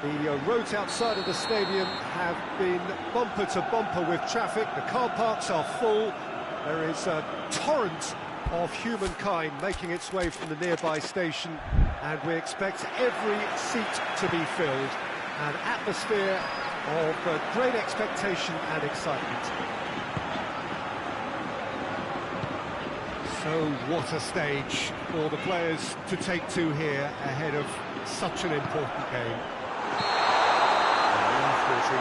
The roads outside of the stadium have been bumper to bumper with traffic. The car parks are full. There is a torrent of humankind making its way from the nearby station, and we expect every seat to be filled. An atmosphere of great expectation and excitement. So what a stage for the players to take to here ahead of such an important game.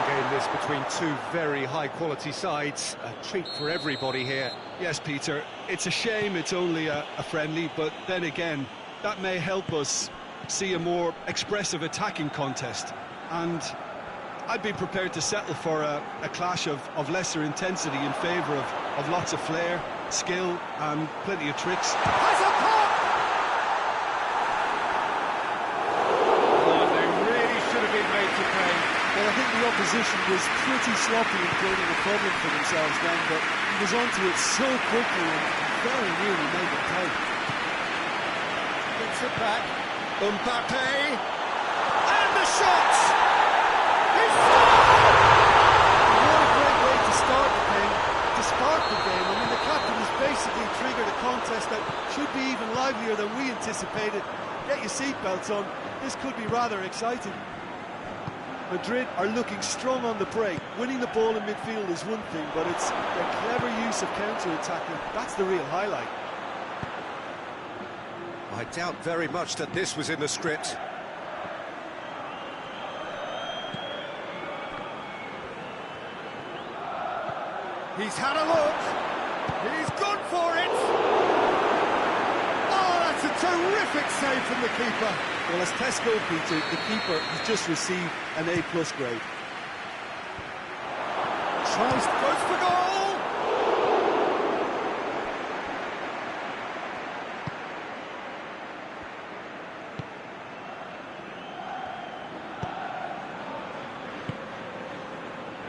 Game this between two very high-quality sides. A treat for everybody here. Yes, Peter, it's a shame it's only a friendly, but then again, that may help us see a more expressive attacking contest. And I'd be prepared to settle for a clash of lesser intensity in favour of lots of flair, skill, and plenty of tricks. Has a pop! Oh, they really should have been made to pay. Well, I think the opposition was pretty sloppy in creating a problem for themselves then, but he was onto it so quickly and very nearly made it pay. Gets it back. Mbappe! And the shot! He's What a great way to start the game, to spark the game. I mean, the captain has basically triggered a contest that should be even livelier than we anticipated. Get your seatbelts on, this could be rather exciting. Madrid are looking strong on the break. Winning the ball in midfield is one thing, but it's their clever use of counter-attacking. That's the real highlight. I doubt very much that this was in the script. He's had a look. He's gone for it. Oh, that's a terrific save from the keeper. Well, as Tesco, Peter, the keeper has just received an A+ grade. Tries, goes for goal!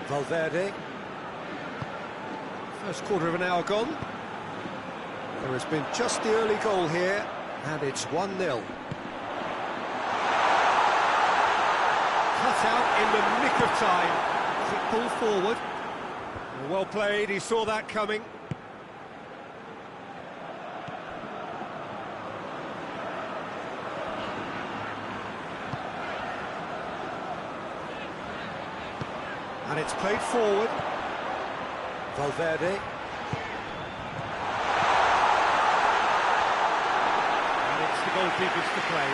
Valverde. First quarter of an hour gone. There has been just the early goal here, and it's 1-0. Cut out in the nick of time. Quick ball forward. Well played, he saw that coming. And it's played forward. Valverde. And it's the goalkeepers to play.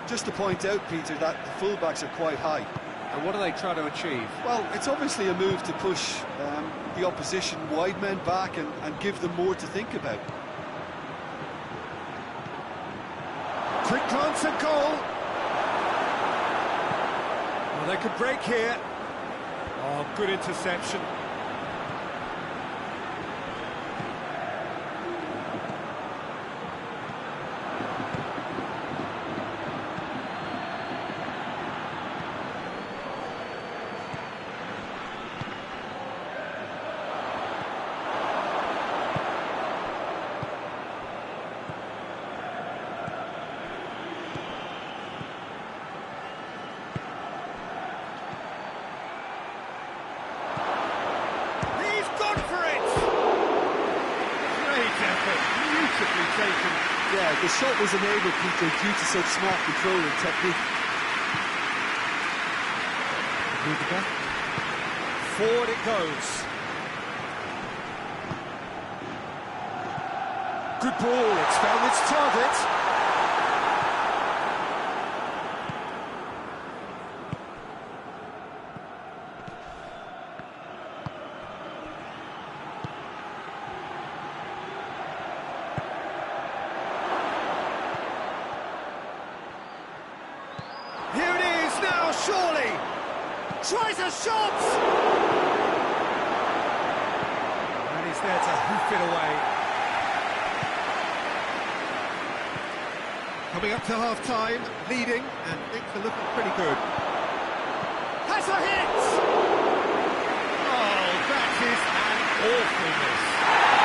Just to point out, Peter, that the fullbacks are quite high. And what are they trying to achieve? Well, it's obviously a move to push the opposition wide men back and give them more to think about. Quick glance at goal. Well, they could break here. Oh, good interception. Taken. Yeah, the shot was enabled, Peter, due to such smart control and technique. Forward it goes. Good ball, it's found its target. Surely tries a shot, and he's there to hoof it away. Coming up to half-time, leading, and things are looking pretty good. Has a hit! Oh, that is an awful miss.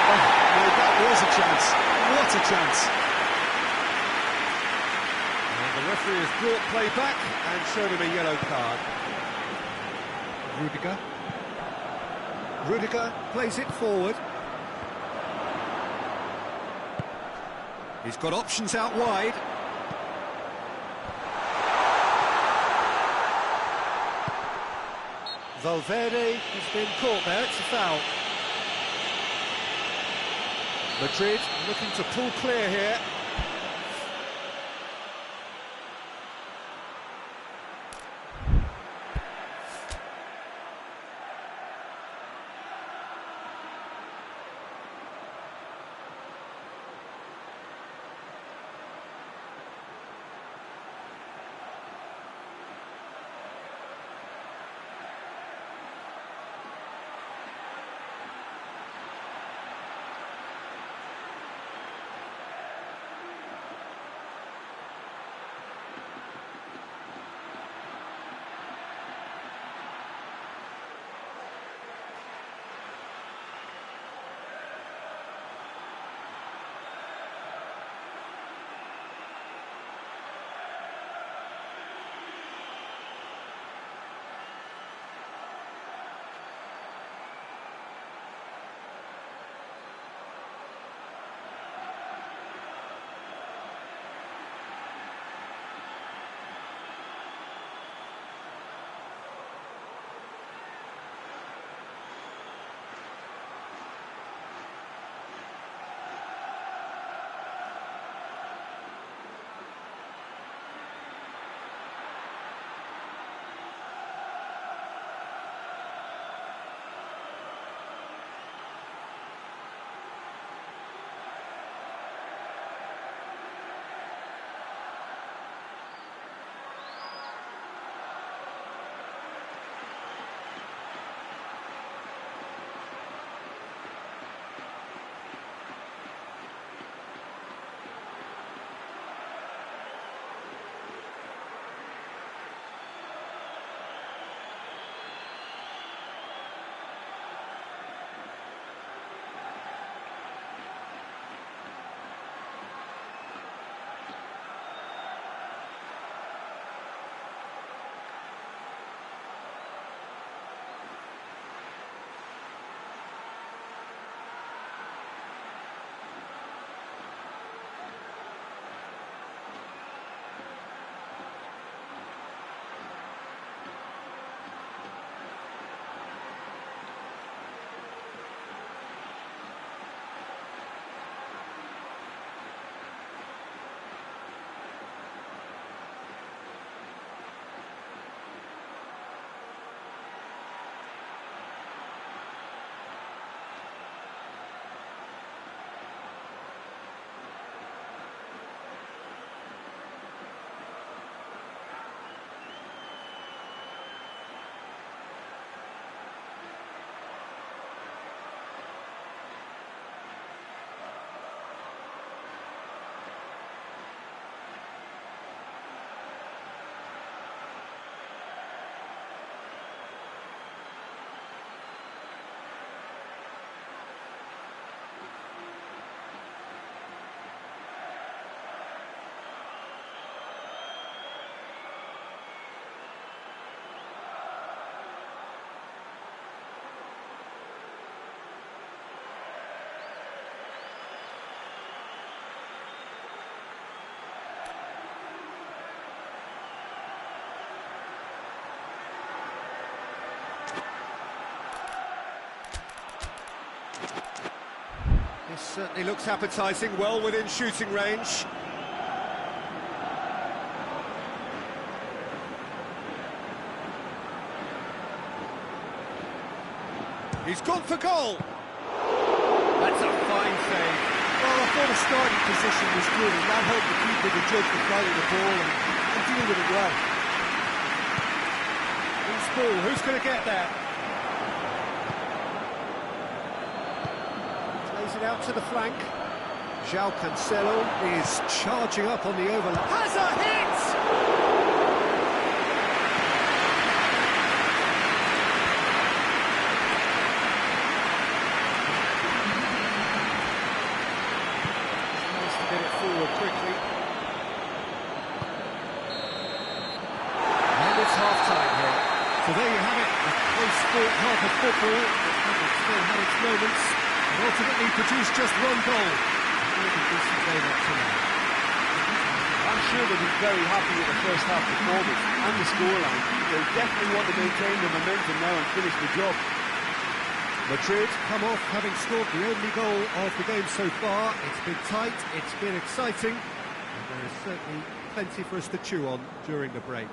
Oh, no, that was a chance. What a chance. And the referee has brought play back and shown him a yellow card. Rudiger plays it forward. He's got options out wide. Valverde has been caught there, it's a foul. Madrid looking to pull clear here. This certainly looks appetising, well within shooting range. He's gone for goal. That's a fine save. Well, I thought the starting position was good, and that helped the keeper to judge the flight of the ball and deal with it well. Loose ball, who's going to get there? Plays it out to the flank. João Cancelo is charging up on the overlap. Has a hit! fought half of football, but has still had its moments, and ultimately produced just one goal. I'm sure they'll be very happy with the first half performance and the scoreline. They'll definitely want to maintain the momentum now and finish the job. Madrid come off having scored the only goal of the game so far. It's been tight, it's been exciting, and there is certainly plenty for us to chew on during the break.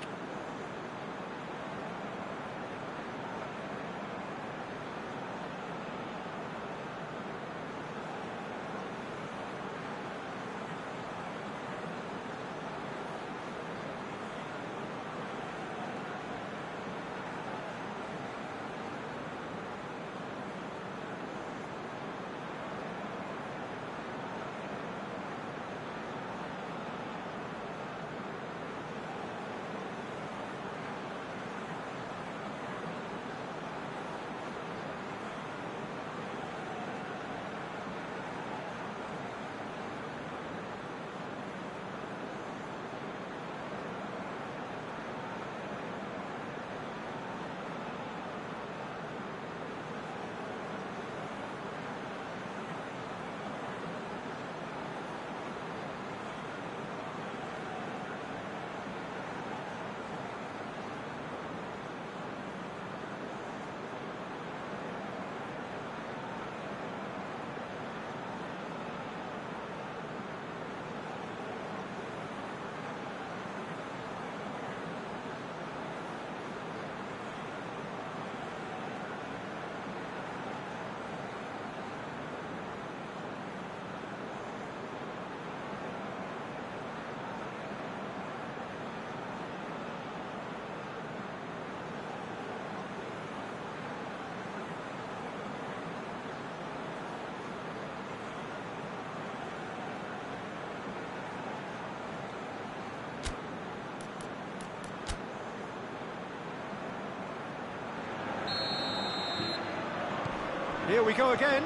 Here we go again.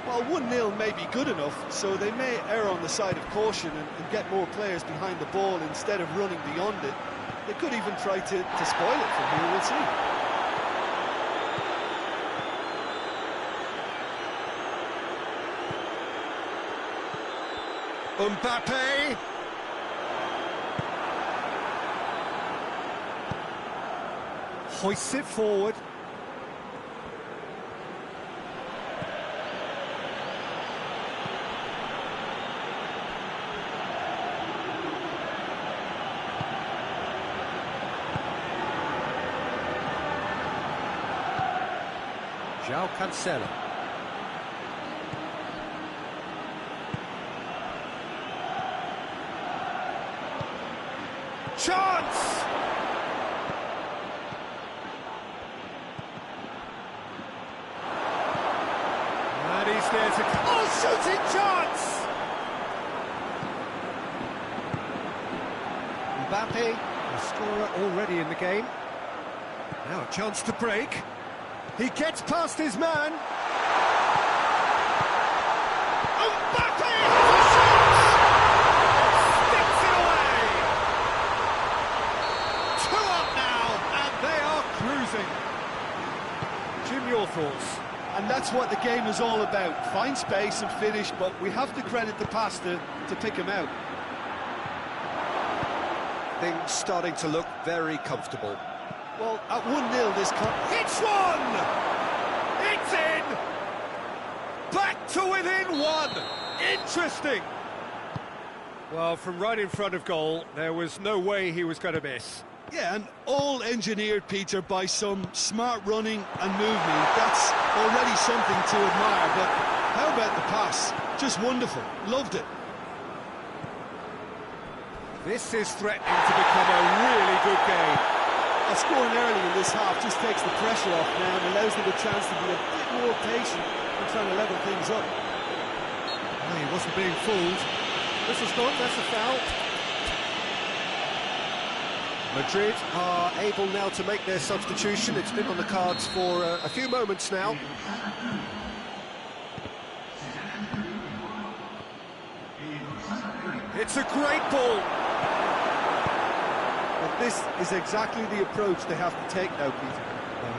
Well, 1-0 may be good enough, so they may err on the side of caution and get more players behind the ball instead of running beyond it. They could even try to spoil it from here, we'll see. Mbappe. Hoists it forward. João Cancelo. Chance! And he's there to... Oh, shooting chance! Mbappe, the scorer already in the game. Now a chance to break. He gets past his man. Mbappe! Sticks it away! 2 up now, and they are cruising. Jim, your thoughts? And that's what the game is all about. Find space and finish, but we have to credit the passer to pick him out. Things starting to look very comfortable. Well, at 1-0 this It's one! It's in! Back to within 1! Interesting! Well, from right in front of goal, there was no way he was going to miss. Yeah, and all engineered, Peter, by some smart running and movement. That's already something to admire, but how about the pass? Just wonderful. Loved it. This is threatening to become a really good game. Scoring early in this half just takes the pressure off now and allows them a chance to be a bit more patient and trying to level things up. Oh, he wasn't being fooled. This is gone, that's a foul. Madrid are able now to make their substitution. It's been on the cards for a few moments now. It's a great ball. But this is exactly the approach they have to take now, Peter.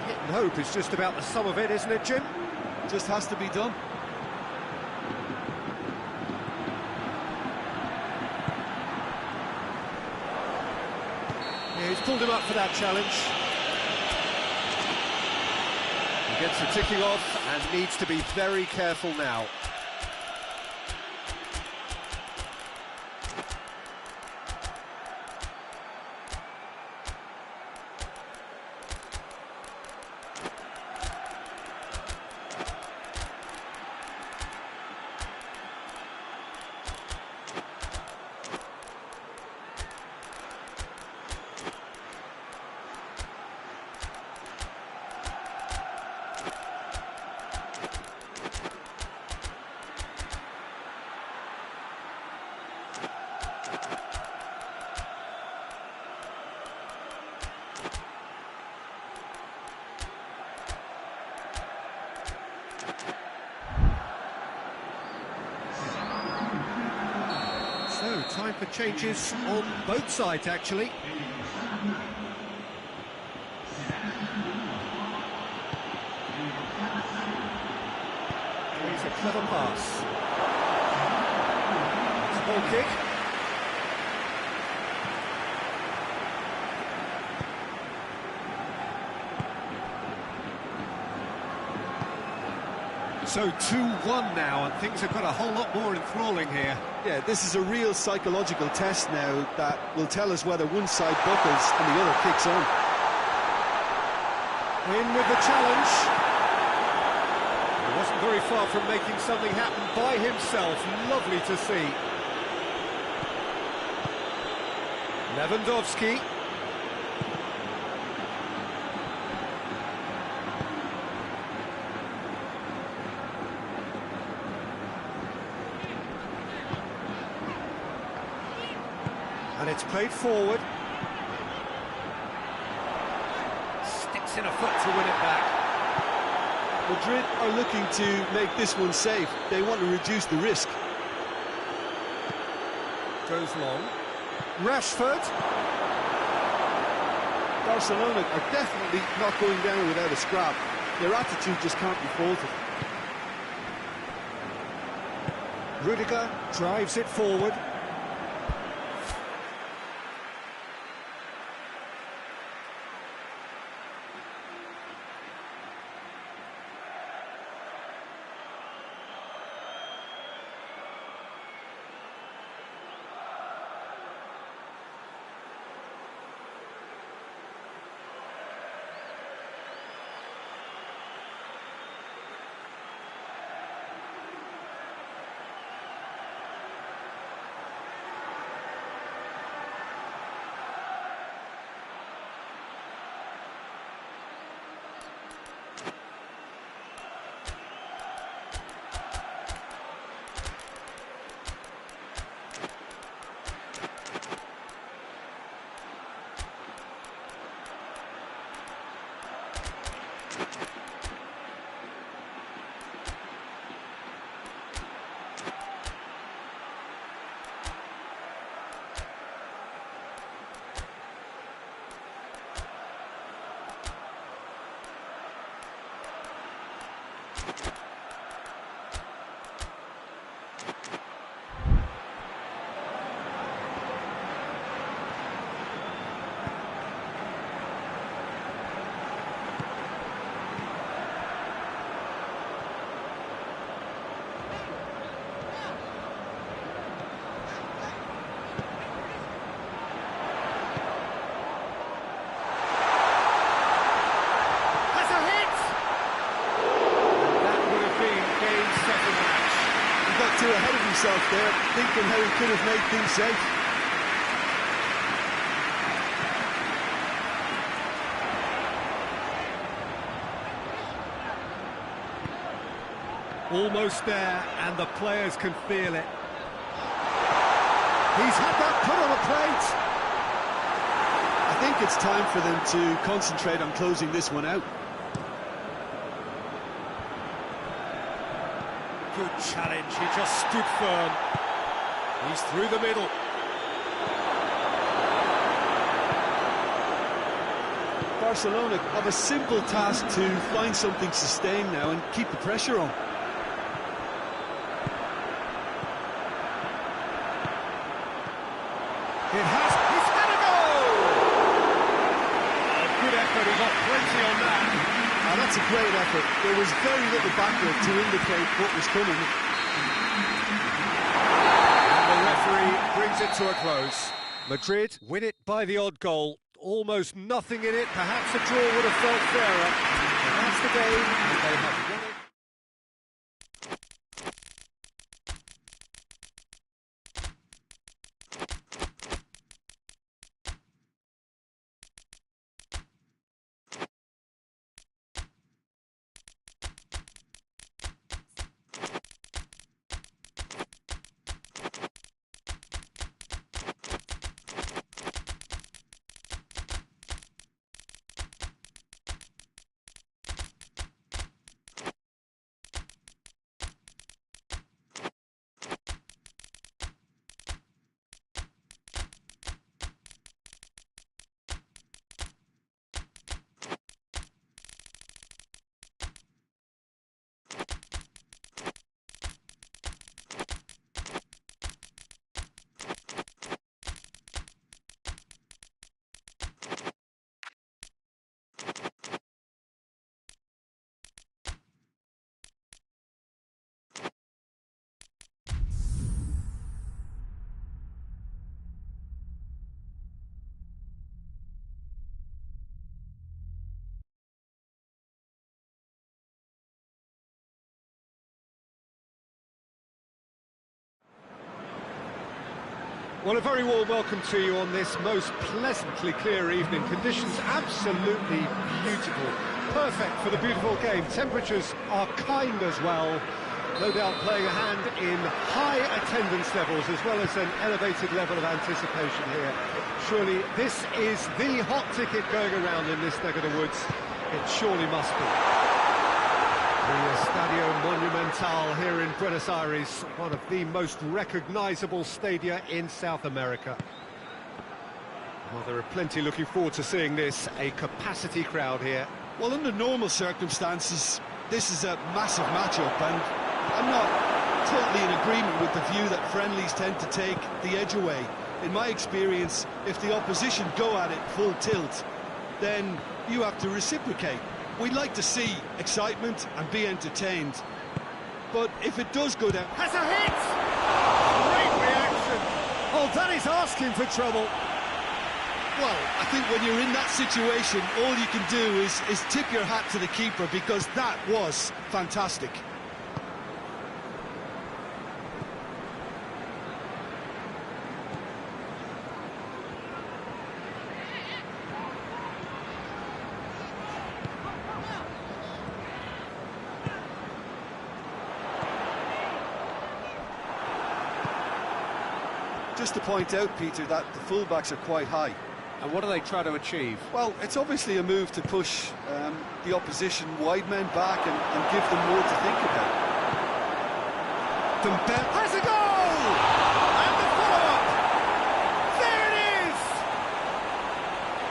Hit and hope is just about the sum of it, isn't it, Jim? Just has to be done. Yeah, he's pulled him up for that challenge. He gets the ticking off and needs to be very careful now. So, time for changes on both sides, actually. Here's a clever pass. It's a ball kick. So 2-1 now, and things have got a whole lot more enthralling here. Yeah, this is a real psychological test now that will tell us whether one side buckles and the other kicks on. In with the challenge. He wasn't very far from making something happen by himself. Lovely to see. Lewandowski. And it's played forward. Sticks in a foot to win it back. Madrid are looking to make this one safe. They want to reduce the risk. Goes long. Rashford. Barcelona are definitely not going down without a scrap. Their attitude just can't be faulted. Rudiger drives it forward. Ahead of himself there, thinking how he could have made things safe. Almost there, and the players can feel it. He's had that put on a plate. I think it's time for them to concentrate on closing this one out. Good challenge, he just stood firm. He's through the middle. Barcelona have a simple task to find something sustained now and keep the pressure on. He's had a goal! A good effort, he got plenty on that. Now that's a great effort. There was very little backup to indicate what was coming. And the referee brings it to a close. Madrid win it by the odd goal. Almost nothing in it. Perhaps a draw would have felt fairer. But that's the game, and they have won it. Well, a very warm welcome to you on this most pleasantly clear evening. Conditions absolutely beautiful. Perfect for the beautiful game. Temperatures are kind as well. No doubt playing a hand in high attendance levels as well as an elevated level of anticipation here. Surely this is the hot ticket going around in this neck of the woods. It surely must be. The Estadio Monumental here in Buenos Aires, one of the most recognisable stadia in South America. Well, there are plenty looking forward to seeing this, a capacity crowd here. Well, under normal circumstances, this is a massive matchup, and I'm not totally in agreement with the view that friendlies tend to take the edge away. In my experience, if the opposition go at it full tilt, then you have to reciprocate. We'd like to see excitement and be entertained. But if it does go down... Has a hit! Great reaction! Oh, that is asking for trouble. Well, I think when you're in that situation, all you can do is tip your hat to the keeper, because that was fantastic. Just to point out, Peter, that the fullbacks are quite high. And what do they try to achieve? Well, it's obviously a move to push the opposition wide men back and give them more to think about. Dembele has a goal! And the follow-up! There it is!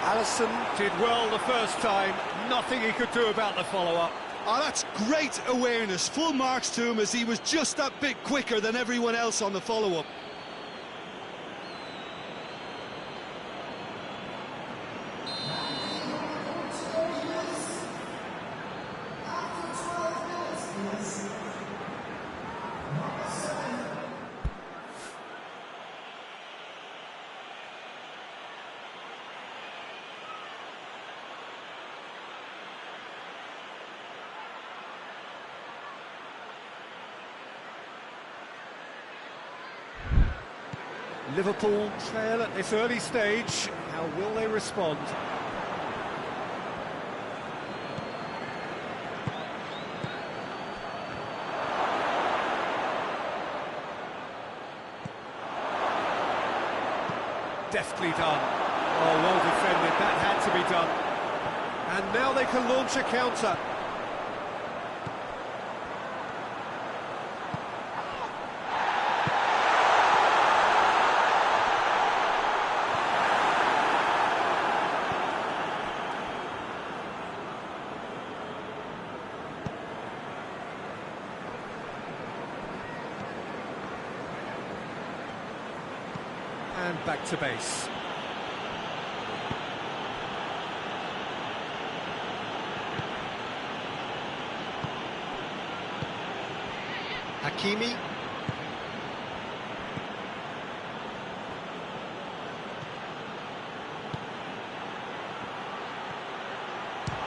Alisson did well the first time. Nothing he could do about the follow-up. Oh, that's great awareness. Full marks to him, as he was just that bit quicker than everyone else on the follow-up. Liverpool trail at this early stage. How will they respond? Deftly done. Oh, well defended. That had to be done. And now they can launch a counter. And back to base. Hakimi.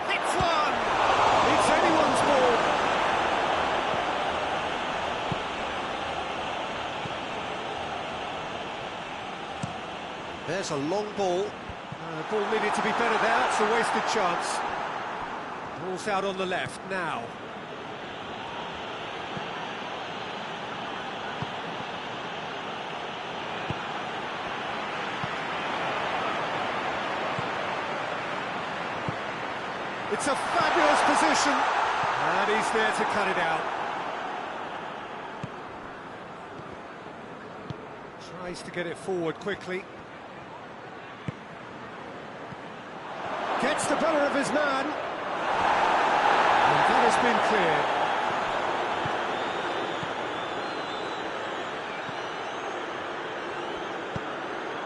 Hits one! It's anyone's ball. There's a long ball. The ball needed to be better there. It's a wasted chance. Ball's out on the left now. It's a fabulous position, and he's there to cut it out. Tries to get it forward quickly. Gets the better of his man. And that has been cleared.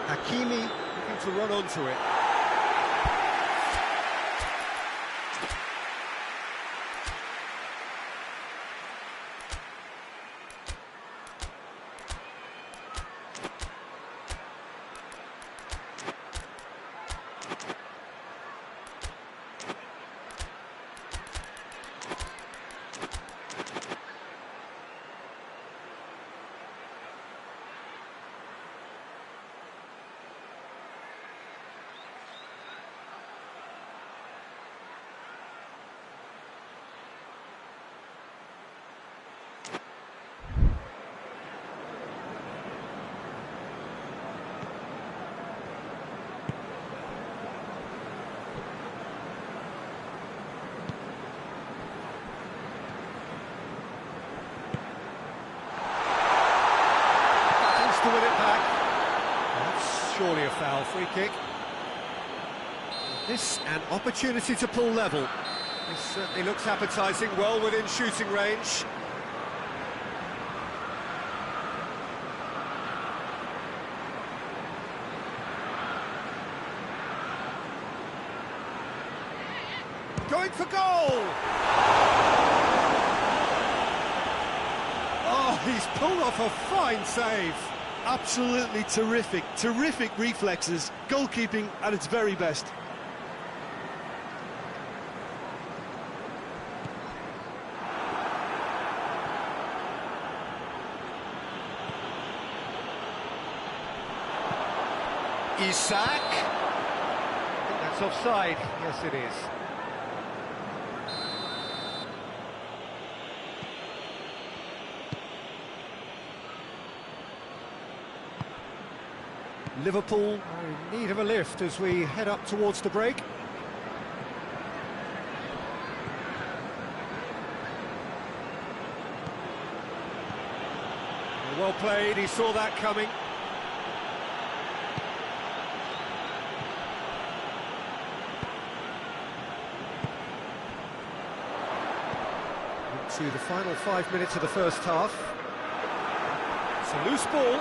Hakimi looking to run onto it. To win it back. That's surely a foul. Free kick. This an opportunity to pull level. This certainly looks appetising, well within shooting range. Going for goal! Oh, he's pulled off a fine save. Absolutely terrific reflexes, goalkeeping at its very best. Isak. I think that's offside. Yes, it is. Liverpool are in need of a lift as we head up towards the break. Well played, he saw that coming. To the final 5 minutes of the first half. It's a loose ball.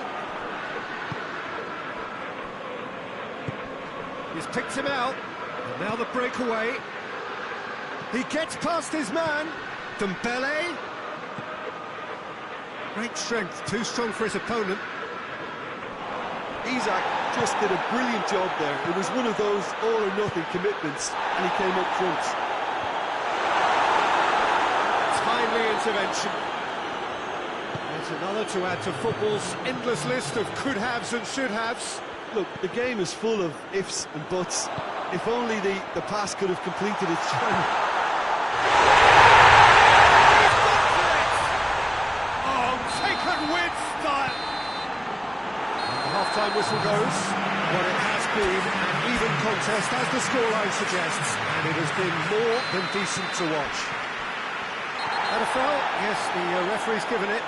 He's picked him out, and now the breakaway. He gets past his man, Dembele. Great strength, too strong for his opponent. Isak just did a brilliant job there. It was one of those all-or-nothing commitments, and he came up front. Timely intervention. There's another to add to football's endless list of could-haves and should-haves. Look, the game is full of ifs and buts. If only the pass could have completed its journey. He's gone for it! Oh, taken with style! And the half-time whistle goes. Well, it has been an even contest, as the scoreline suggests, and it has been more than decent to watch. Had a foul? Yes, the referee's given it.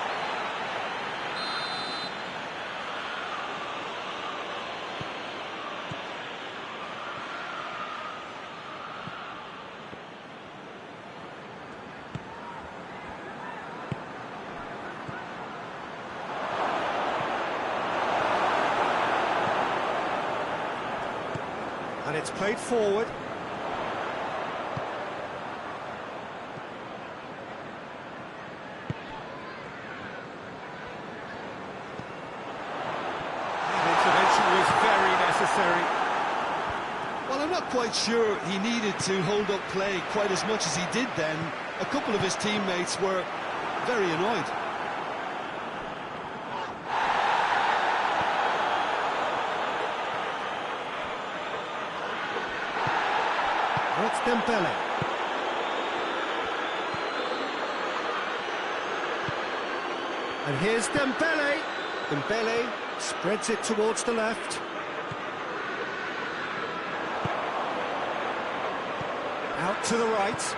And it's played forward. Intervention was very necessary. Well, I'm not quite sure he needed to hold up play quite as much as he did then. A couple of his teammates were very annoyed. That's Dembele. And here's Dembele. Dembele spreads it towards the left. Out to the right.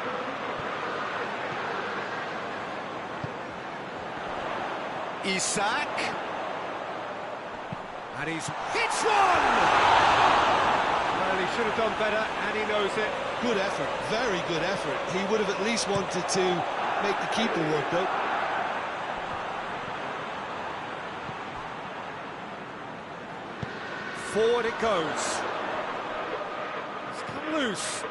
Isak. And he's hits one! Well, he should have done better, and he knows it. Good effort, very good effort. He would have at least wanted to make the keeper work, though. Forward it goes. It's come loose.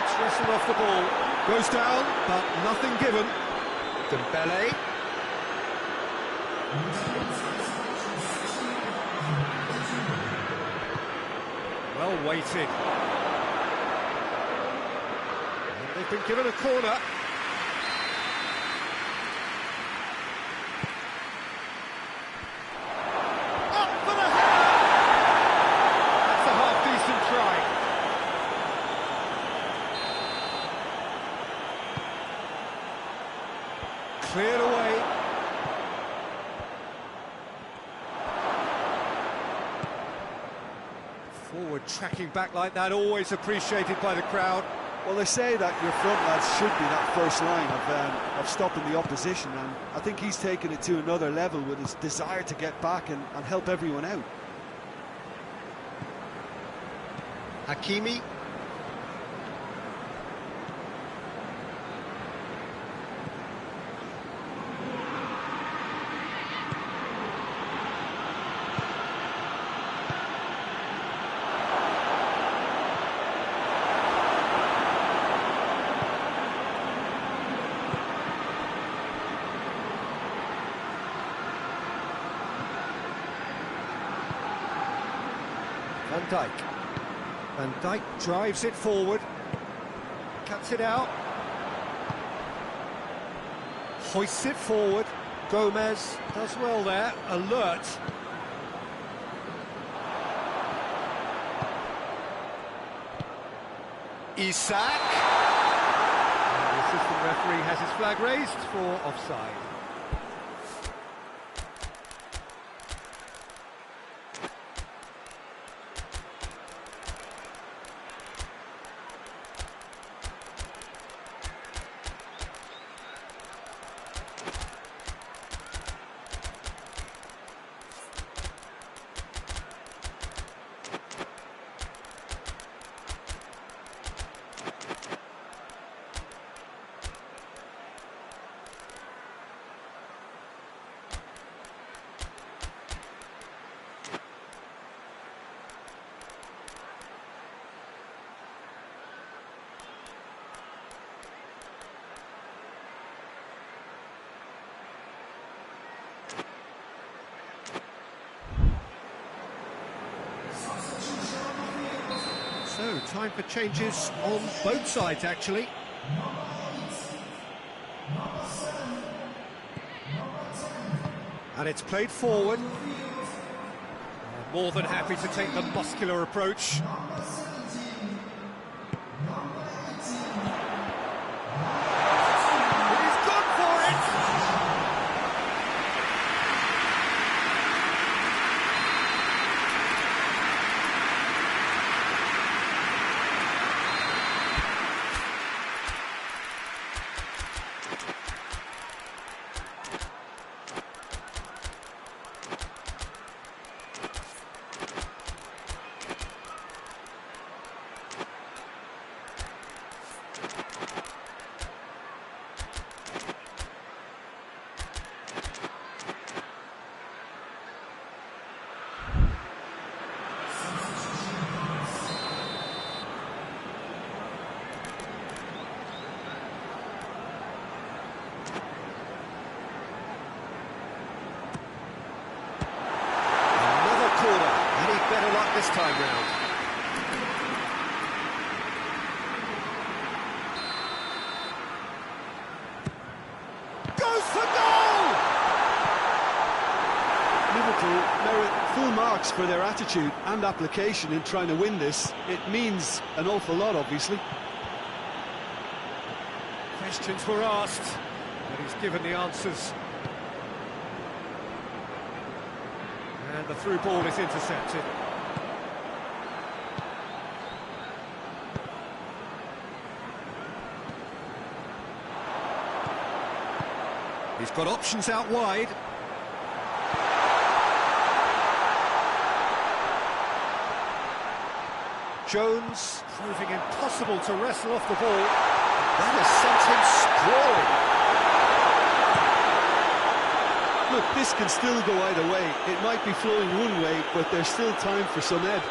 It's wrestled off the ball. Goes down, but nothing given. Dembele. Well weighted. And they've been given a corner. Up for the header! That's a half-decent try. Cleared away. Forward tracking back like that, always appreciated by the crowd. Well, they say that your front lads should be that first line of stopping the opposition, and I think he's taken it to another level with his desire to get back and help everyone out. Hakimi. Van Dijk. Van Dijk drives it forward, cuts it out, hoists it forward. Gomez does well there, alert. Isak. And the assistant referee has his flag raised for offside. So, time for changes on both sides, actually. And it's played forward. More than happy to take the muscular approach. He's gone for it! time round. Goes for goal! Liverpool merit full marks for their attitude and application in trying to win this. It means an awful lot, obviously. Questions were asked, but he's given the answers. And the through ball is intercepted. He's got options out wide. Jones proving impossible to wrestle off the ball. That has sent him sprawling. Look, this can still go either way. It might be flowing one way, but there's still time for some ebb.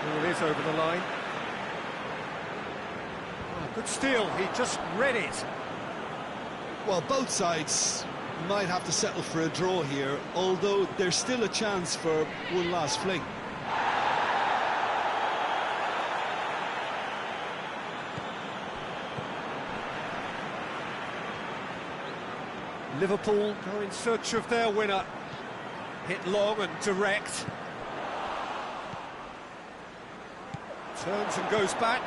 Here it is over the line. Oh, good steal, he just read it. Well, both sides might have to settle for a draw here, although there's still a chance for one last fling. Liverpool go in search of their winner. Hit long and direct. Turns and goes back.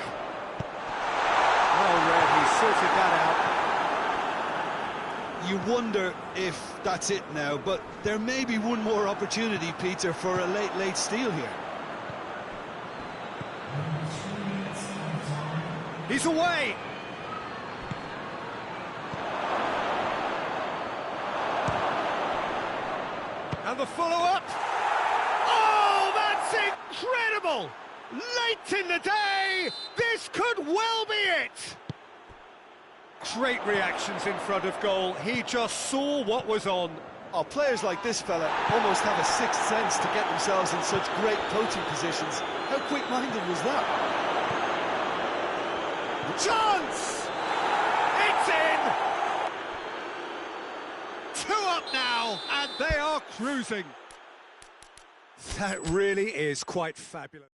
Well read, he sorted that out. You wonder if that's it now, but there may be one more opportunity, Peter, for a late steal here. He's away! And the follow-up! Oh, that's incredible! Late in the day, this could well be it! Great reactions in front of goal. He just saw what was on. Oh, players like this fella almost have a sixth sense to get themselves in such great coaching positions. How quick-minded was that? Chance! It's in! 2 up now, and they are cruising. That really is quite fabulous.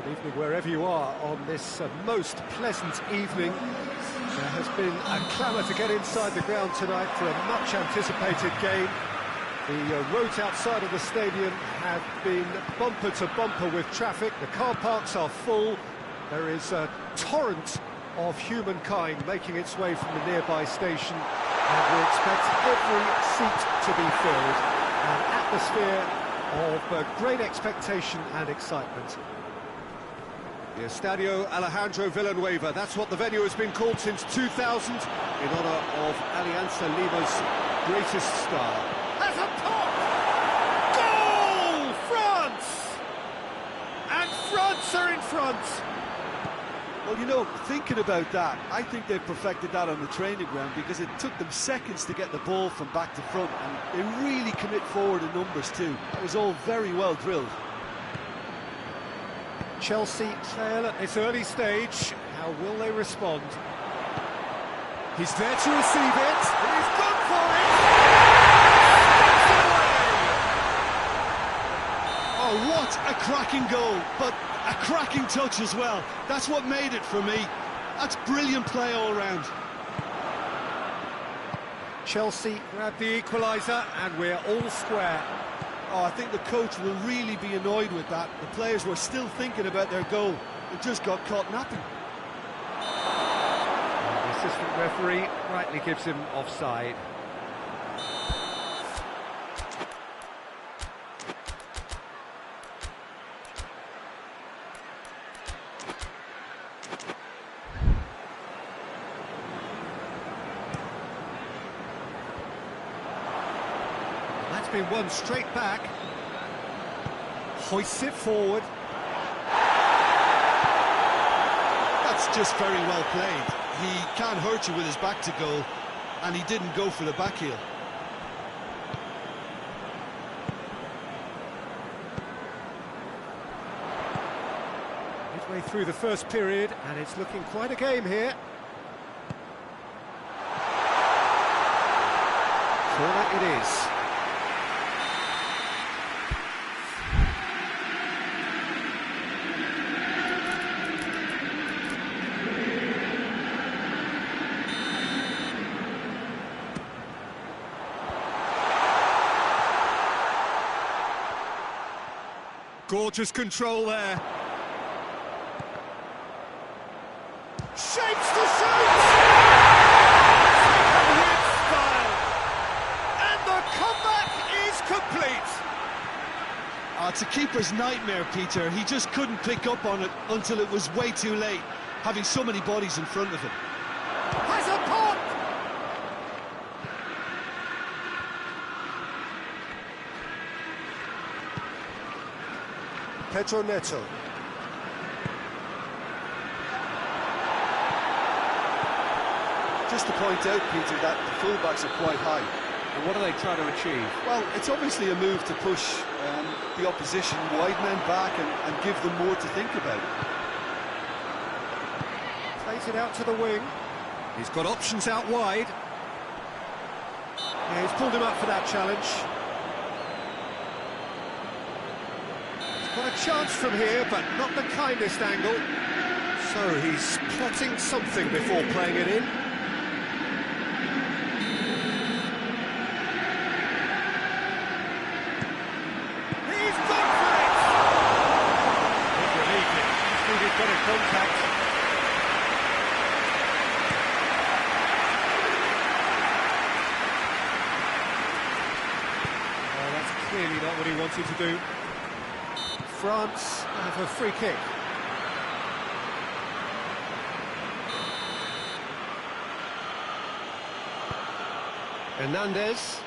Good evening wherever you are on this most pleasant evening. There has been a clamour to get inside the ground tonight for a much anticipated game. The roads outside of the stadium have been bumper to bumper with traffic. The car parks are full. There is a torrent of humankind making its way from the nearby station, and we expect every seat to be filled. An atmosphere of great expectation and excitement. The Estadio Alejandro Villanueva, that's what the venue has been called since 2000, in honour of Alianza Lima's greatest star. Has a pop! Goal! France! And France are in front! Well, you know, thinking about that, I think they've perfected that on the training ground, because it took them seconds to get the ball from back to front, and they really commit forward in numbers too. It was all very well drilled. Chelsea trail at this early stage. How will they respond? He's there to receive it. He's gone for it. Oh, what a cracking goal, but a cracking touch as well. That's what made it for me. That's brilliant play all round. Chelsea grab the equaliser, and we're all square. Oh, I think the coach will really be annoyed with that. The players were still thinking about their goal. They just got caught napping. And the assistant referee rightly gives him offside. That's been won straight back. Hoists it forward. That's just very well played. He can't hurt you with his back to goal, and he didn't go for the back heel. Midway through the first period, and it's looking quite a game here. Corner it is. Gorgeous control there. Shapes to shoot! With style. And the comeback is complete. It's a keeper's nightmare, Peter. He just couldn't pick up on it until it was way too late, having so many bodies in front of him. Has a pop! Pedro Neto. Just to point out, Peter, that the fullbacks are quite high. And what are they trying to achieve? Well, it's obviously a move to push the opposition wide men back and give them more to think about. Plays it out to the wing. He's got options out wide. Yeah, he's pulled him up for that challenge. He's got a chance from here, but not the kindest angle. So he's plotting something before playing it in. He's gone for it! Don't believe it. He's needed better contact. Oh, that's clearly not what he wanted to do. France have a free kick. Hernandez.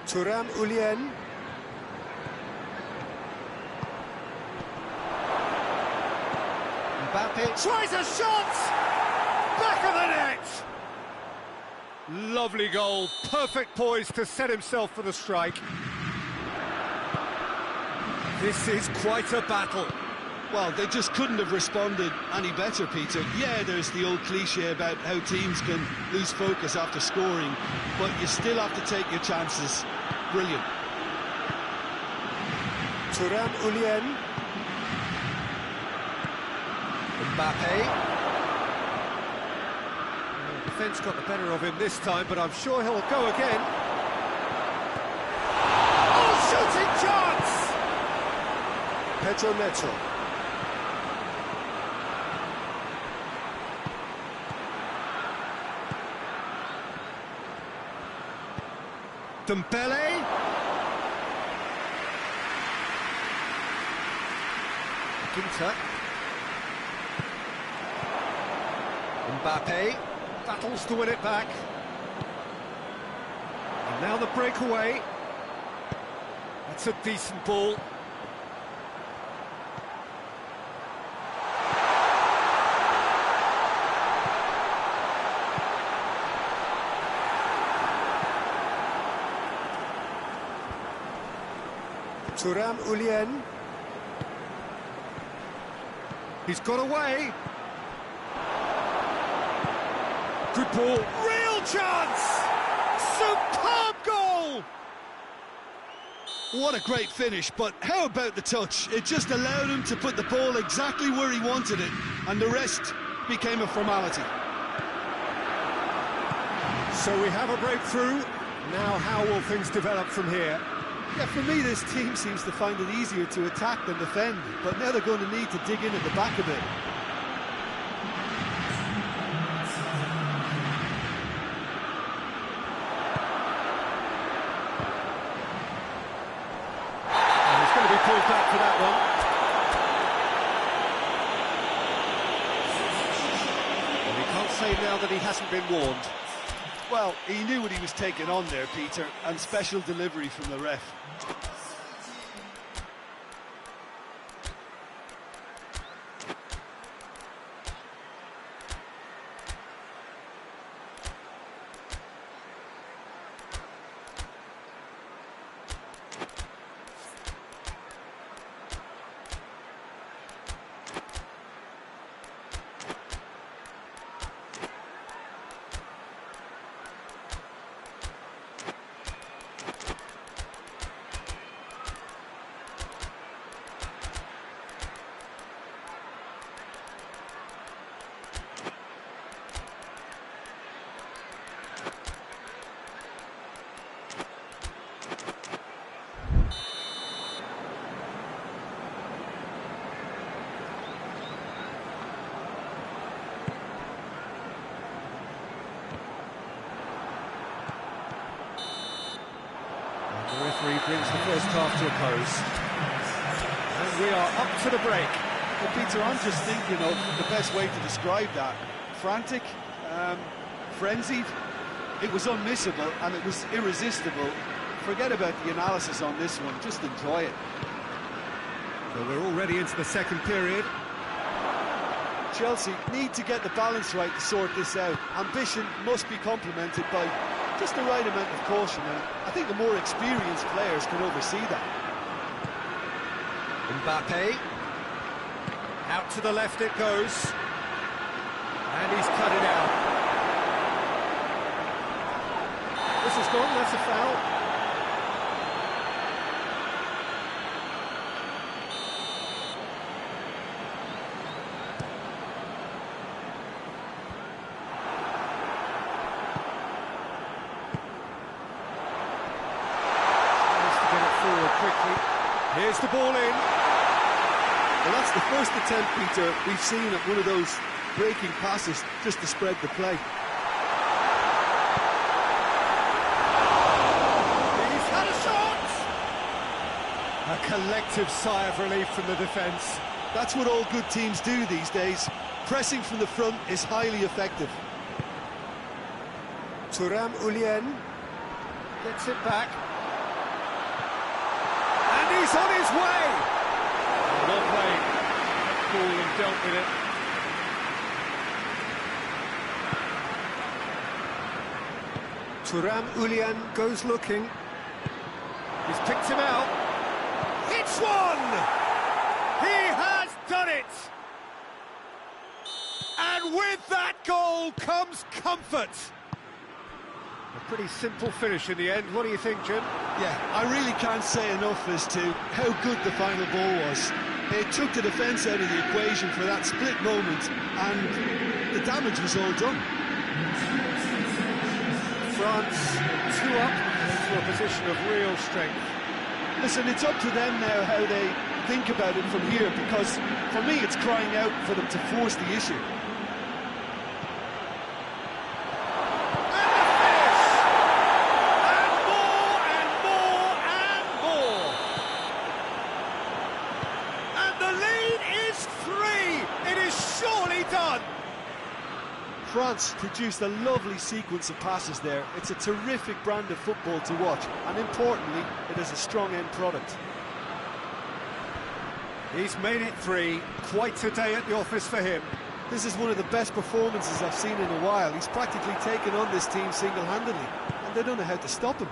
Thuram-Ulien. Mbappe tries a shot! Back of the net! Lovely goal, perfect poise to set himself for the strike. This is quite a battle. Well, they just couldn't have responded any better, Peter. Yeah, there's the old cliche about how teams can lose focus after scoring, but you still have to take your chances. Brilliant. Thuram-Ulien. Mbappe. Defence got the better of him this time, but I'm sure he'll go again. Oh, shooting chance! Pedro Neto. Dembele. Ginter. Mbappe battles to win it back. And now the breakaway. That's a decent ball. Ulien. He's got away. Good ball. Real chance! Superb goal! What a great finish, but how about the touch? It just allowed him to put the ball exactly where he wanted it, and the rest became a formality. So we have a breakthrough. Now how will things develop from here? Yeah, for me, this team seems to find it easier to attack than defend, but now they're going to need to dig in at the back a bit. And he's going to be pulled back for that one. And we can't say now that he hasn't been warned. Well, he knew what he was taking on there, Peter, and special delivery from the ref. The referee brings the first half to a close. And we are up to the break. Well, Peter, I'm just thinking of the best way to describe that. Frantic, frenzied. It was unmissable and it was irresistible. Forget about the analysis on this one, just enjoy it. So we're already into the second period. Chelsea need to get the balance right to sort this out. Ambition must be complemented by just the right amount of caution, and I think the more experienced players can oversee that. Mbappe. Out to the left it goes. And he's cut it out. This is gone, that's a foul. Quickly. Here's the ball in. Well, that's the first attempt, Peter, we've seen at one of those breaking passes just to spread the play. He's had a shot! A collective sigh of relief from the defence. That's what all good teams do these days. Pressing from the front is highly effective. Ulien gets it back. He's on his way! Oh, well played. Cool and dealt with it. Ulien goes looking. He's picked him out. Hits one! He has done it! And with that goal comes comfort. A pretty simple finish in the end. What do you think, Jim? Yeah, I really can't say enough as to how good the final ball was. It took the defence out of the equation for that split moment, and the damage was all done. France 2 up into a position of real strength. Listen, it's up to them now how they think about it from here, because for me it's crying out for them to force the issue. France produced a lovely sequence of passes there. It's a terrific brand of football to watch, and importantly, it is a strong end product. He's made it 3. Quite a day at the office for him. This is one of the best performances I've seen in a while. He's practically taken on this team single-handedly, and they don't know how to stop him.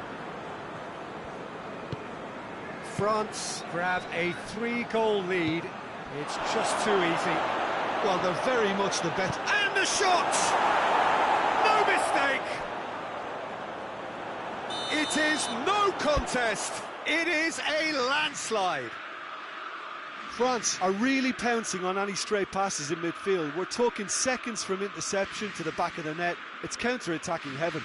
France grab a 3-goal lead. It's just too easy. Well, they're very much the better. And the shot! No mistake! It is no contest. It is a landslide. France are really pouncing on any stray passes in midfield. We're talking seconds from interception to the back of the net. It's counter-attacking heaven.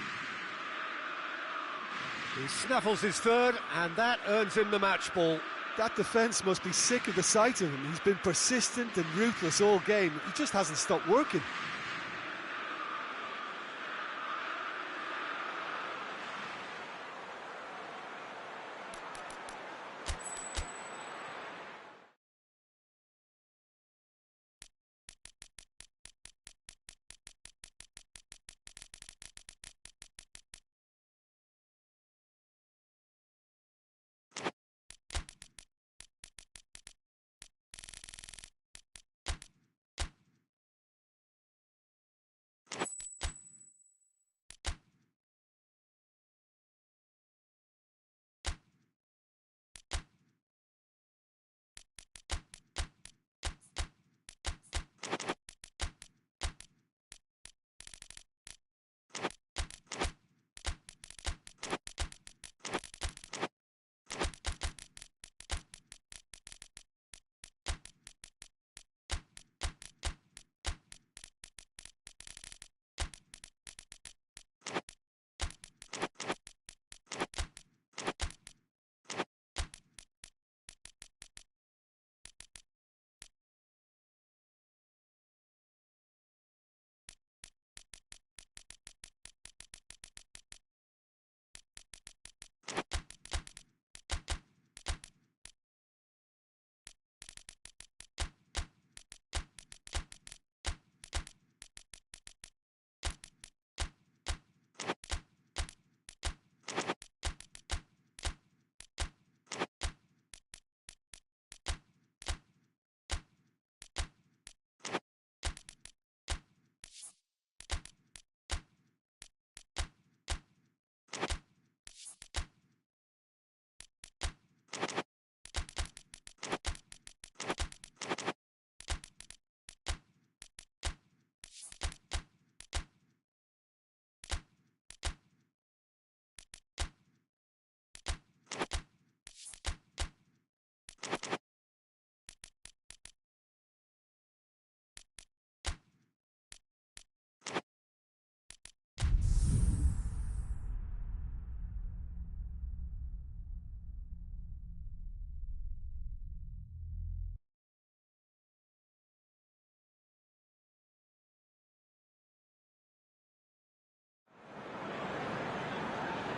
He snaffles his third, and that earns him the match ball. That defence must be sick of the sight of him. He's been persistent and ruthless all game. He just hasn't stopped working.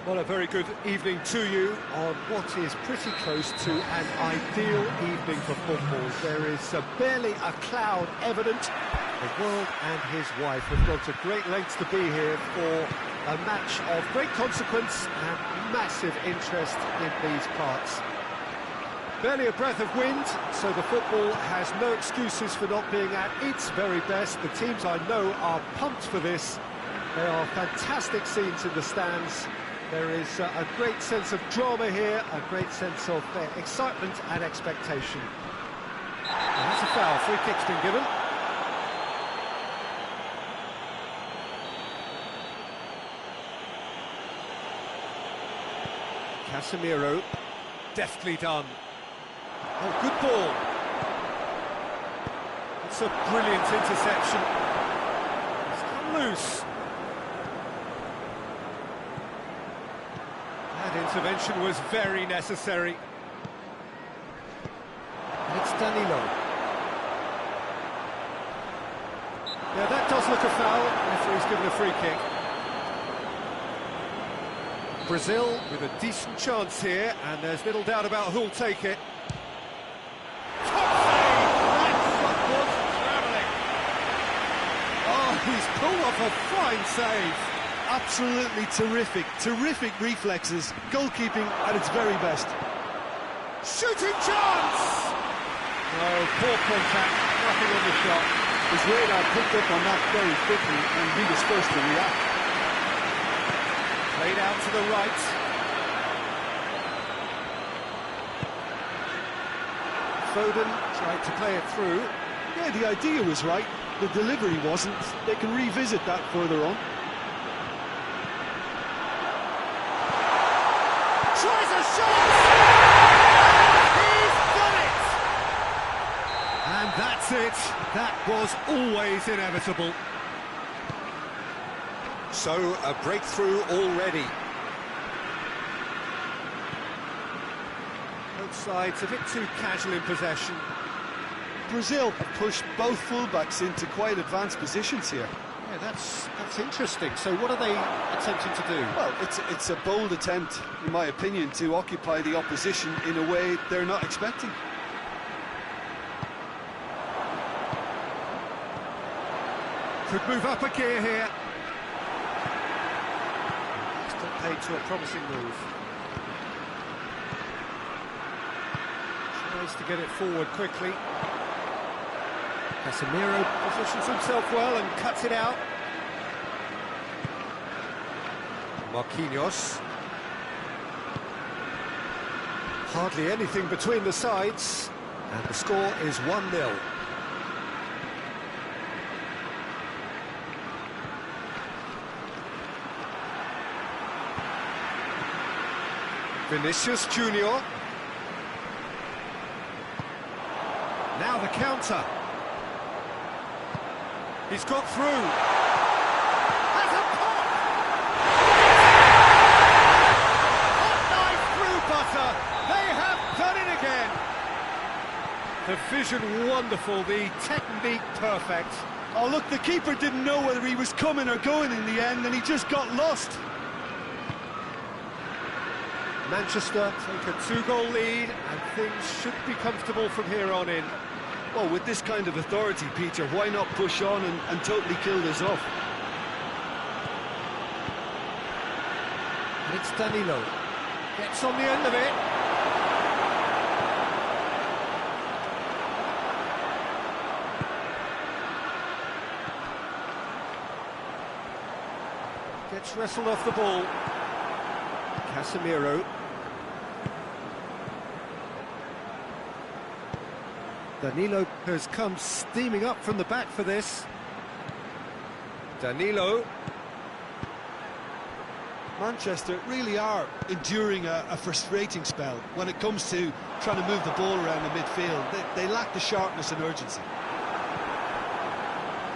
Well, a very good evening to you on what is pretty close to an ideal evening for football. There is barely a cloud evident. The world and his wife have gone to great lengths to be here for a match of great consequence and massive interest in these parts. Barely a breath of wind, so the football has no excuses for not being at its very best. The teams I know are pumped for this. There are fantastic scenes in the stands. There is a great sense of drama here, a great sense of excitement and expectation. And that's a foul. Free kick's been given. Casemiro, deftly done. Oh, good ball. It's a brilliant interception. It's come loose. That intervention was very necessary. And it's Danilo. Yeah, that does look a foul. Referee's given a free kick. Brazil with a decent chance here, and there's little doubt about who'll take it. Top save! That shot was travelling. Oh, he's pulled off a fine save. Absolutely terrific reflexes, goalkeeping at its very best. Shooting chance! No, poor contact, nothing on the shot. His radar picked up on that very quickly, and he was first to react. Played out to the right. Foden tried to play it through. Yeah, the idea was right, the delivery wasn't. They can revisit that further on. Tries a shot! He's done it! And that's it. That was always inevitable. So, a breakthrough already. Both sides a bit too casual in possession. Brazil have pushed both fullbacks into quite advanced positions here. Yeah, that's interesting. So what are they attempting to do? Well, it's a bold attempt, in my opinion, to occupy the opposition in a way they're not expecting. Could move up a gear here. Still paid to a promising move. Tries to get it forward quickly. Casemiro positions himself well and cuts it out. Marquinhos. Hardly anything between the sides, and the score is 1-0. Vinicius Junior. Now the counter. He's got through. Has a pop! Hot knife through butter. They have done it again. The vision wonderful, the technique perfect. Oh, look, the keeper didn't know whether he was coming or going in the end, and he just got lost. Manchester take a 2-goal lead, and things should be comfortable from here on in. Well, with this kind of authority, Peter, why not push on and totally kill this off? And it's Danilo. Gets on the end of it. Gets wrestled off the ball. Casemiro. Danilo has come steaming up from the back for this. Danilo. Manchester really are enduring a frustrating spell when it comes to trying to move the ball around the midfield. They lack the sharpness and urgency.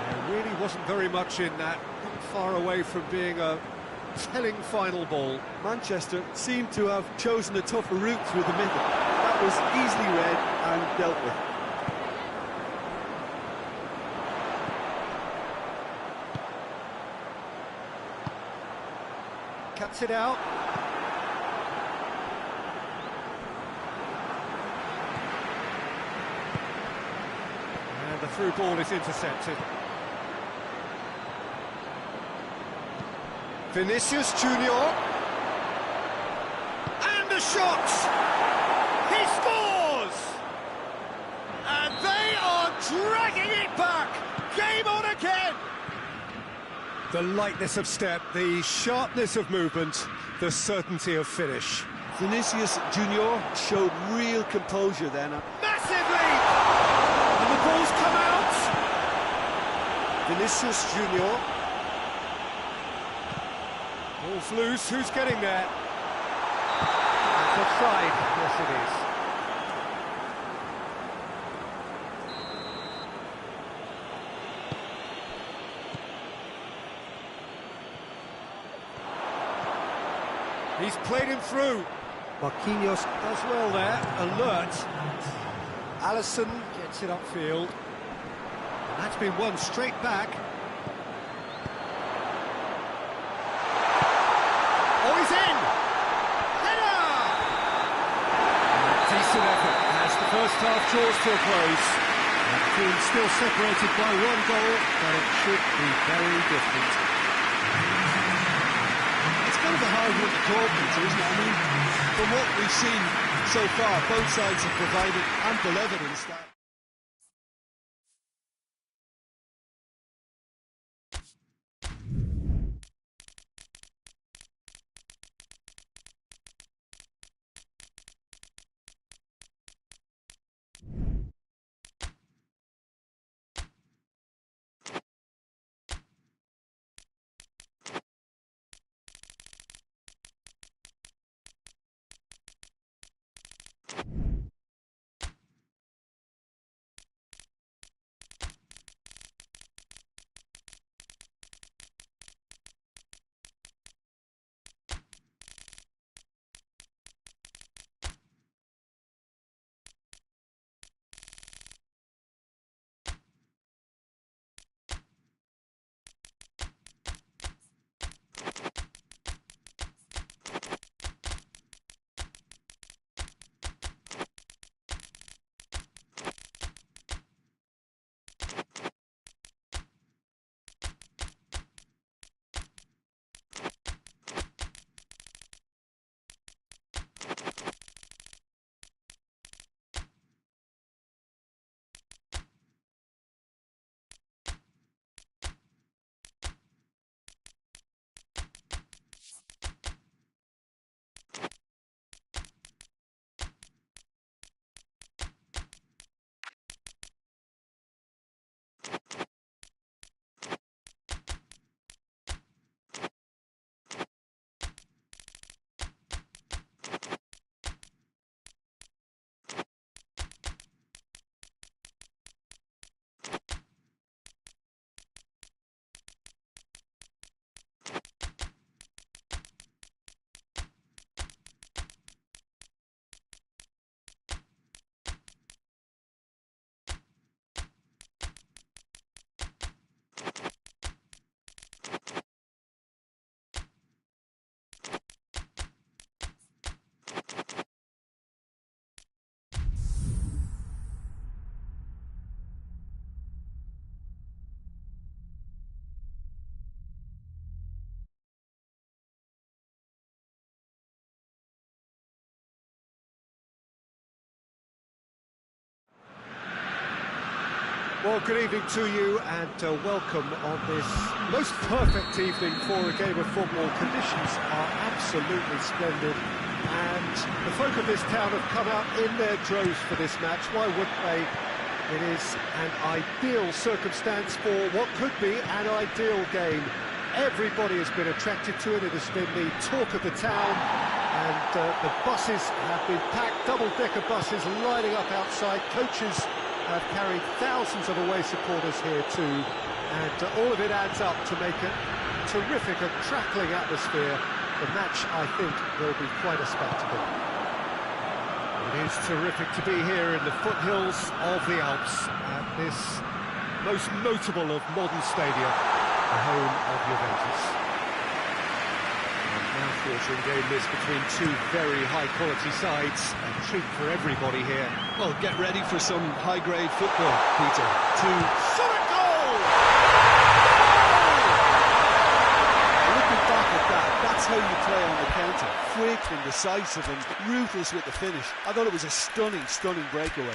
There really wasn't very much in that. Not far away from being a telling final ball. Manchester seem to have chosen a tougher route through the middle. That was easily read and dealt with. Cuts it out. And the through ball is intercepted. Vinicius Junior. And the shot! He scores! And they are dragging it back! Game on again! The lightness of step, the sharpness of movement, the certainty of finish. Vinicius Junior showed real composure then. Massive lead! And the ball's come out! Vinicius Junior. Ball's loose, who's getting there? That's offside, yes it is. He's played him through. Marquinhos does well there, alert. Alisson gets it upfield. And that's been won straight back. Oh, he's in! Header! Decent effort as the first half draws to a close. The team still separated by 1 goal, but it should be very different. Kind of a hard one to call, Peter, isn't it? I mean, from what we've seen so far, both sides have provided ample evidence that Well, good evening to you and welcome on this most perfect evening for a game of football. Conditions are absolutely splendid and the folk of this town have come out in their droves for this match. Why wouldn't they? It is an ideal circumstance for what could be an ideal game. Everybody has been attracted to it. It has been the talk of the town and the buses have been packed, double-decker buses lining up outside. Coaches have carried thousands of away supporters here too, and all of it adds up to make a terrific, a crackling atmosphere. The match, I think, will be quite a spectacle. It is terrific to be here in the foothills of the Alps at this most notable of modern stadia, the home of Juventus. Mouth-watering game this between two very high-quality sides. A treat for everybody here. Well, get ready for some high-grade football, Peter. Shot at goal! Looking back at that, that's how you play on the counter. Quick and decisive and ruthless with the finish. I thought it was a stunning, stunning breakaway.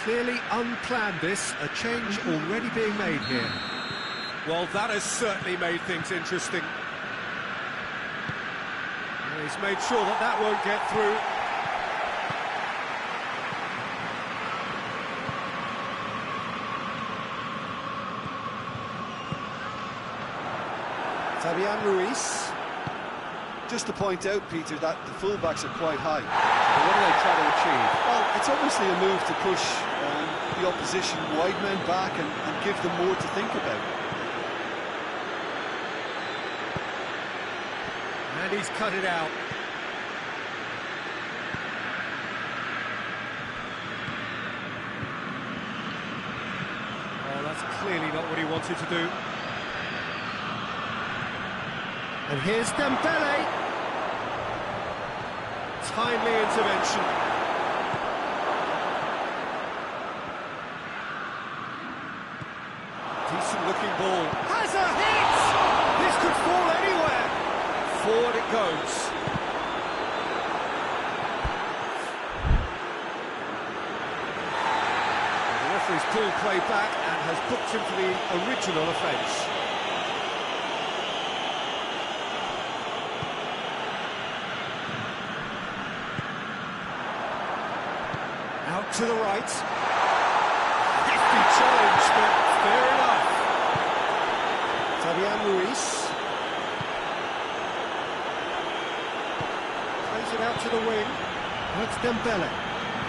Clearly unplanned this, a change already being made here. Well, that has certainly made things interesting. And he's made sure that that won't get through. Fabian Ruiz. Just to point out, Peter, that the fullbacks are quite high. But what do they try to achieve? Well, it's obviously a move to push the opposition wide men back and give them more to think about. And he's cut it out. Oh, that's clearly not what he wanted to do. And here's Dembele. Timely intervention. Decent looking ball. Has a hit! This could fall anywhere. Forward it goes. The referee's pulled play back and has booked him for the original offence. Out to the right. Hefty challenge, but fair enough. Fabian Ruiz. Plays it out to the wing. That's Dembele.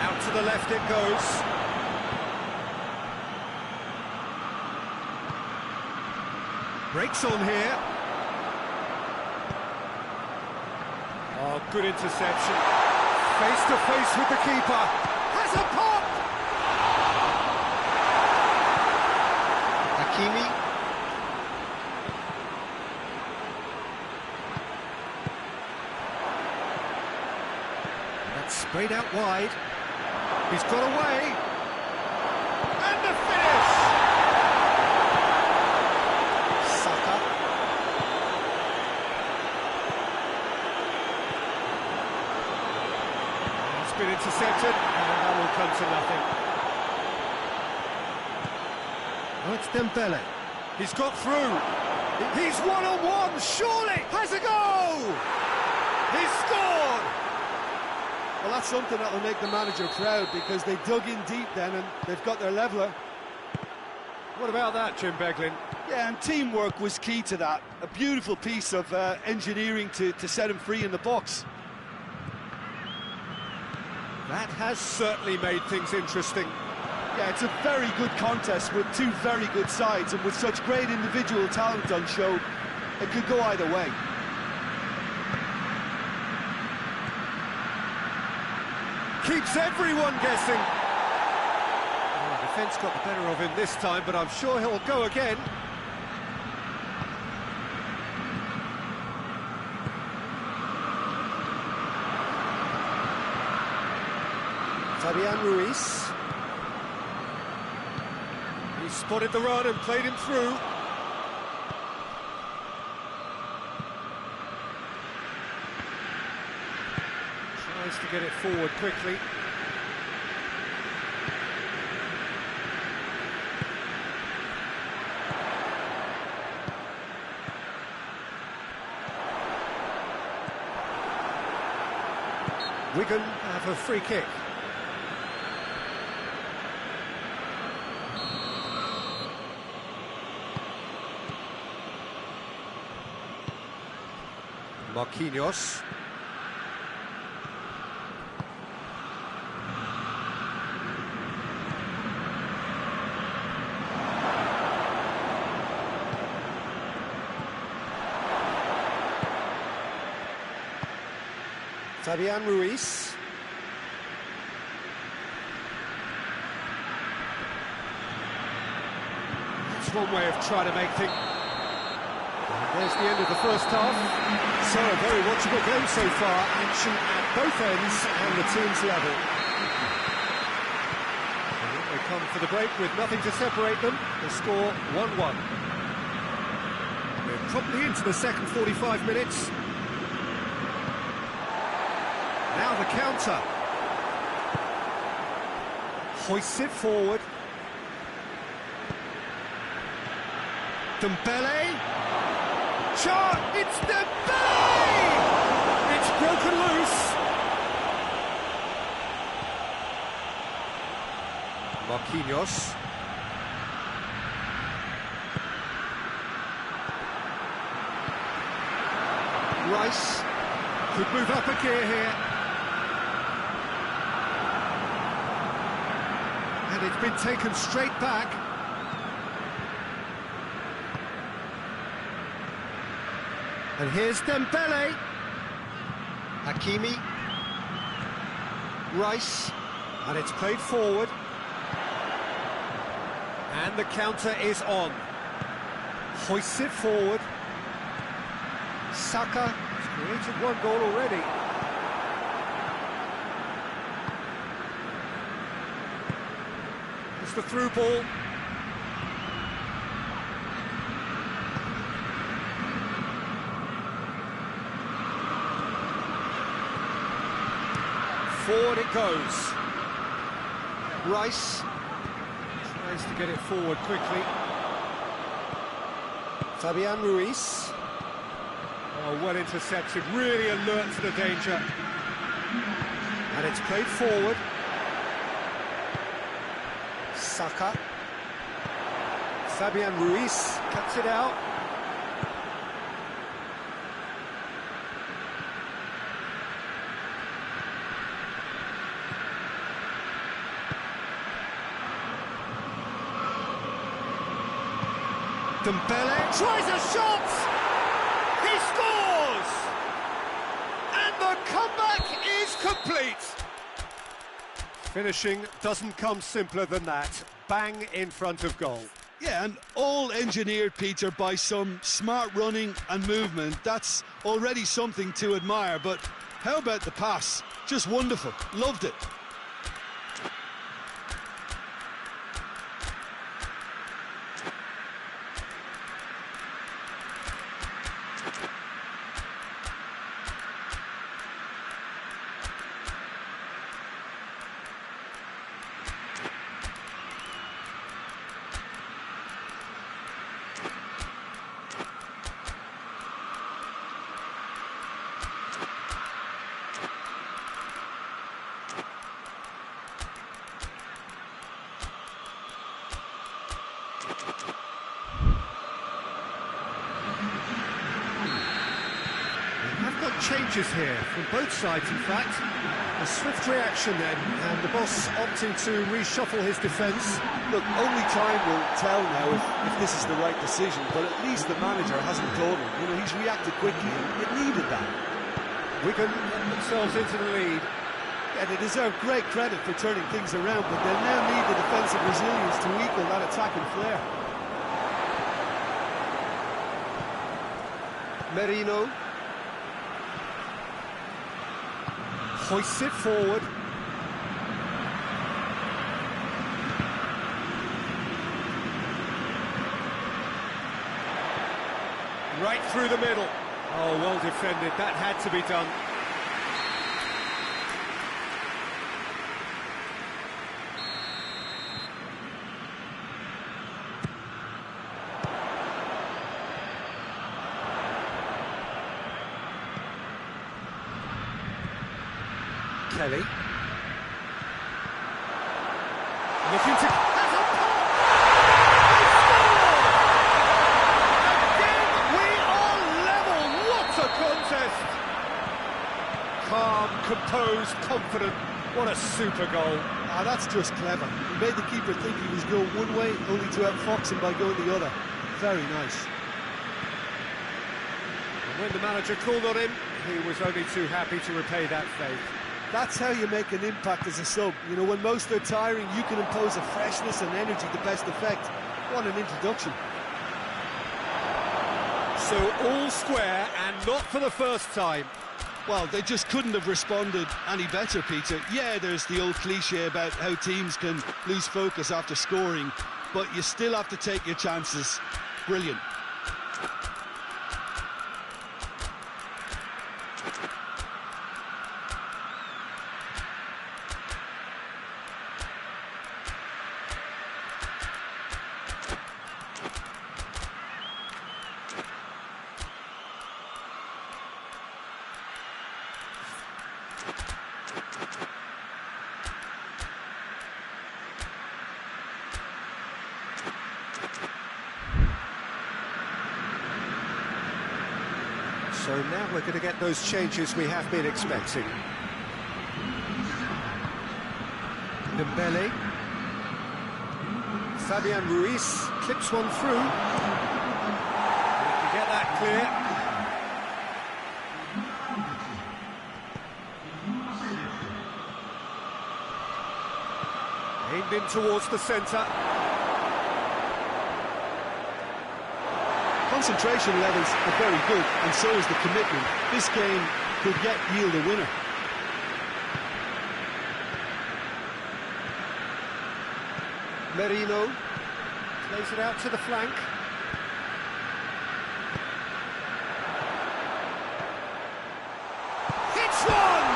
Out to the left it goes. Breaks on here. Oh, good interception. Face to face with the keeper. Has a pop! Hakimi. That's sprayed out wide. He's got away. And the finish! Saka. It's been intercepted, and that will come to nothing. Oh, it's Dembele. He's got through. He's one-on-one, surely! Has a goal! He's scored! Well, that's something that will make the manager proud because they dug in deep then and they've got their leveller. What about that, Jim Beglin? Yeah, and teamwork was key to that. A beautiful piece of engineering to set him free in the box. That has certainly made things interesting. Yeah, it's a very good contest with two very good sides, and with such great individual talent on show, it could go either way. Keeps everyone guessing. Oh, the defence got the better of him this time, but I'm sure he'll go again. Fabian Ruiz. He spotted the run and played him through. Tries to get it forward quickly. Wigan have a free kick. Marquinhos. Fabian Ruiz. That's one way of trying to make things. There's the end of the first half. So a very watchable game so far. Action at both ends and the team's level. And they come for the break with nothing to separate them. The score 1-1. We're promptly into the second 45 minutes. Now the counter. Hoists it forward. Dembele. Shot! It's Dembele! It's broken loose. Marquinhos. Rice could move up a gear here. And it's been taken straight back. And here's Dembele. Hakimi. Rice. And it's played forward. And the counter is on. Hoists it forward. Saka has created one goal already. It's the through ball. Forward it goes. Rice tries to get it forward quickly. Fabian Ruiz. Oh, well intercepted, really alert to the danger. And it's played forward. Saka. Fabian Ruiz cuts it out. Dembele tries a shot! He scores! And the comeback is complete! Finishing doesn't come simpler than that. Bang in front of goal. Yeah, and all engineered, Peter, by some smart running and movement. That's already something to admire, but how about the pass? Just wonderful. Loved it. Changes here from both sides, in fact. A swift reaction then, and the boss opting to reshuffle his defence. Look, only time will tell now if this is the right decision, but at least the manager hasn't told him. You know, he's reacted quickly, and it needed that. Wigan get themselves into the lead. And they deserve great credit for turning things around, but they'll now need the defensive resilience to equal that attacking flair. Merino. Hoists it forward. Right through the middle. Oh, well defended. That had to be done. Kelly. Looking to... Has a pop! Again, we are level! What a contest! Calm, composed, confident. What a super goal. Ah, that's just clever. He made the keeper think he was going one way, only to outfox him by going the other. Very nice. And when the manager called on him, he was only too happy to repay that faith. That's how you make an impact as a sub. You know, when most are tiring, you can impose a freshness and energy to best effect. What an introduction. So all square, and not for the first time. Well, they just couldn't have responded any better, Peter. Yeah, there's the old cliche about how teams can lose focus after scoring, but you still have to take your chances. Brilliant. So now we're going to get those changes we have been expecting. Dembele. Fabian Ruiz clips one through. He can get that clear. Aimed in towards the centre. Concentration levels are very good, and so is the commitment. This game could yet yield a winner. Merino plays it out to the flank. Hits one!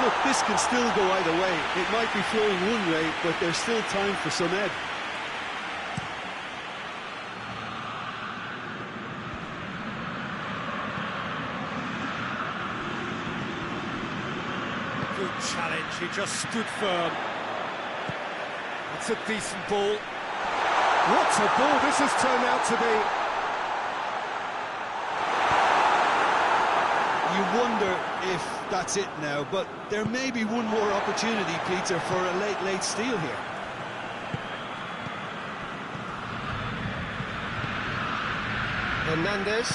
Look, this can still go either way. It might be flowing one way, but there's still time for some ebb. Good challenge, he just stood firm. That's a decent ball. What a ball this has turned out to be. You wonder if that's it now, but there may be one more opportunity, Peter, for a late steal here. Hernandez.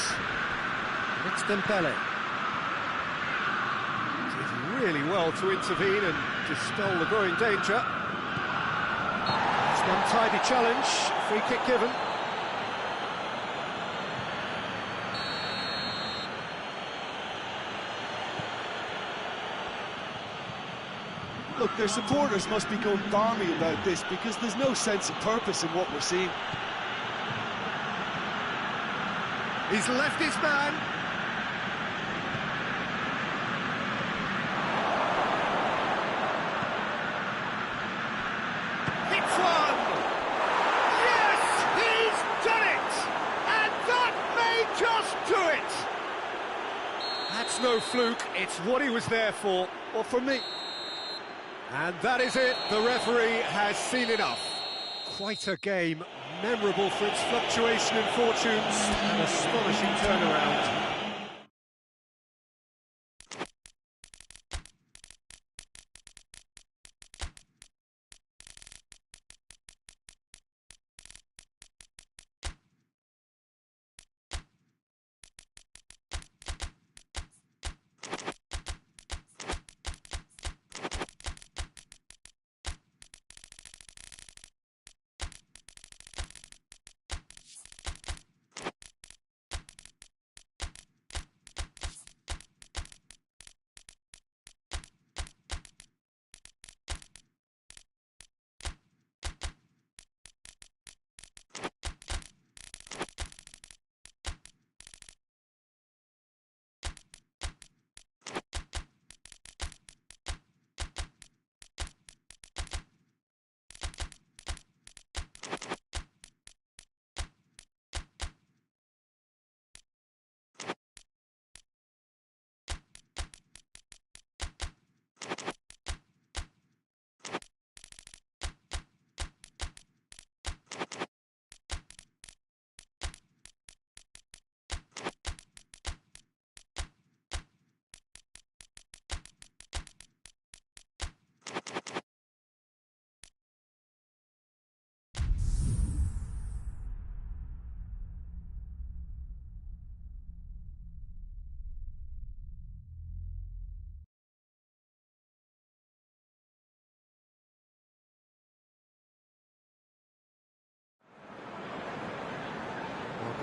It's Dembele. Did really well to intervene and dispel the growing danger. It's an untidy challenge, free kick given. Look, their supporters must be going balmy about this because there's no sense of purpose in what we're seeing. He's left his man. Hits one! Yes, he's done it! And that may just do it! That's no fluke, it's what he was there for. Well, for me... And that is it, the referee has seen enough. Quite a game, memorable for its fluctuation in fortunes and astonishing turnaround.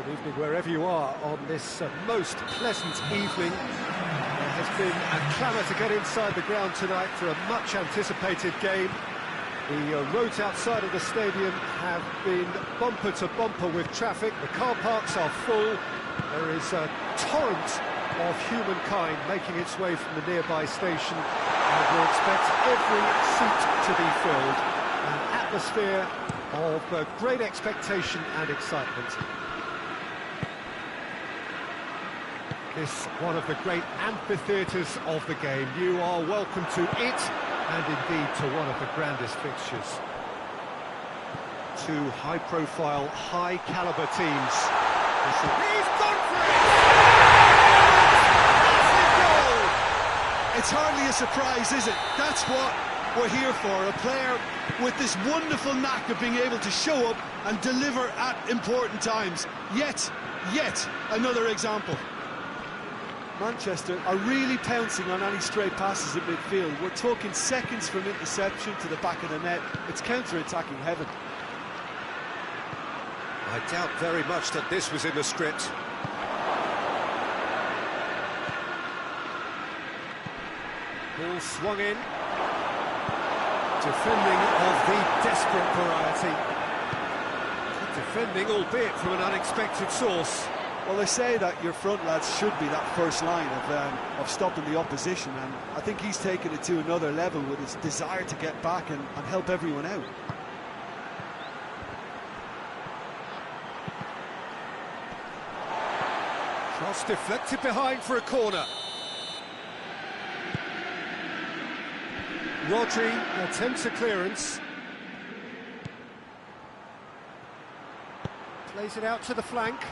Good evening wherever you are on this most pleasant evening. There has been a clamour to get inside the ground tonight for a much anticipated game. The roads outside of the stadium have been bumper to bumper with traffic. The car parks are full. There is a torrent of humankind making its way from the nearby station, and we expect every seat to be filled. An atmosphere of great expectation and excitement. This one of the great amphitheatres of the game. You are welcome to it, and indeed to one of the grandest fixtures. Two high-profile, high-caliber teams. He's gone for it! Massive goal! It's hardly a surprise, is it? That's what we're here for. A player with this wonderful knack of being able to show up and deliver at important times. Yet another example. Manchester are really pouncing on any stray passes in midfield. We're talking seconds from interception to the back of the net. It's counter-attacking heaven. I doubt very much that this was in the script. Ball swung in. Defending of the desperate variety. Good defending, albeit from an unexpected source. Well, they say that your front lads should be that first line of stopping the opposition, and I think he's taken it to another level with his desire to get back and help everyone out. Cross deflected behind for a corner. Rodri attempts a clearance. Plays it out to the flank.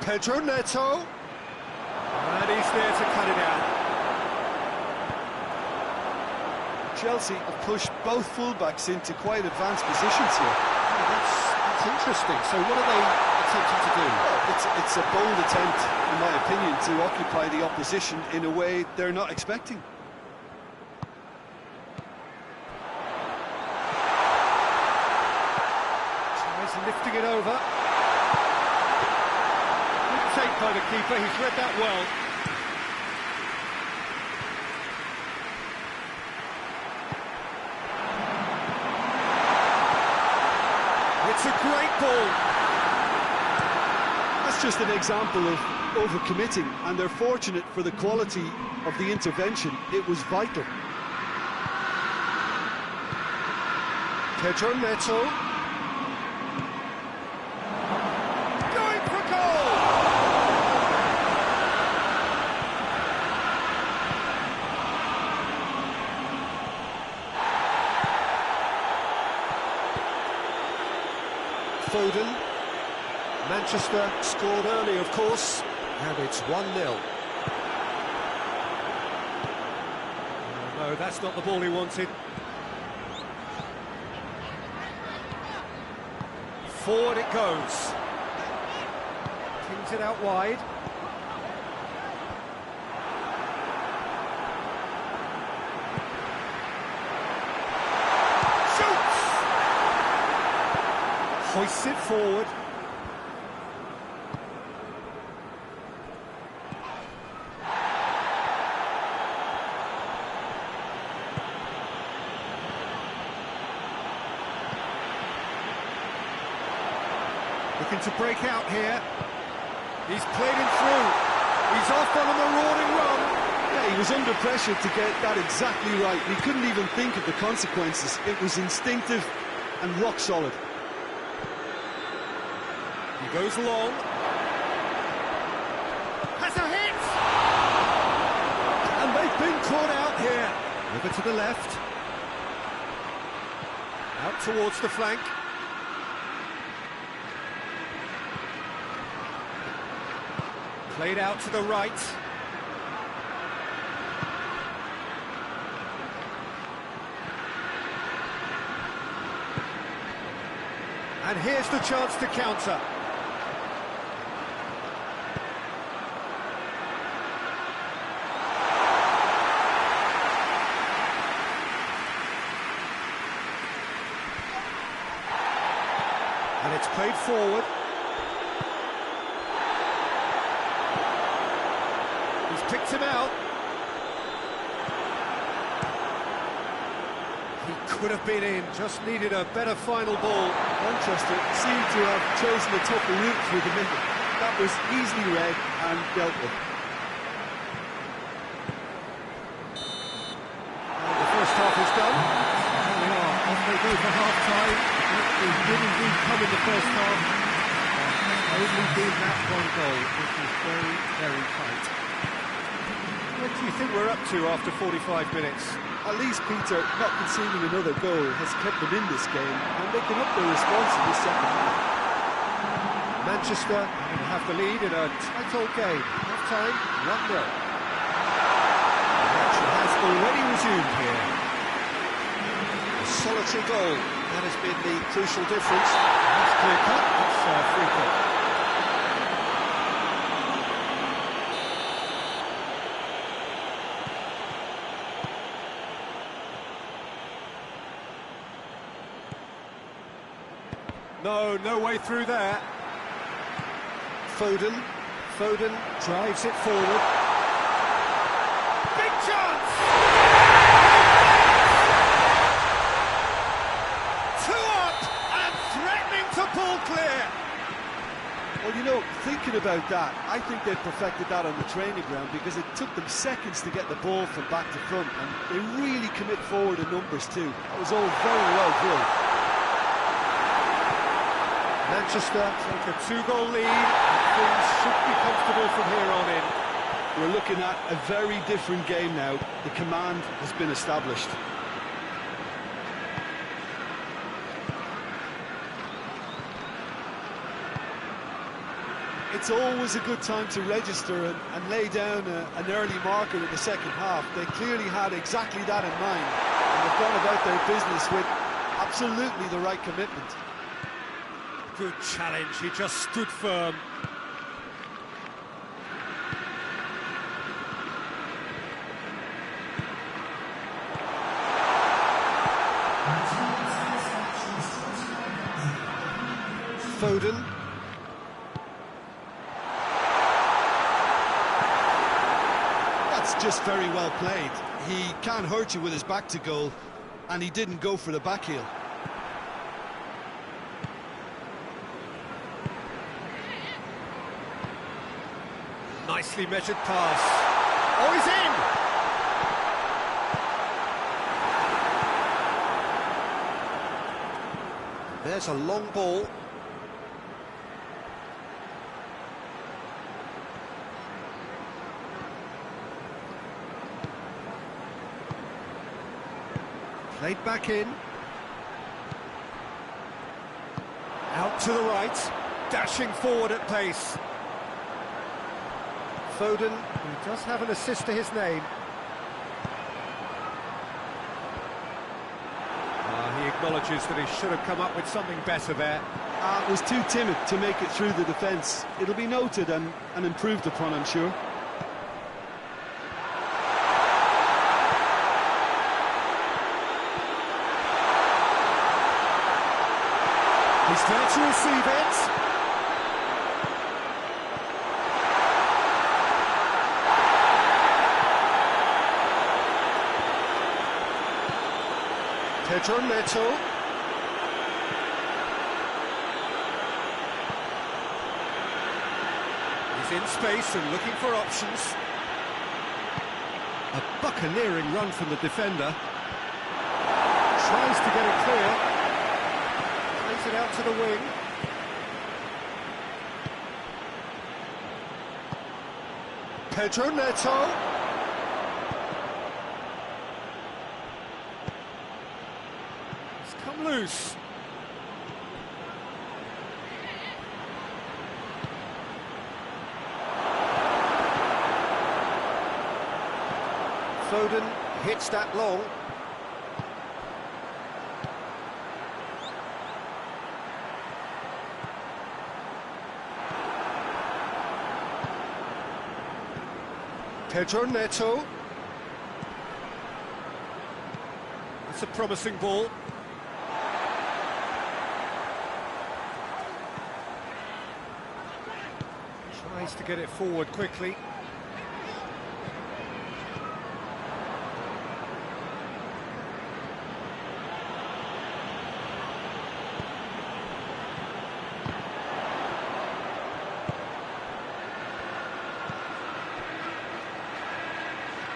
Pedro Neto. And he's there to cut it out. Chelsea have pushed both fullbacks into quite advanced positions here. Oh, that's interesting. So what are they attempting to do? Well, it's a bold attempt, in my opinion, to occupy the opposition in a way they're not expecting. Tries lifting it over. Good take by the keeper, he's read that well. It's a great ball. That's just an example of overcommitting, and they're fortunate for the quality of the intervention. It was vital. Pedro Neto. Going for goal! Foden. Manchester scored early, of course, and it's 1-0. No, that's not the ball he wanted. Forward it goes. Kings it out wide. Shoots! Hoists it forward. Looking to break out here. He's played him through. He's off on a marauding run. Yeah, he was under pressure to get that exactly right. He couldn't even think of the consequences. It was instinctive and rock solid. He goes long. Has a hit! And they've been caught out here. Over to the left. Out towards the flank. Played out to the right. And here's the chance to counter. And it's played forward. He's picked him out. He could have been in, just needed a better final ball. Manchester seem to have chosen a tougher route through the middle. That was easily read and dealt with. And the first half is done. There we are, off they go for half-time. It did indeed come in the first half. Only been that one goal, which is very, very tight. What do you think we're up to after 45 minutes? At least Peter, not conceding another goal, has kept them in this game, and they can up their response in this second half. Manchester have the lead in a tight old game. Half-time, 1-0. The action has already resumed here. A solitary goal, that has been the crucial difference. That's clear cut, it's a free kick. No way through there. Foden drives it forward. Big chance! Two up and threatening to pull clear. Well, you know, thinking about that, I think they've perfected that on the training ground because it took them seconds to get the ball from back to front, and they really commit forward in numbers too. That was all very well drilled. Manchester take a 2-goal lead, and things should be comfortable from here on in. We're looking at a very different game now. The command has been established. It's always a good time to register and lay down an early marker in the second half. They clearly had exactly that in mind, and they've gone about their business with absolutely the right commitment. Good challenge, he just stood firm. Foden. That's just very well played. He can't hurt you with his back to goal, and he didn't go for the back heel. Nicely measured pass. Oh, he's in! There's a long ball. Played back in. Out to the right. Dashing forward at pace. Foden, who does have an assist to his name. He acknowledges that he should have come up with something better there. Was too timid to make it through the defence. It'll be noted and improved upon, I'm sure. He's there to receive it. Pedro Neto. He's in space and looking for options. A buccaneering run from the defender. Tries to get it clear. Plays it out to the wing. Pedro Neto. Loose. Foden hits that long. Pedro Neto. It's a promising ball. Space to get it forward quickly.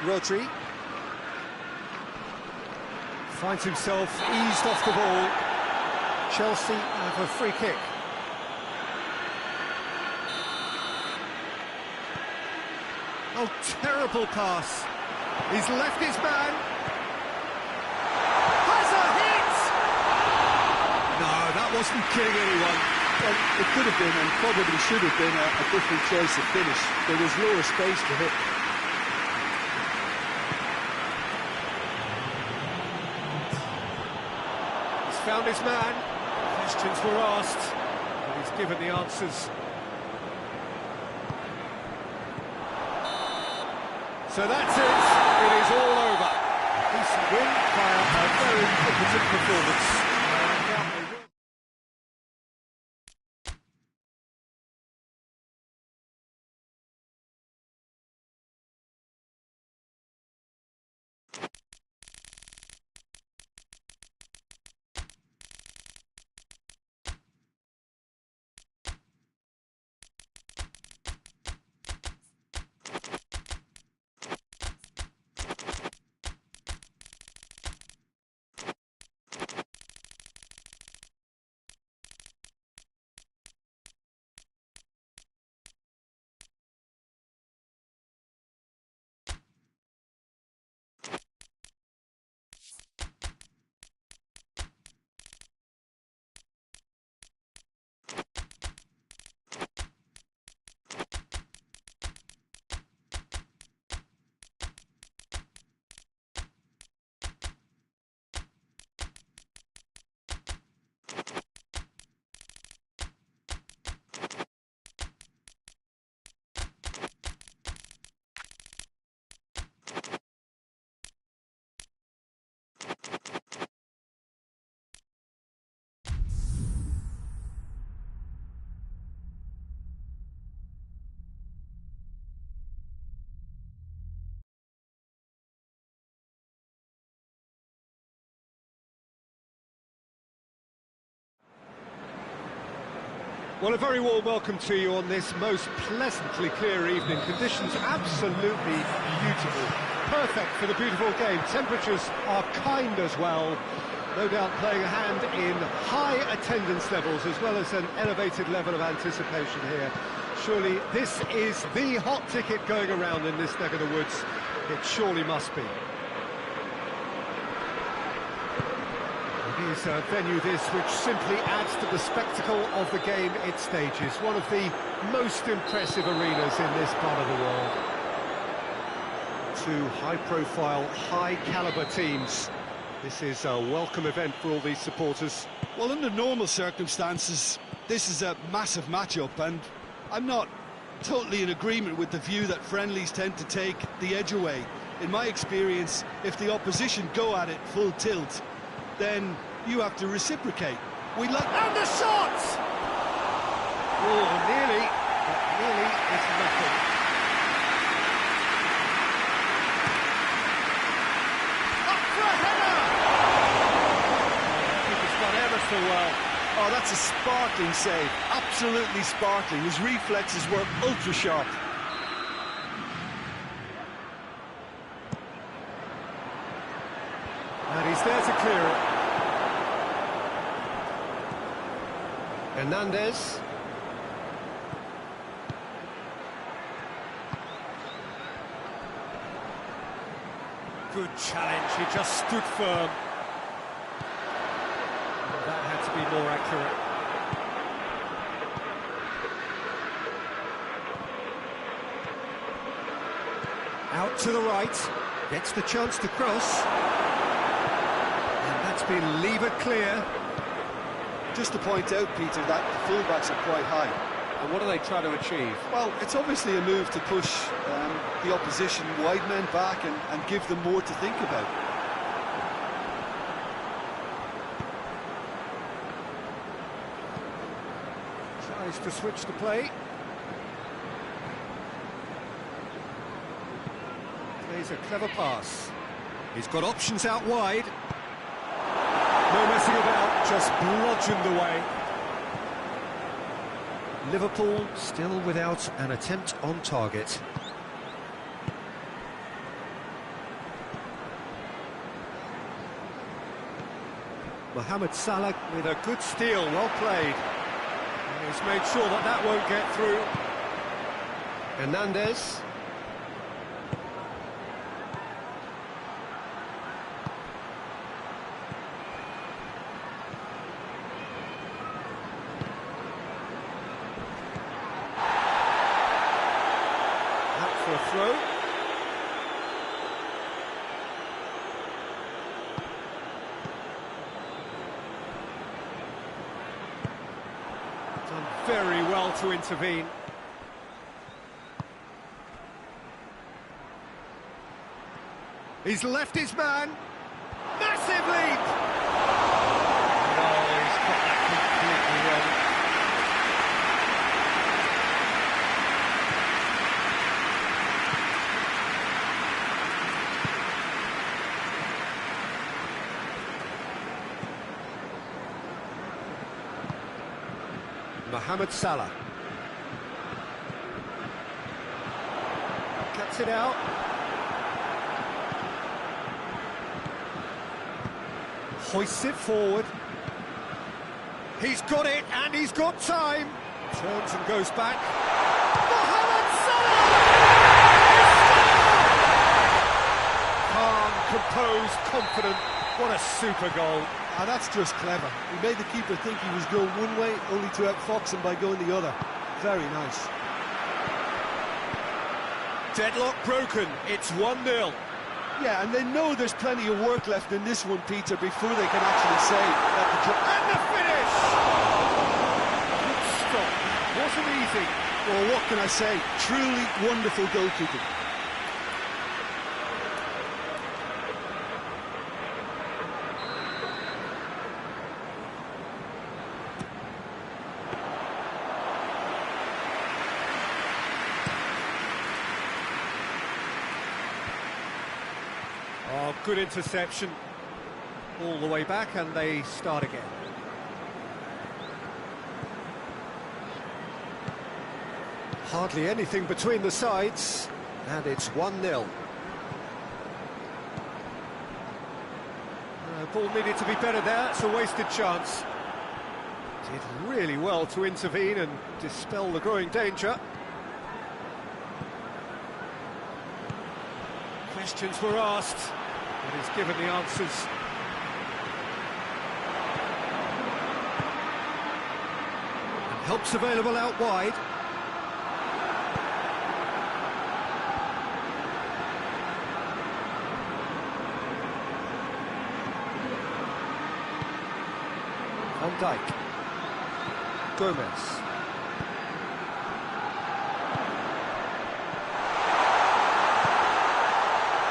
Rodri finds himself eased off the ball. Chelsea have a free kick. Oh, terrible pass. He's left his man. Has a hit! No, that wasn't killing anyone. Well, it could have been, and probably should have been, a different choice of finish. There was lower space to hit. He's found his man. Questions were asked, and he's given the answers. So that's it. It is all over. A decent win by a very competent performance. Well, a very warm welcome to you on this most pleasantly clear evening. Conditions absolutely beautiful. Perfect for the beautiful game. Temperatures are kind as well. No doubt playing a hand in high attendance levels as well as an elevated level of anticipation here. Surely this is the hot ticket going around in this neck of the woods. It surely must be. It is a venue this which simply adds to the spectacle of the game it stages. One of the most impressive arenas in this part of the world. Two high-profile, high-caliber teams. This is a welcome event for all these supporters. Well, under normal circumstances, this is a massive matchup, and I'm not totally in agreement with the view that friendlies tend to take the edge away. In my experience, if the opposition go at it full tilt, then you have to reciprocate. And the shot! Oh, nearly, but nearly it's nothing. Up for a header! Keeper's done ever so well. Oh, that's a sparkling save. Absolutely sparkling. His reflexes were ultra sharp. And he's there to clear it. Hernandez. Good challenge, he just stood firm. And that had to be more accurate. Out to the right, gets the chance to cross. And that's been levered clear. Just to point out, Peter, that the fullbacks are quite high. And what do they try to achieve? Well, it's obviously a move to push the opposition wide men back and give them more to think about. Tries to switch the play. Here's a clever pass. He's got options out wide. No messing about, just bludgeoned away. Liverpool still without an attempt on target. Mohamed Salah with a good steal, well played. And he's made sure that that won't get through. Hernandez. Out for a throw. Done very well to intervene. He's left his man. Massive lead! Oh, he's got that completely wrong. Mohamed Salah. Cuts it out. Hoists it forward. He's got it, and he's got time. Turns and goes back. Mohamed Salah! Calm, composed, confident. What a super goal. And that's just clever. He made the keeper think he was going one way, only to outfox him by going the other. Very nice. Deadlock broken. It's 1-0. Yeah, and they know there's plenty of work left in this one, Peter, before they can actually say that the job... And the finish! Good stop. Wasn't easy. Well, what can I say? Truly wonderful goalkeeping. Oh, good interception. All the way back, and they start again. Hardly anything between the sides, and it's 1-0. Ball needed to be better there, it's a wasted chance. Did really well to intervene and dispel the growing danger. Questions were asked, and he's given the answers. And help's available out wide. Van Dijk. Gomez.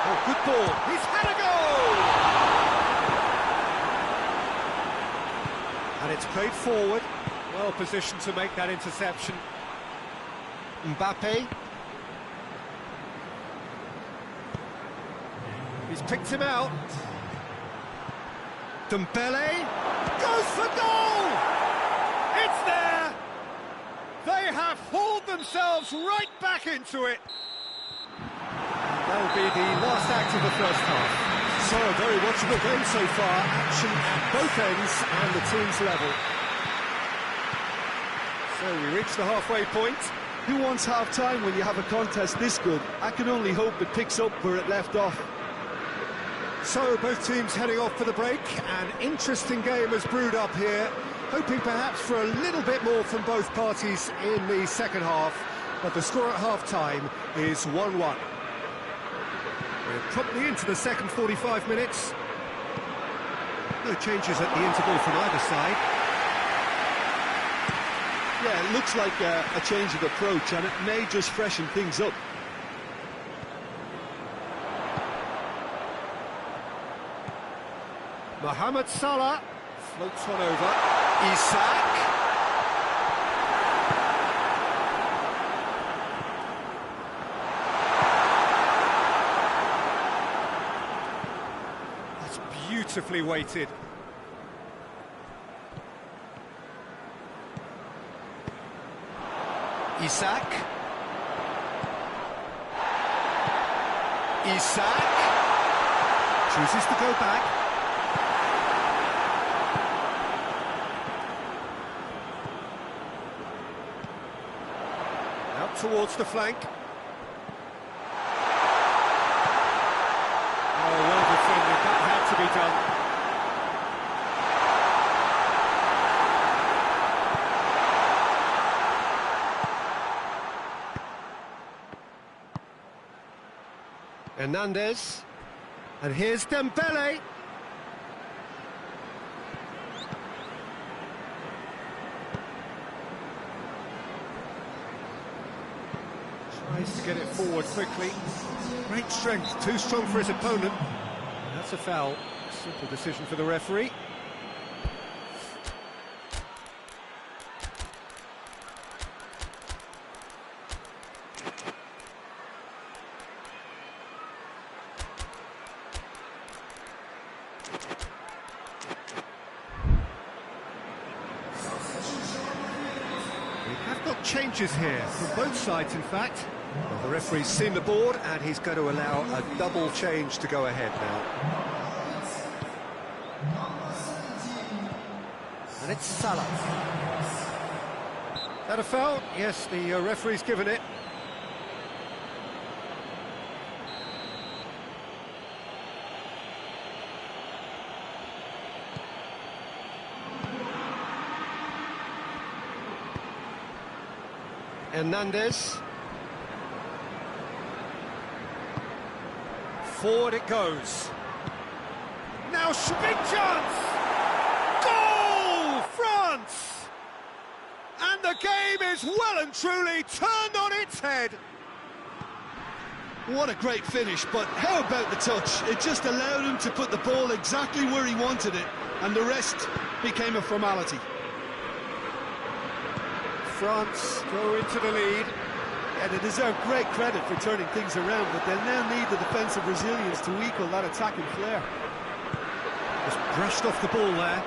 Oh, good ball. He's had a goal! And it's played forward. Well positioned to make that interception. Mbappe. He's picked him out. Dembele goes for goal! It's there! They have hauled themselves right back into it. That'll be the last act of the first half. So a very watchable game so far. Action at both ends and the teams level. So we reach the halfway point. Who wants half-time when you have a contest this good? I can only hope it picks up where it left off. So both teams heading off for the break. An interesting game has brewed up here, hoping perhaps for a little bit more from both parties in the second half, but the score at half-time is 1-1. We're promptly into the second 45 minutes. No changes at the interval from either side. Yeah, it looks like a change of approach, and it may just freshen things up. Mohamed Salah floats one over. Isak. beautifully weighted. Isak. Chooses to go back. Out towards the flank. Oh, well defended. That had to be done. Hernandez, and here's Dembele. Tries to get it forward quickly. Great strength, too strong for his opponent. That's a foul. Simple decision for the referee. Changes here from both sides, in fact. Well, the referee's seen the board and he's going to allow a double change to go ahead now. And it's Salah. Is that a foul? Yes, the referee's given it. Hernandez. Forward it goes. Now big chance! Goal! France! And the game is well and truly turned on its head. What a great finish, but how about the touch? It just allowed him to put the ball exactly where he wanted it, and the rest became a formality. France go into the lead. Yeah, they deserve great credit for turning things around, but they'll now need the defensive resilience to equal that attacking flair. Just brushed off the ball there.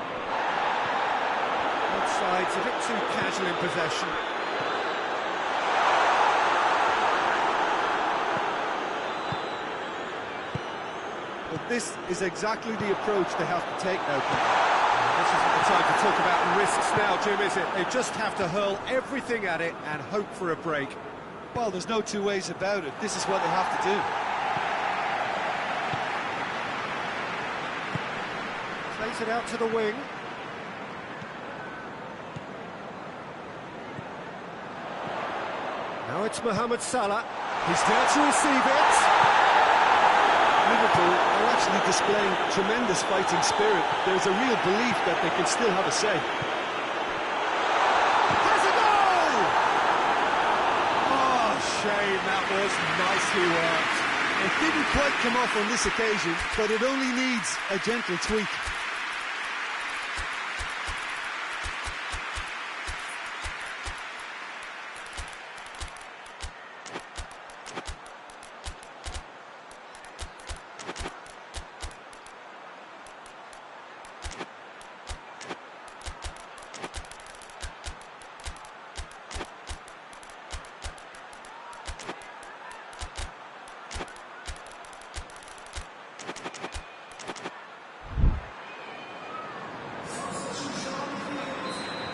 Both sides a bit too casual in possession. But this is exactly the approach they have to take now. This isn't the time to talk about risks now, Jim, is it? They just have to hurl everything at it and hope for a break. Well, there's no two ways about it. This is what they have to do. Plays it out to the wing. Now it's Mohamed Salah. He's there to receive it. Liverpool are actually displaying tremendous fighting spirit. There's a real belief that they can still have a say. Has a goal! Oh, shame, that was nicely worked. It didn't quite come off on this occasion, but it only needs a gentle tweak.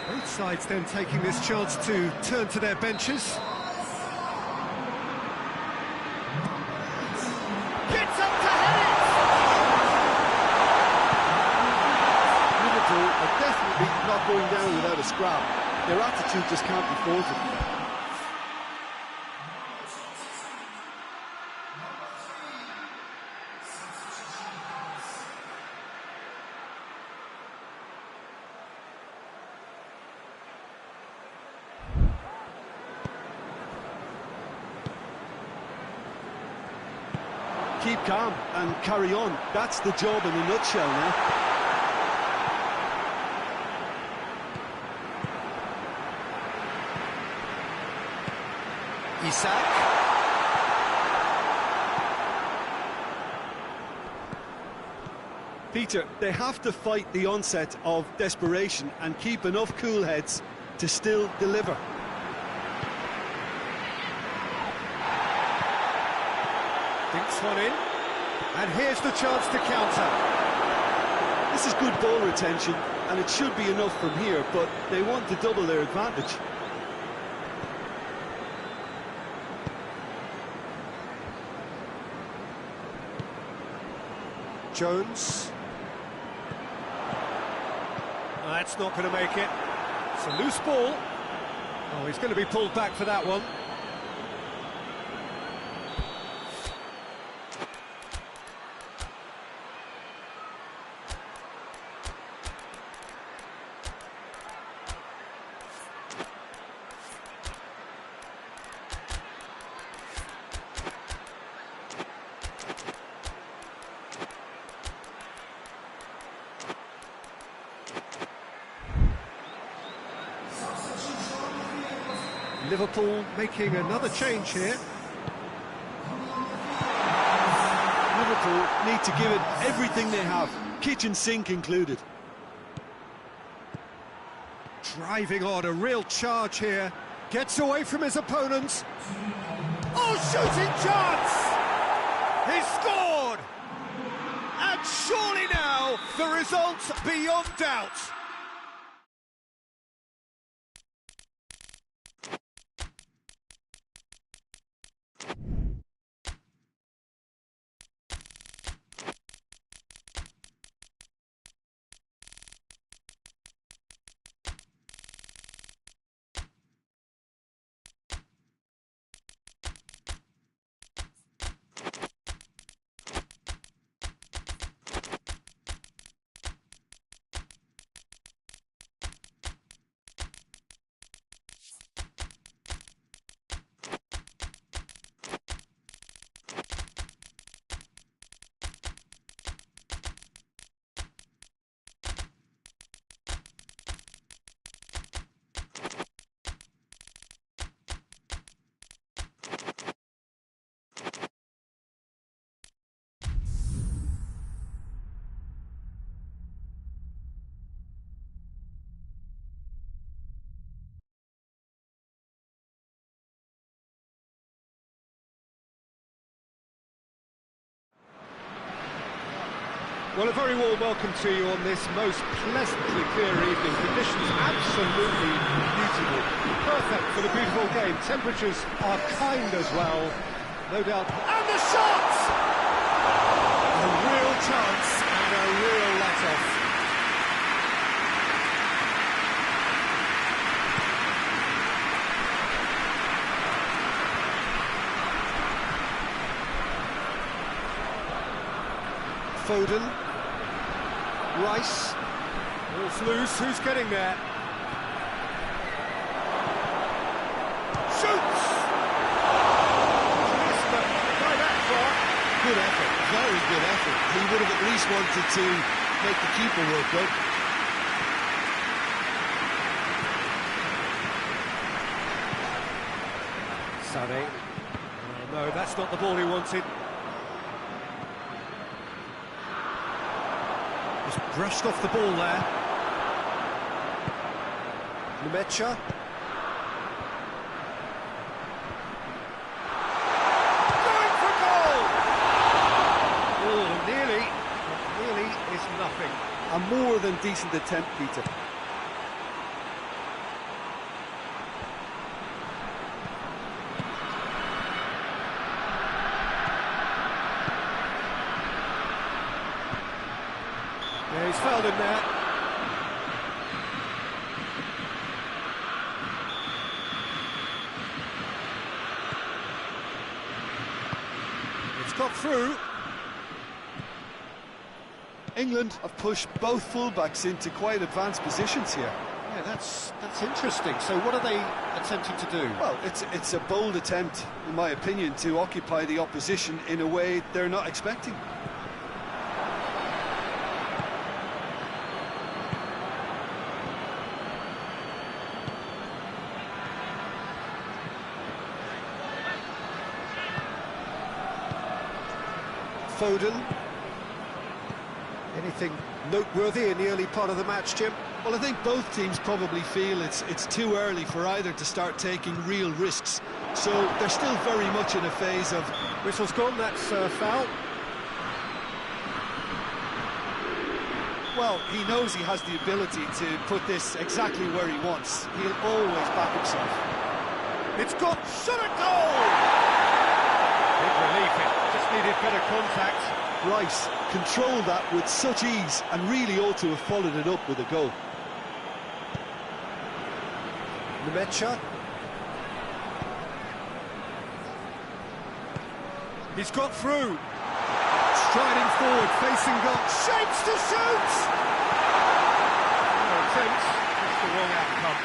Both sides then taking this chance to turn to their benches. Gets up to head it! Liverpool are definitely not going down without a scrap. Their attitude just can't be faulted. Keep calm and carry on. That's the job in a nutshell now. Isak. Peter, they have to fight the onset of desperation and keep enough cool heads to still deliver. Dinks one in, and here's the chance to counter. This is good ball retention, and it should be enough from here, but they want to double their advantage. Jones. That's not going to make it. It's a loose ball. Oh, he's going to be pulled back for that one. Liverpool making another change here. Liverpool need to give it everything they have, kitchen sink included. Driving on, a real charge here. Gets away from his opponents. Oh, shooting chance! He scored! And surely now, the result's beyond doubt. Well, a very warm welcome to you on this most pleasantly clear evening. Conditions absolutely beautiful. Perfect for the beautiful game. Temperatures are kind as well, no doubt. And the shot! A real chance and a real let-off. Foden. Rice, ball's loose, who's getting there? Shoots! Missed it by that far. Good effort, very good effort. He would have at least wanted to make the keeper work, though. Sané. Oh, no, that's not the ball he wanted. Just brushed off the ball there. Numecha. Going for goal! Oh, nearly. But nearly is nothing. A more than decent attempt, Peter. Yeah, he's fouled him there. It's got through. England have pushed both fullbacks into quite advanced positions here. Yeah, that's interesting. So what are they attempting to do? Well, it's a bold attempt, in my opinion, to occupy the opposition in a way they're not expecting. Foden. Anything noteworthy in the early part of the match, Jim? Well, I think both teams probably feel it's too early for either to start taking real risks. So they're still very much in a phase of... Whistle's gone, that's foul. Well, he knows he has the ability to put this exactly where he wants. He'll always back himself. It's got shot at goal! Big relief, it just needed better contact. Rice controlled that with such ease and really ought to have followed it up with a goal. Nemecha. He's got through. Striding forward, facing goal. Shapes to shoot! No attempt, just the wrong outcome.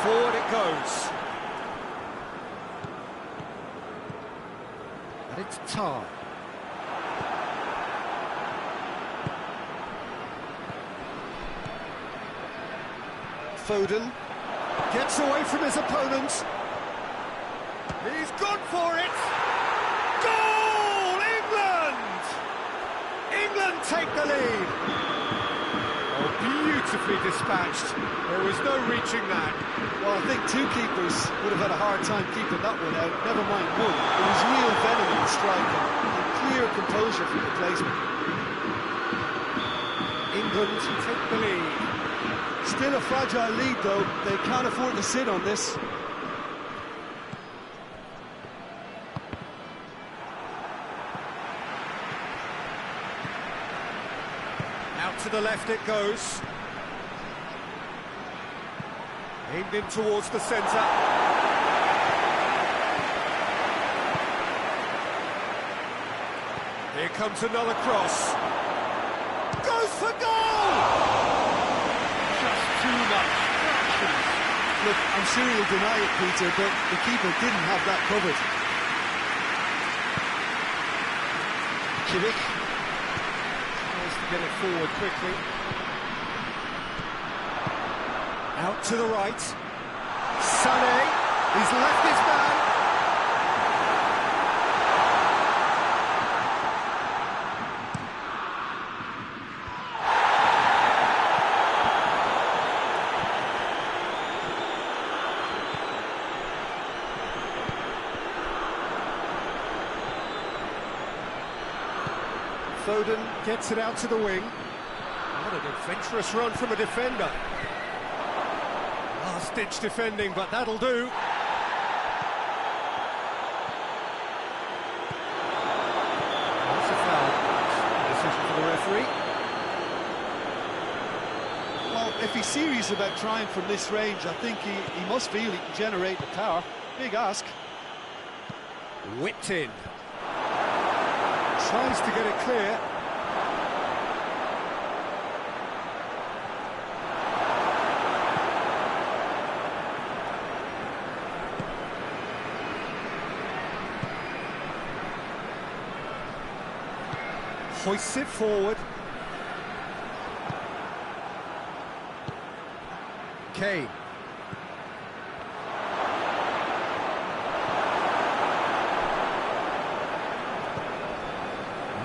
Forward it goes. And it's P.Tan. Foden gets away from his opponent. He's gone for it. Goal! England! England take the lead. Oh, beautifully dispatched. There was no reaching that. Well, I think two keepers would have had a hard time keeping that one out, never mind one. There was real venom in the strike and clear composure from the placement. England take the lead. Still a fragile lead, though. They can't afford to sit on this. Out to the left it goes. Aimed in towards the centre. Here comes another cross. Goes for goal! Too much. Look, I'm sure he'll deny it, Peter, but the keeper didn't have that covered. Kimmich tries to get it forward quickly. Out to the right. Sané, he's left his man. Foden gets it out to the wing. What an adventurous run from a defender. Last-ditch defending, but that'll do. That's a foul. Decision for the referee. Well, if he's serious about trying from this range, I think he must feel he can generate the power. Big ask. Whipped in. Tries to get it clear. Hoists it forward. Kane.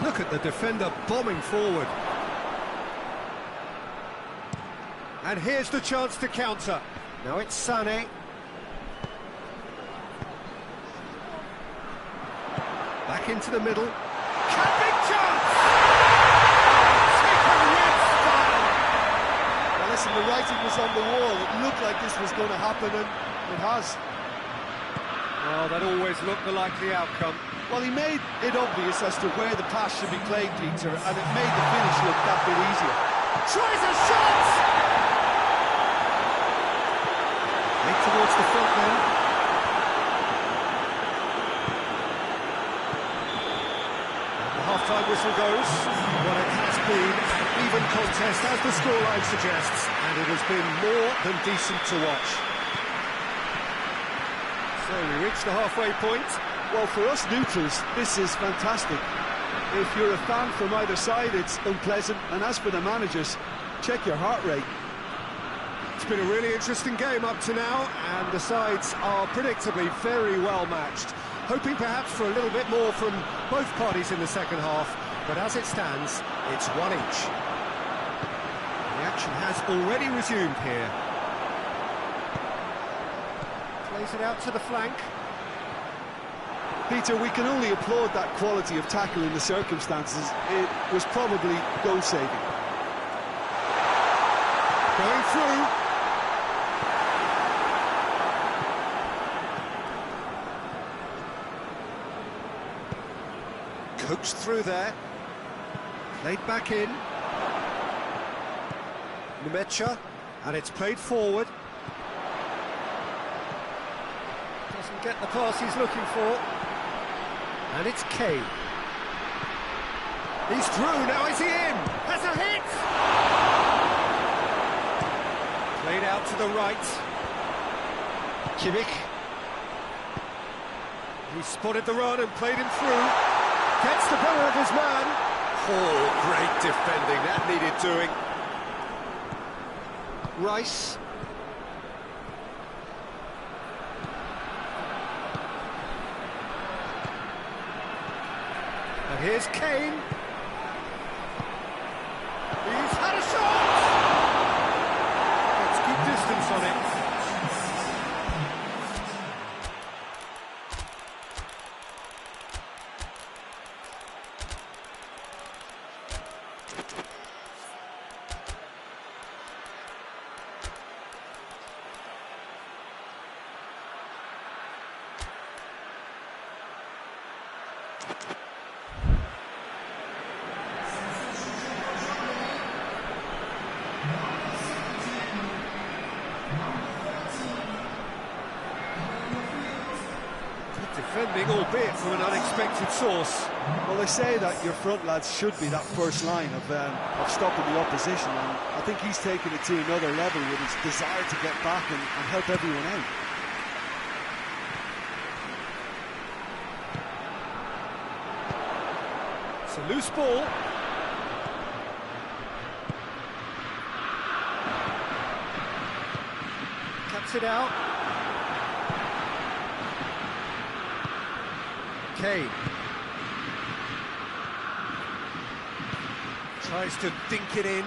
Look at the defender bombing forward. And here's the chance to counter. Now it's Sané. Back into the middle. Big chance! Take a red style. Well, listen, the writing was on the wall. It looked like this was going to happen, and it has. Well, that always looked the likely outcome. Well, he made it obvious as to where the pass should be played, Peter, and it made the finish look that bit easier. Tries a shot! Right towards the front then. The half-time whistle goes. Well, it has been an even contest, as the scoreline suggests, and it has been more than decent to watch. So we reach the halfway point. Well, for us neutrals, this is fantastic. If you're a fan from either side, it's unpleasant, and as for the managers, check your heart rate. It's been a really interesting game up to now, and the sides are predictably very well matched. Hoping perhaps for a little bit more from both parties in the second half, but as it stands, it's one each. The action has already resumed here. Plays it out to the flank. Peter, we can only applaud that quality of tackle in the circumstances. It was probably goal-saving. Going through. Coaxed through there. Played back in. Numecha, and it's played forward. Doesn't get the pass he's looking for. And it's Kane. He's through, now is he in? Has a hit! Played out to the right. Kimmich. He spotted the run and played him through. Gets the better of his man. Oh, great defending, that needed doing. Rice. And here's Kane. He's had a shot! Let's keep distance on it. Defending, albeit from an unexpected source. Well, they say that your front lads should be that first line of stopping the opposition, and I think he's taken it to another level with his desire to get back and help everyone out. It's a loose ball. Cuts it out. Kane tries to dink it in.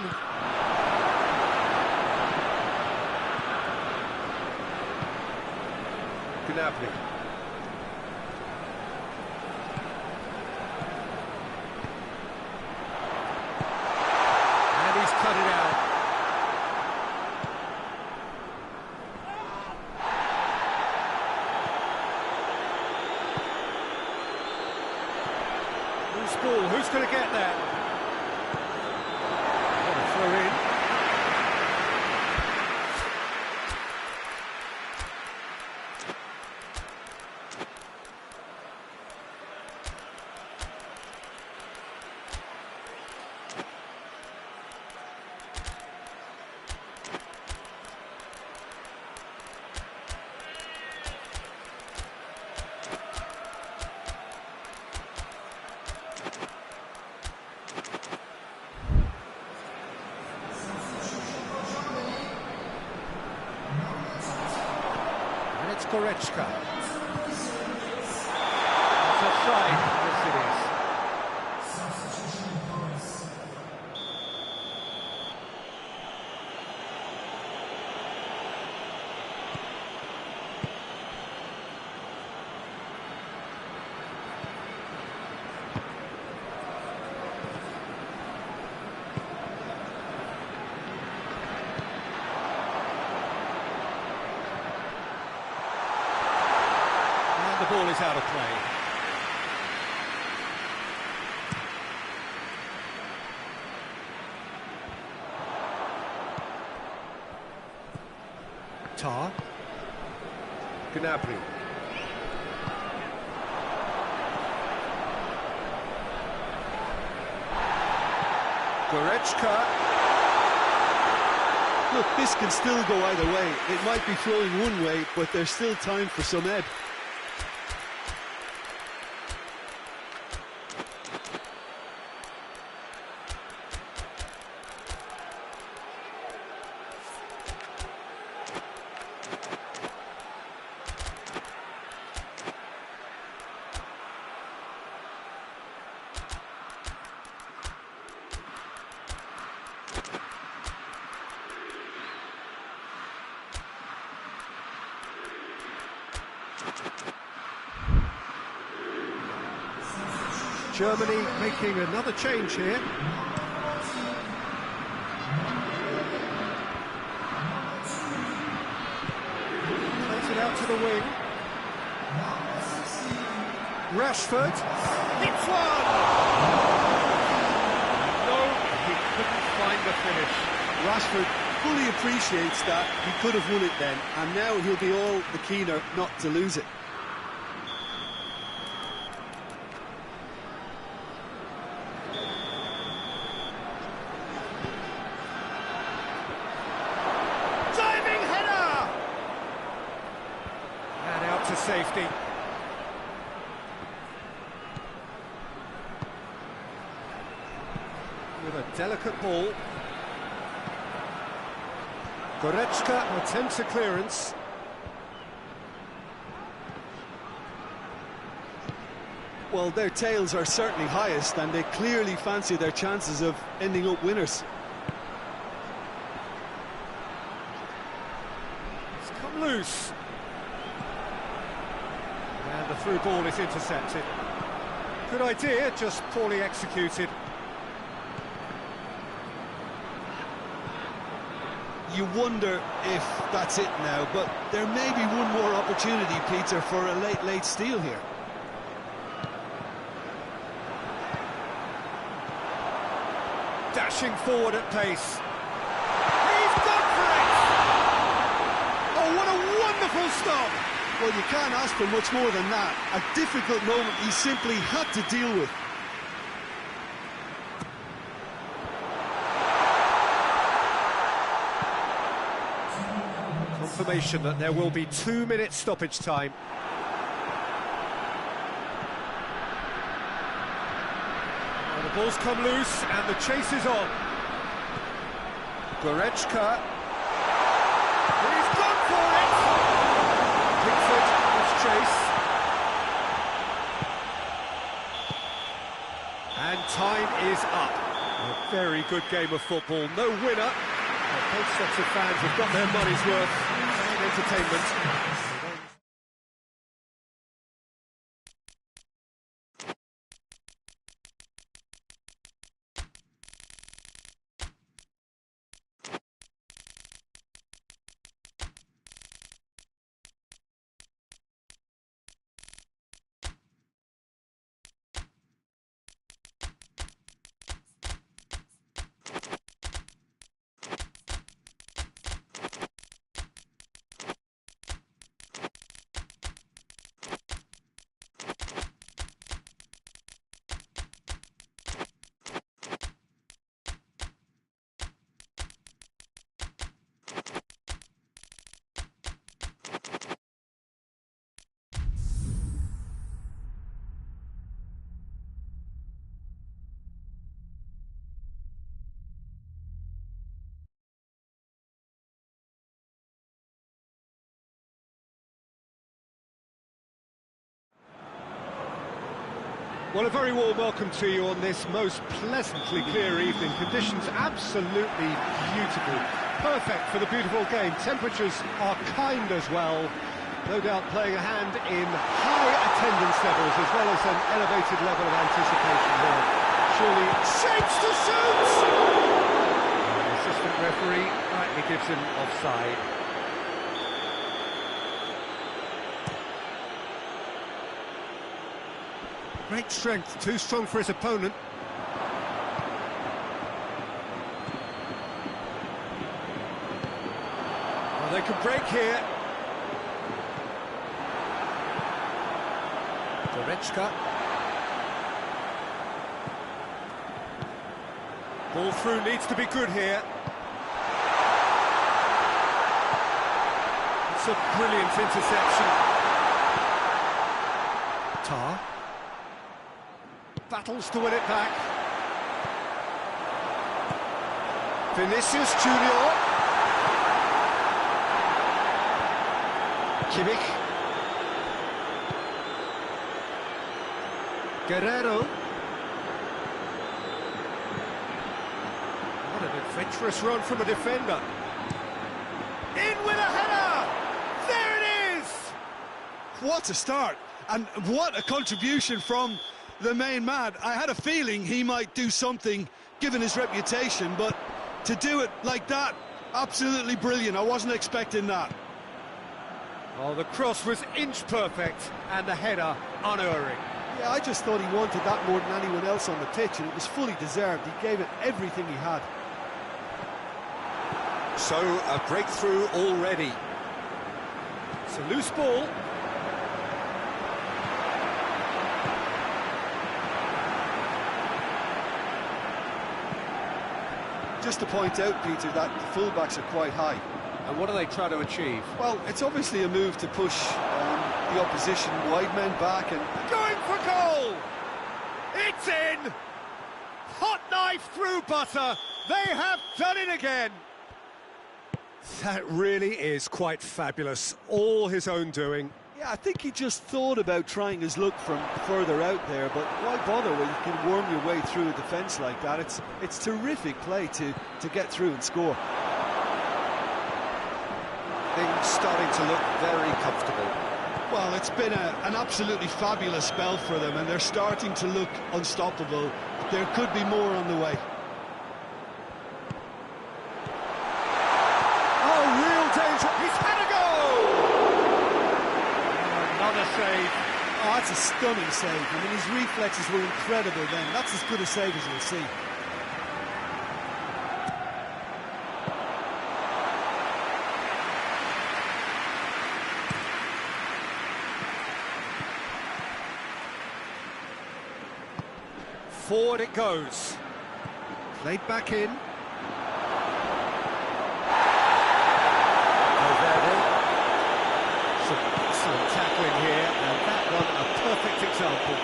Gnabry. And he's cut it out. Ball. Who's going to get that? What a throw in. Goretzka. It's offside. Yes, it is. The ball is out of play. Tar. Gnabry. Goretzka. Look, this can still go either way. It might be flowing one way, but there's still time for some ebb. Germany making another change here. Plays it out to the wing. Rashford. It's one! No, he couldn't find the finish. Rashford fully appreciates that he could have won it then, and now he'll be all the keener not to lose it. Diving header! And out to safety. With a delicate ball. Goretzka attempts a clearance. Well, their tails are certainly highest, and they clearly fancy their chances of ending up winners. It's come loose. And the through ball is intercepted. Good idea, just poorly executed. You wonder if that's it now, but there may be one more opportunity, Peter, for a late steal here. Dashing forward at pace. He's gone for it! Oh, what a wonderful stop! Well, you can't ask for much more than that. A difficult moment he simply had to deal with. Confirmation that there will be 2 minutes stoppage time. Well, the ball's come loose and the chase is on. Goretzka. He's gone for it! Pickford with chase. And time is up. A very good game of football. No winner. Both sets of fans have got their money's worth in entertainment. Well, a very warm welcome to you on this most pleasantly clear evening. Conditions absolutely beautiful. Perfect for the beautiful game. Temperatures are kind as well. No doubt playing a hand in high attendance levels as well as an elevated level of anticipation here. Surely shapes to shoot! The assistant referee rightly gives him offside. Great strength, too strong for his opponent. Well, they can break here. Goretzka. Ball through needs to be good here. It's a brilliant interception. Tar. Battles to win it back. Vinicius Junior. Kimmich. Guerrero. What an adventurous run from a defender. In with a header! There it is! What a start, and what a contribution from the main man. I had a feeling he might do something, given his reputation, but to do it like that, absolutely brilliant. I wasn't expecting that. Oh, the cross was inch perfect, and the header unerring. Yeah, I just thought he wanted that more than anyone else on the pitch, and it was fully deserved. He gave it everything he had. So, a breakthrough already. It's a loose ball. Just to point out, Peter, that the fullbacks are quite high. And what are they trying to achieve? Well, it's obviously a move to push the opposition wide men back and... Going for goal! It's in! Hot knife through butter! They have done it again! That really is quite fabulous. All his own doing. Yeah, I think he just thought about trying his luck from further out there, but why bother when you can worm your way through a defence like that? It's terrific play to get through and score. Things starting to look very comfortable. Well, it's been an absolutely fabulous spell for them, and they're starting to look unstoppable. There could be more on the way. Oh, real danger. He's had a goal! Another save. Oh, that's a stunning save. I mean, his reflexes were incredible then. That's as good a save as you'll see. Forward it goes. Played back in. Some excellent tackling here, and that one a perfect example.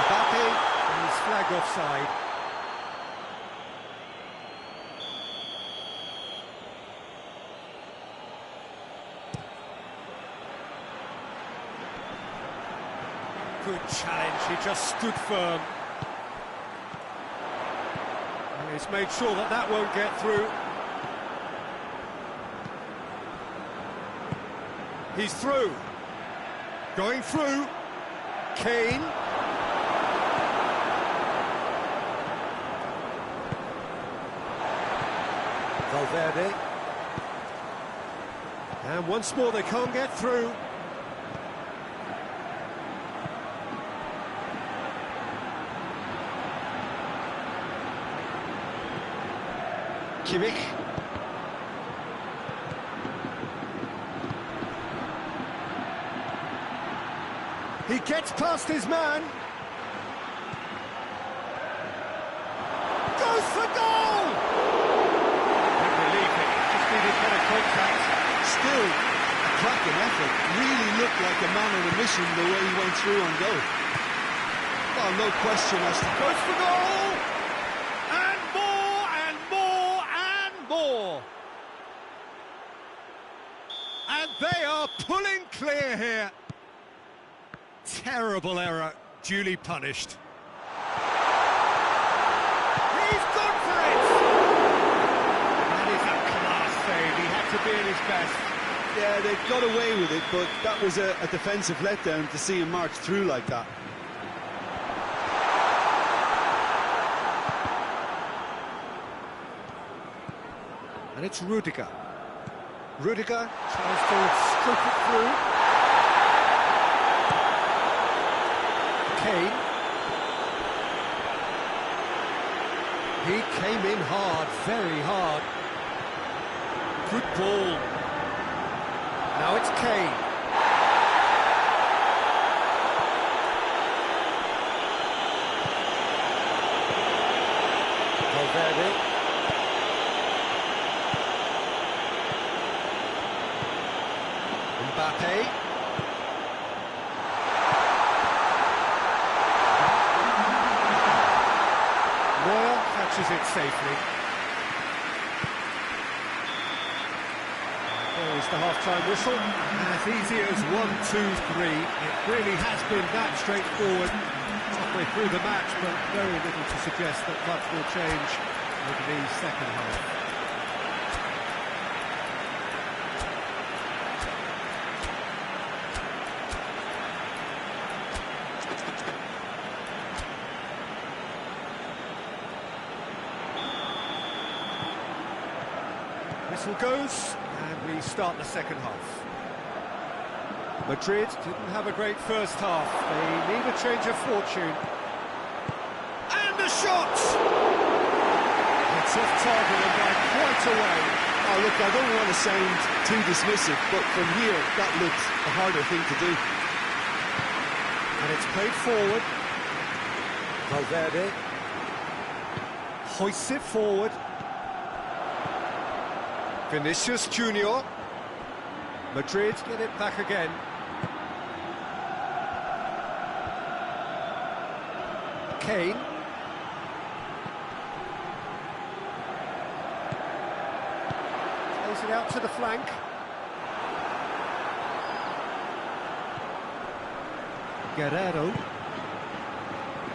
Mbappe, and he's flagged offside. Good challenge, he just stood firm. And he's made sure that that won't get through. He's through. Going through. Kane. Valverde. And once more they can't get through. Kimmich. He gets past his man. Goes for goal! Didn't believe it, just needed better contact. Still, a cracking effort. Really looked like a man on a mission the way he went through on goal. Well, no question as to... Goes for goal! And more, and more, and more! And they are pulling clear here. Terrible error, duly punished. He's gone for it! That is a class save, he had to be at his best. Yeah, they got away with it, but that was a defensive letdown to see him march through like that. And it's Rudiger. Rudiger tries to stroke it through. Kane. He came in hard, very hard. Good ball. Now it's Kane. Valverde. Mbappe. Neuer catches it safely. There is the half-time whistle. As easy as 1, 2, 3. It really has been that straightforward halfway through the match, but very little to suggest that much will change over the second half. Whistle goes, and we start the second half. Madrid didn't have a great first half. They need a change of fortune. And a shot! It's off target and by quite a way. Oh, look, I don't want to sound too dismissive, but from here, that looks the harder thing to do. And it's played forward. Valverde hoists it forward. Vinicius Junior. Madrid get it back again. Kane. Plays it out to the flank. Guerrero.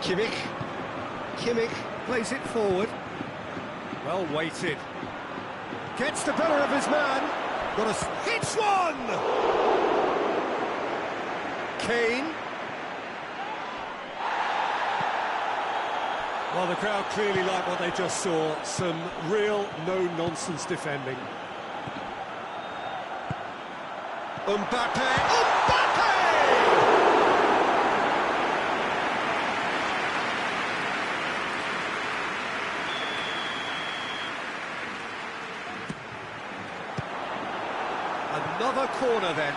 Kimmich plays it forward. Well weighted. Gets the better of his man. Hits one! Kane. Well, the crowd clearly like what they just saw. Some real no-nonsense defending. Mbappe! Another corner then.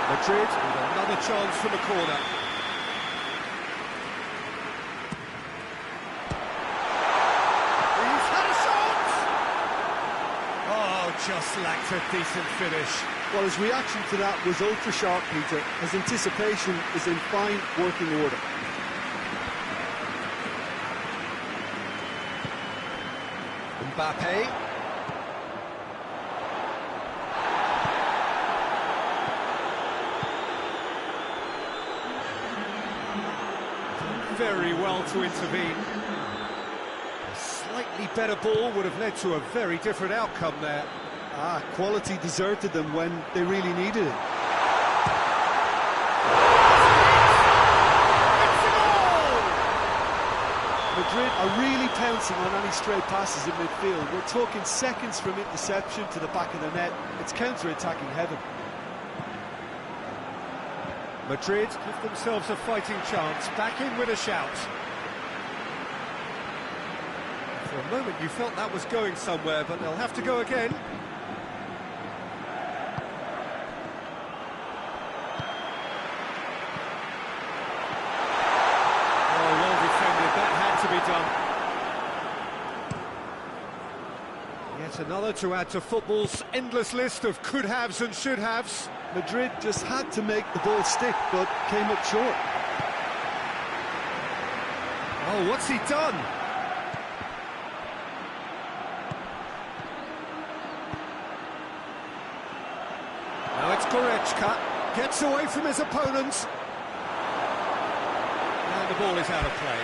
Madrid with another chance from a corner. He's had a shot! Oh, just lacked a decent finish. Well, his reaction to that was ultra-sharp, Peter. His anticipation is in fine working order. Mbappe. Very well to intervene. A slightly better ball would have led to a very different outcome there. Quality deserted them when they really needed it. Madrid are really pouncing on any stray passes in midfield. We're talking seconds from interception to the back of the net. It's counter-attacking heaven. Madrid give themselves a fighting chance, back in with a shout. For a moment you felt that was going somewhere, but they'll have to go again. Oh, well defended, that had to be done. Yet another to add to football's endless list of could-haves and should-haves. Madrid just had to make the ball stick, but came up short. Oh, what's he done? Now it's Goretzka, gets away from his opponents. And the ball is out of play.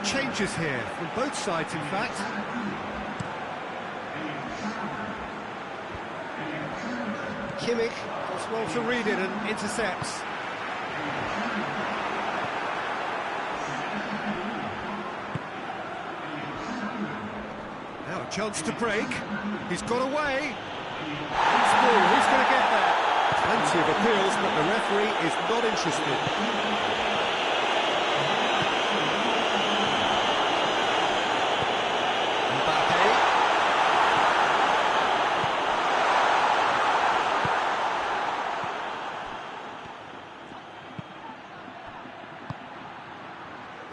Changes here from both sides, in fact. Kimmich does well to read it and intercepts. Now a chance to break. He's got away. Who's going to get there? Plenty of appeals, but the referee is not interested.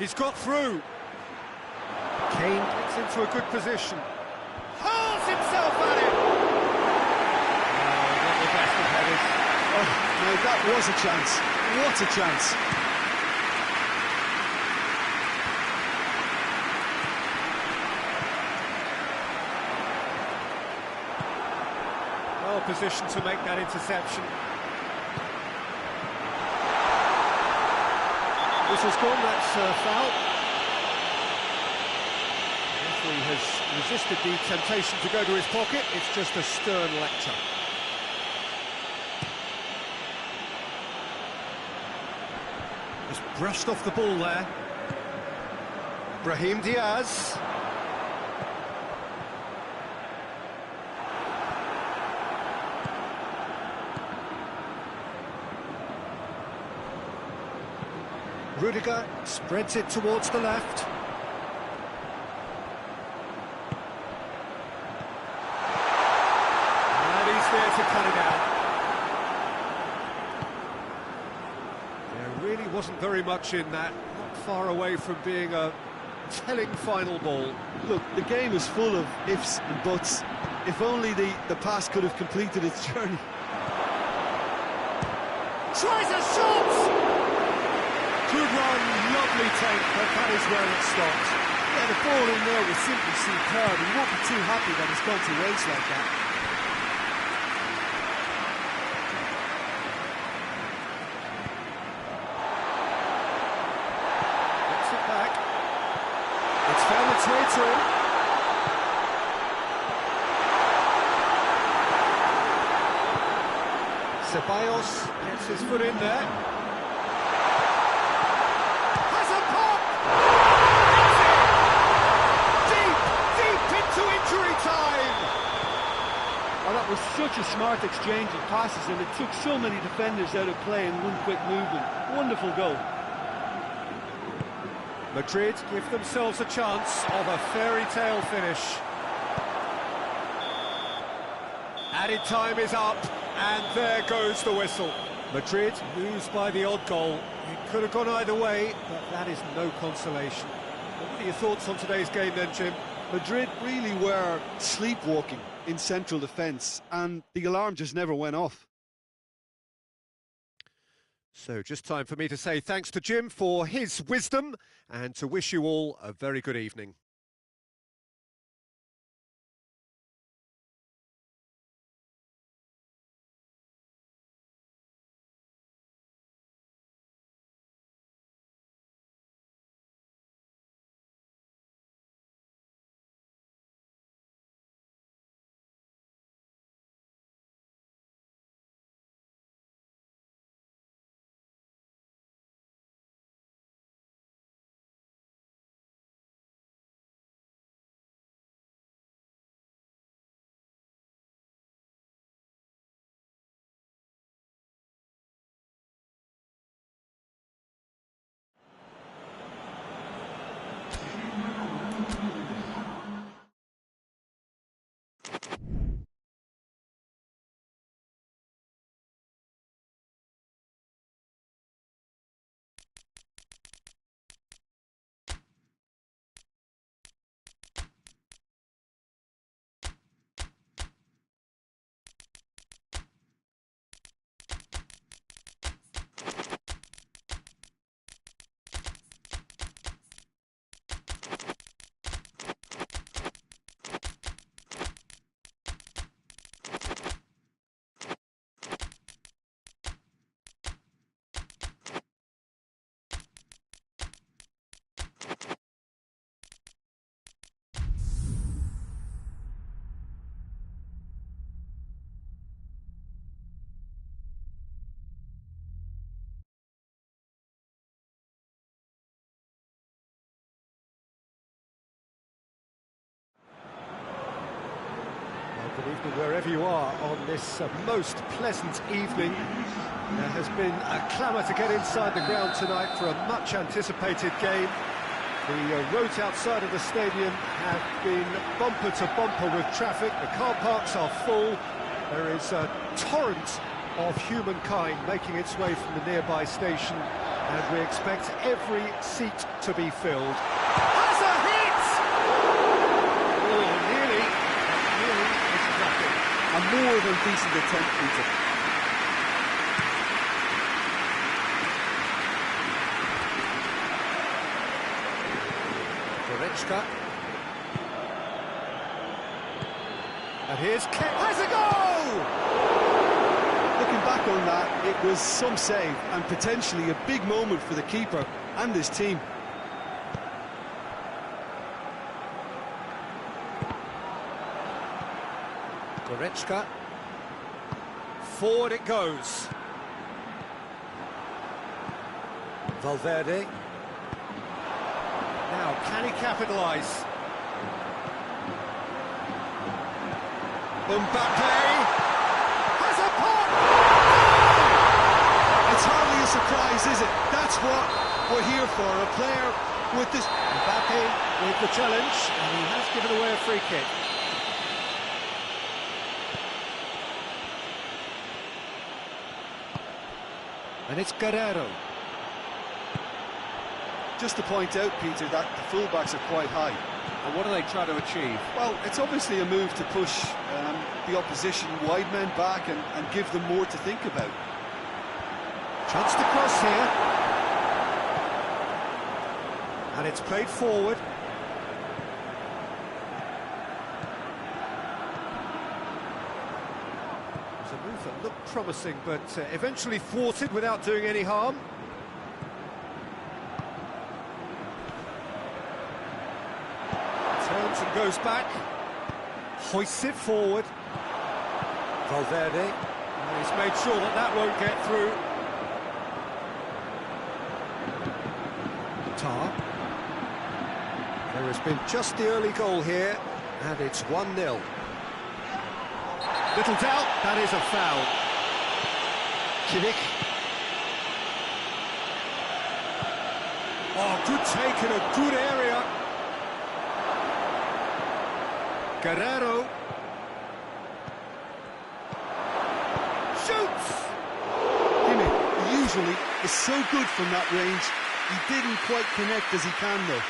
He's got through. Kane gets into a good position. Hurls himself at it. Not the best of headers. Oh, no, that was a chance. What a chance. Well positioned to make that interception. Whistle's gone, that's foul. The referee has resisted the temptation to go to his pocket. It's just a stern lecture. Just brushed off the ball there. Brahim Diaz. Rudiger spreads it towards the left. And he's there to cut it out. There really wasn't very much in that, not far away from being a telling final ball. Look, the game is full of ifs and buts. If only the pass could have completed its journey. Tries a shot! Good run, lovely take, but that is where it stopped. Yeah, the ball in there was simply superb. He won't be too happy that it's gone to waste like that. Gets it back. It's found its way to him. Ceballos gets his foot in there. That was such a smart exchange of passes, and it took so many defenders out of play in one quick movement. Wonderful goal. Madrid give themselves a chance of a fairy tale finish. Added time is up, and there goes the whistle. Madrid lose by the odd goal. It could have gone either way, but that is no consolation. What are your thoughts on today's game then, Jim? Madrid really were sleepwalking in central defence, and the alarm just never went off. So just time for me to say thanks to Jim for his wisdom and to wish you all a very good evening. Good evening wherever you are on this most pleasant evening. There has been a clamour to get inside the ground tonight for a much anticipated game. The roads outside of the stadium have been bumper to bumper with traffic. The car parks are full. There is a torrent of humankind making its way from the nearby station And we expect every seat to be filled. Has a hit! Oh, nearly it's nothing. A more than decent attempt, Peter. Goretzka. And here's Ke has a goal! Looking back on that, it was some save and potentially a big moment for the keeper and his team. Goretzka. Forward it goes. Valverde. Now, can he capitalise? Mbappe has a pop! It's hardly a surprise, is it? That's what we're here for, a player with this... Mbappe with the challenge, and he has given away a free kick. And it's Guerrero. Just to point out, Peter, that the fullbacks are quite high. And what do they try to achieve? Well, it's obviously a move to push the opposition wide men back and give them more to think about. Chance to cross here. And it's played forward. It was a move that looked promising, but eventually thwarted without doing any harm. Turns and goes back. Hoists it forward. Valverde. And he's made sure that that won't get through. Tar. There has been just the early goal here, and it's 1-0. Little doubt, that is a foul. Kimmich. Oh, good take in a good area. Guerrero. Shoots! Kimmich usually is so good from that range. He didn't quite connect as he can, though.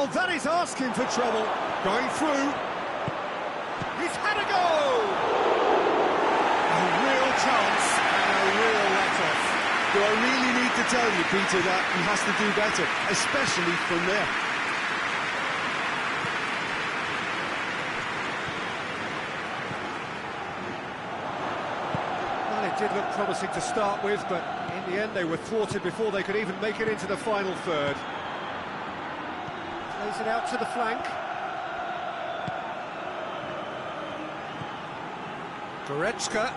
Well, that is asking for trouble. Going through. He's had a go! A real chance and a real let-off. Do I really need to tell you, Peter, that he has to do better, especially from there? Well, it did look promising to start with, but in the end they were thwarted before they could even make it into the final third. Plays it out to the flank. Goretzka.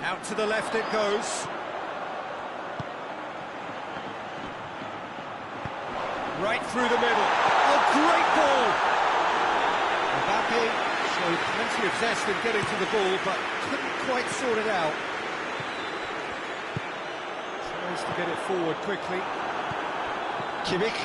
Out to the left it goes. Right through the middle. Oh, great ball! Mbappe showed plenty of zest in getting to the ball, but couldn't quite sort it out. Tries to get it forward quickly. Kimmich.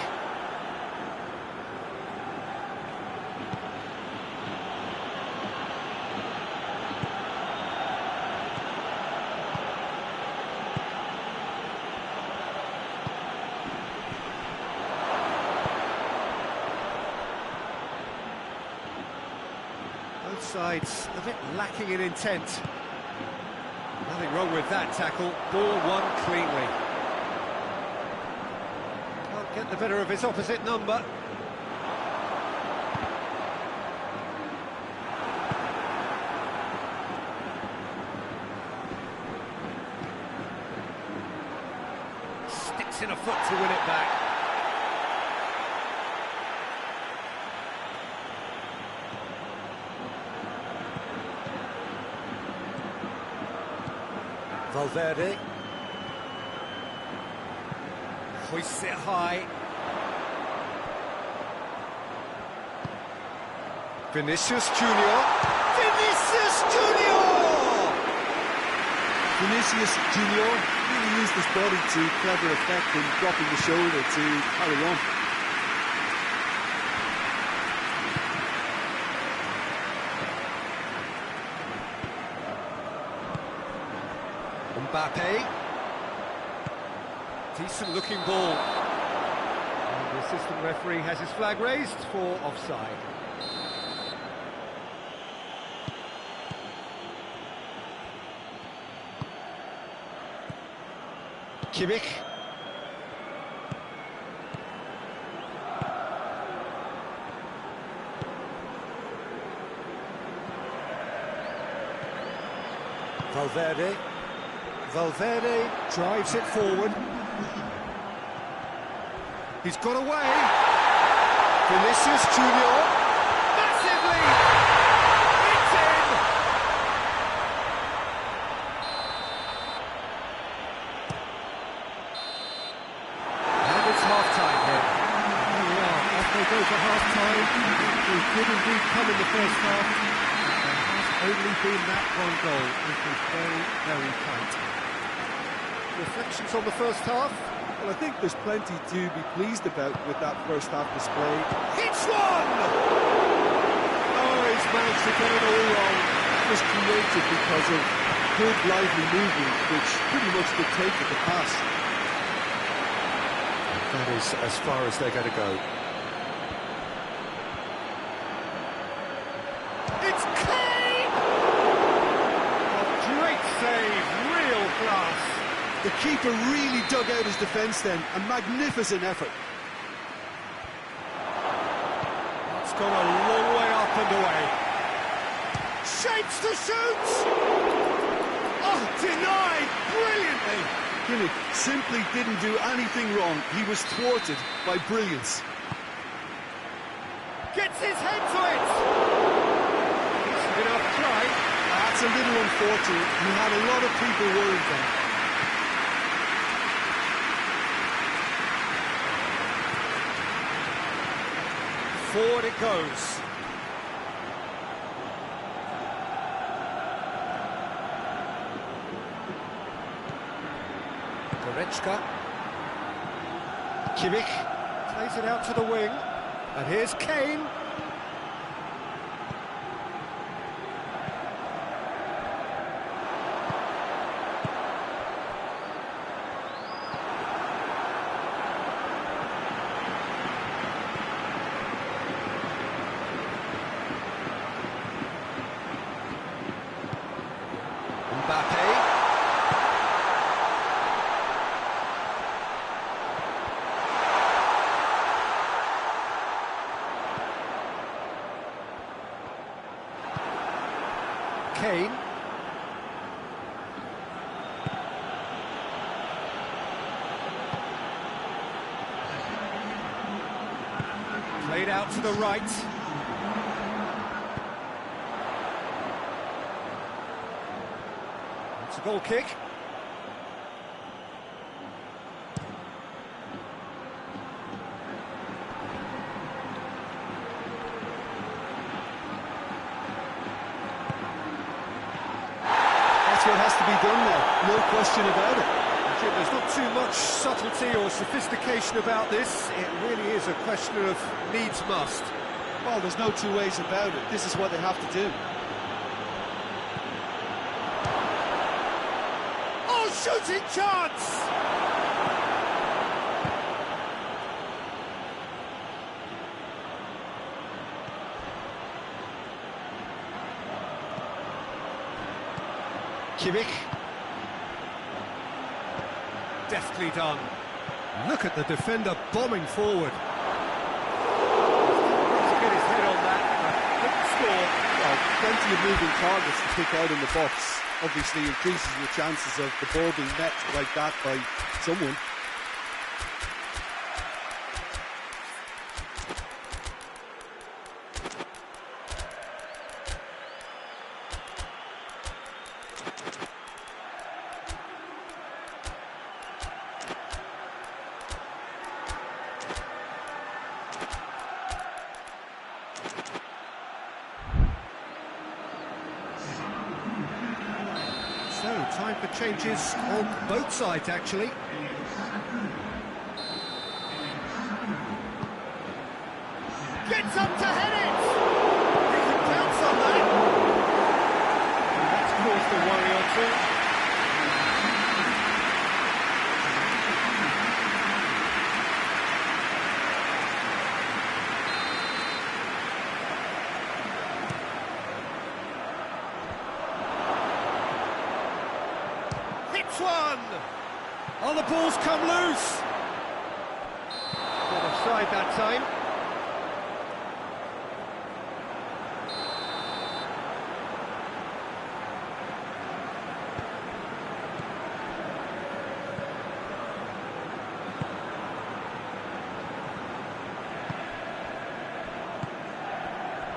Both sides a bit lacking in intent. Nothing wrong with that tackle. Ball won cleanly. Can't get the better of his opposite number. Sticks in a foot to win it back. Valverde. Hoists it high. Vinicius Junior. Vinicius Junior! Vinicius Junior really used his body to clever effect in dropping the shoulder to carry on. Mbappe. Decent looking ball. And the assistant referee has his flag raised for offside. Kimmich. Valverde. Valverde drives it forward. He's got away. Vinicius Junior. Massive lead. It's in. And it's half-time here. Well, as they go for half-time, we did indeed come in the first half. There has only been that one goal, which was very, very tight. Reflections on the first half? Well, I think there's plenty to be pleased about with that first half display. Hits one! Oh, he's managed to get it all wrong. That was created because of good, lively movement, which pretty much dictated the pass. That is as far as they're going to go. It's Kane! A great save, real class. The keeper really dug out his defence then. A magnificent effort. It's gone a long way up and away. Shapes to shoot! Oh, denied brilliantly! Kimmich simply didn't do anything wrong. He was thwarted by brilliance. Gets his head to it! Decent enough try. That's a little unfortunate. He had a lot of people worried then. Forward it goes. Goretzka. Kimmich plays it out to the wing. And here's Kane. Kane. Played out to the right. It's a goal kick. What has to be done now, no question about it. Jim, there's not too much subtlety or sophistication about this. It really is a question of needs must. Well, there's no two ways about it. This is what they have to do. Oh, shooting chance! Kimmich. Deftly done. Look at the defender bombing forward. To get his head on that, couldn't score. Well, plenty of moving targets to pick out in the box. Obviously increases your chances of the ball being met like that by someone. So, time for changes on both sides, actually. Gets up to head it! He can bounce on that! And that's caused a worry or two. One! Oh, the ball's come loose! Not offside that time.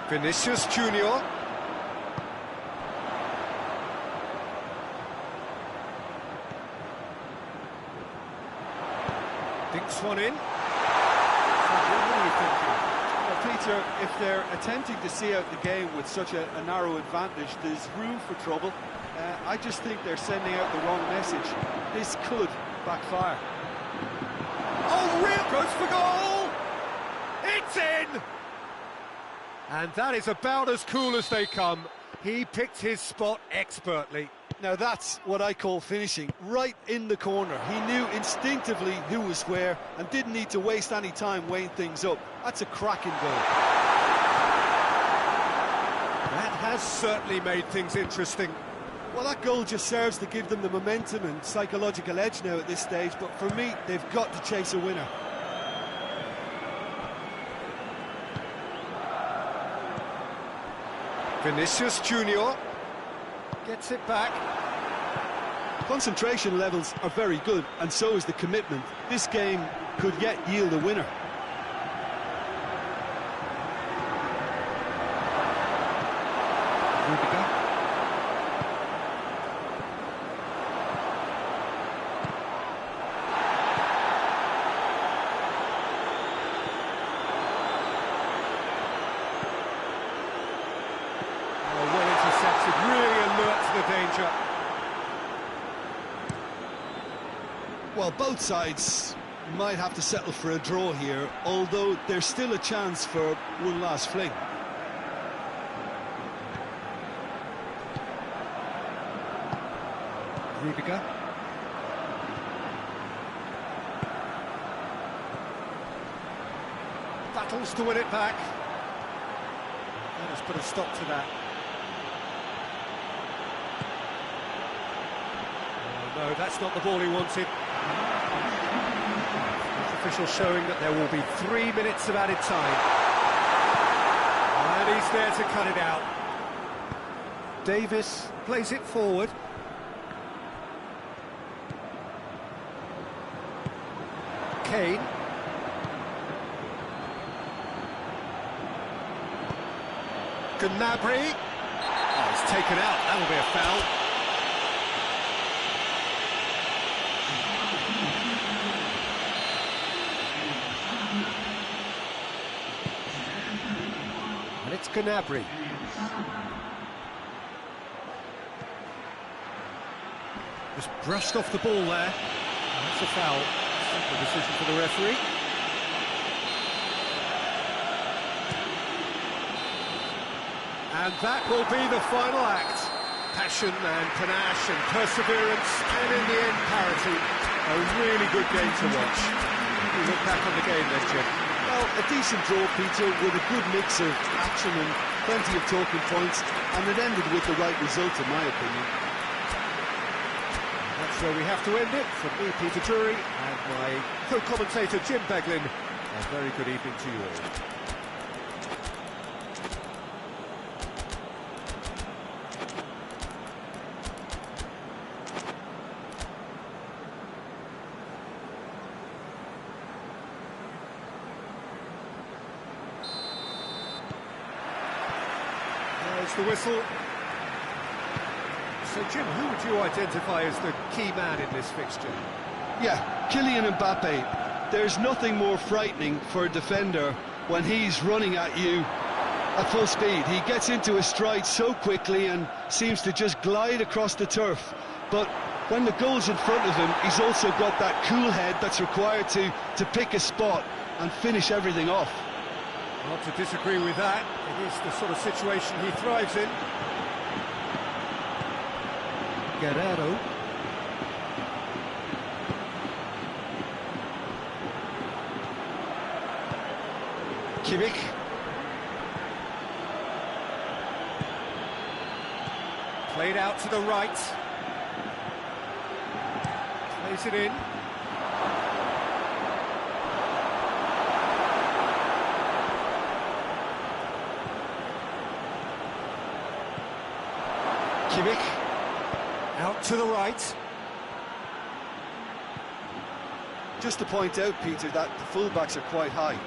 Vinicius Junior. Dinks one in. What are you thinking? Well, Peter, if they're attempting to see out the game with such a narrow advantage, there's room for trouble. I just think they're sending out the wrong message. This could backfire. Oh, real goes for goal! It's in! And that is about as cool as they come. He picked his spot expertly. Now that's what I call finishing, right in the corner. He knew instinctively who was where and didn't need to waste any time weighing things up. That's a cracking goal. That has certainly made things interesting. Well, that goal just serves to give them the momentum and psychological edge now at this stage, but for me, they've got to chase a winner. Vinicius Junior gets it back. Concentration levels are very good, and so is the commitment. This game could yet yield a winner. Really alert to the danger. Well, both sides might have to settle for a draw here, although there's still a chance for one last fling. Rudiger. Battles to win it back. That has put a stop to that. No, that's not the ball he wanted. Official showing that there will be 3 minutes of added time. And he's there to cut it out. Davis plays it forward. Kane. Gnabry. Oh, it's taken out. That'll be a foul. And it's Gnabry. Just brushed off the ball there. That's a foul. Simple decision for the referee. And that will be the final act. Passion and panache and perseverance, and in the end, parity. A really good game to watch. You look back on the game then, Jim. Well, a decent draw, Peter, with a good mix of action and plenty of talking points, and it ended with the right result, in my opinion. That's where we have to end it. From me, Peter Drury, and my co-commentator, Jim Beglin. A very good evening to you all. There's the whistle. So, Jim, who would you identify as the key man in this fixture? Yeah, Kylian Mbappe. There's nothing more frightening for a defender when he's running at you at full speed. He gets into his stride so quickly and seems to just glide across the turf. But when the goal's in front of him, he's also got that cool head that's required to pick a spot and finish everything off. Not to disagree with that. It is the sort of situation he thrives in. Guerrero. Kimmich. Played out to the right. Plays it in. Kimmich. Out to the right. Just to point out, Peter, that the fullbacks are quite high.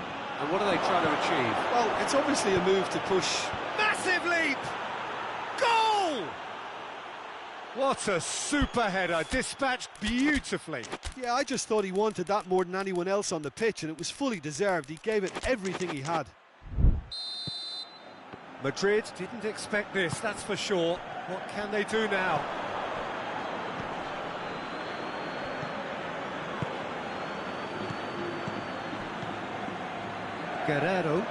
And what are they trying to achieve? Well, it's obviously a move to push. Massive leap! Goal! What a super header, dispatched beautifully. Yeah, I just thought he wanted that more than anyone else on the pitch, and it was fully deserved. He gave it everything he had. Madrid didn't expect this, that's for sure. What can they do now? Guerrero.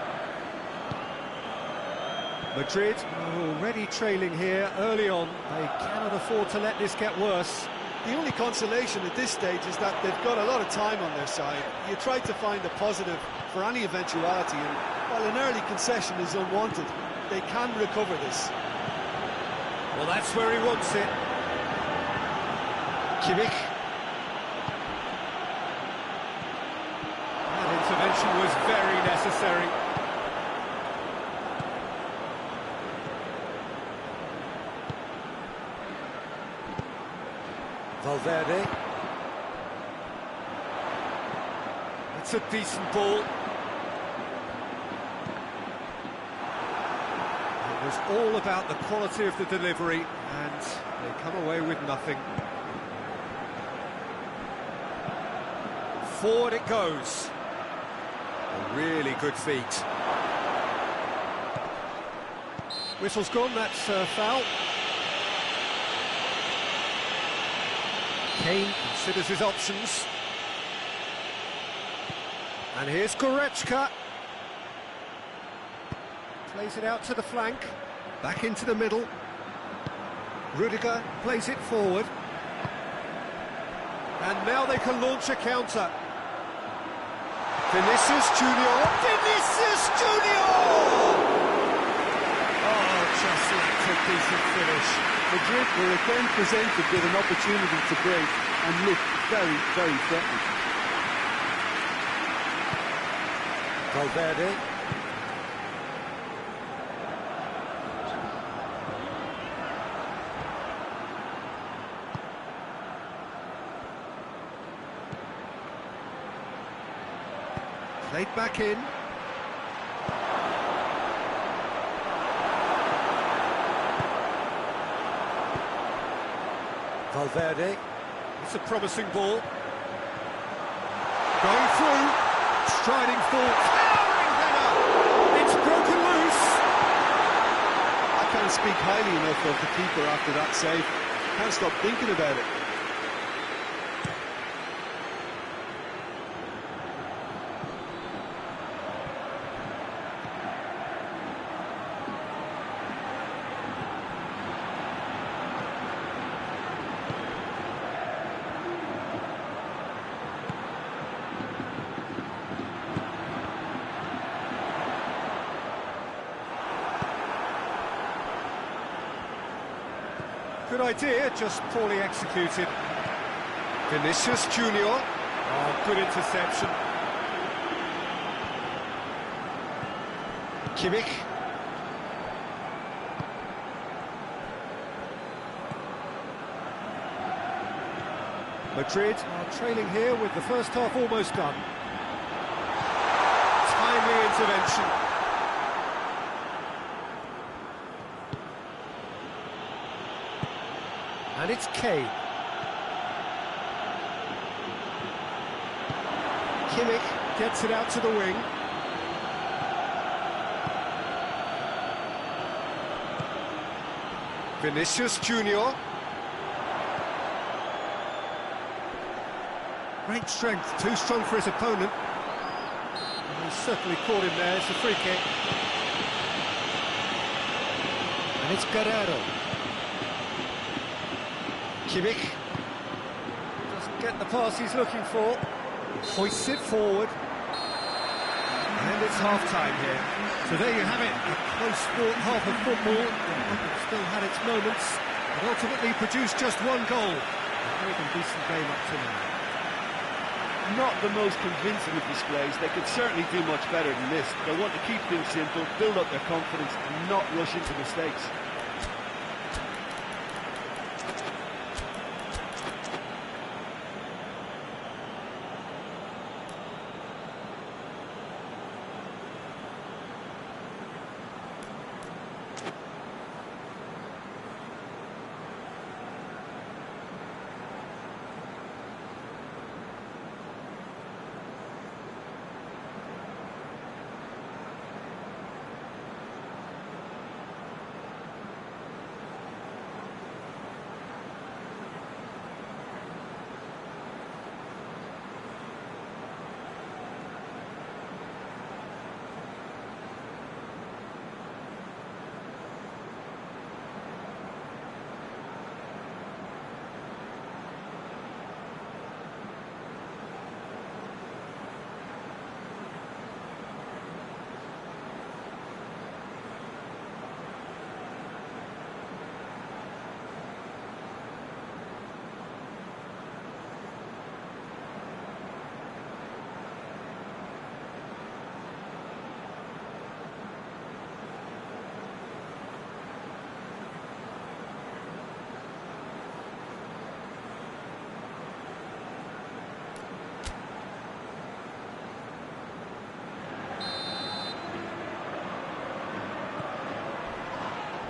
Madrid are already trailing here early on. They cannot afford to let this get worse. The only consolation at this stage is that they've got a lot of time on their side. You try to find a positive for any eventuality, and while an early concession is unwanted, they can recover this. Well, that's where he wants it. Kimmich. That intervention was very necessary. Valverde. It's a decent ball. It was all about the quality of the delivery, and they come away with nothing. Forward it goes. A really good feat. Whistle's gone, that's a foul. Kane considers his options. And here's Goretzka. Plays it out to the flank. Back into the middle. Rudiger plays it forward. And now they can launch a counter. Vinicius Junior. Vinicius Junior! Oh, just lacked a decent finish. Madrid were again presented with an opportunity to break and looked very, very threatening. Valverde. Played back in. Valverde. It's a promising ball. Going through. Striding full. Towering header. It's broken loose. I can't speak highly enough of the keeper after that save. Can't stop thinking about it. Good idea, just poorly executed. Vinicius Junior. Oh, good interception. Kimmich. Madrid are trailing here with the first half almost done. Timely intervention. And it's Kane. Kimmich gets it out to the wing. Vinicius Junior. Great strength, too strong for his opponent. And he's certainly caught him there, it's a free kick. And it's Guerrero. Kimmich doesn't get the pass he's looking for. Hoists it forward. And it's half-time here. So there you have it, a close sport half of football. It still had its moments, but ultimately produced just one goal. A very decent game up to now. Not the most convincing of displays. They could certainly do much better than this. They want to keep things simple, build up their confidence, and not rush into mistakes.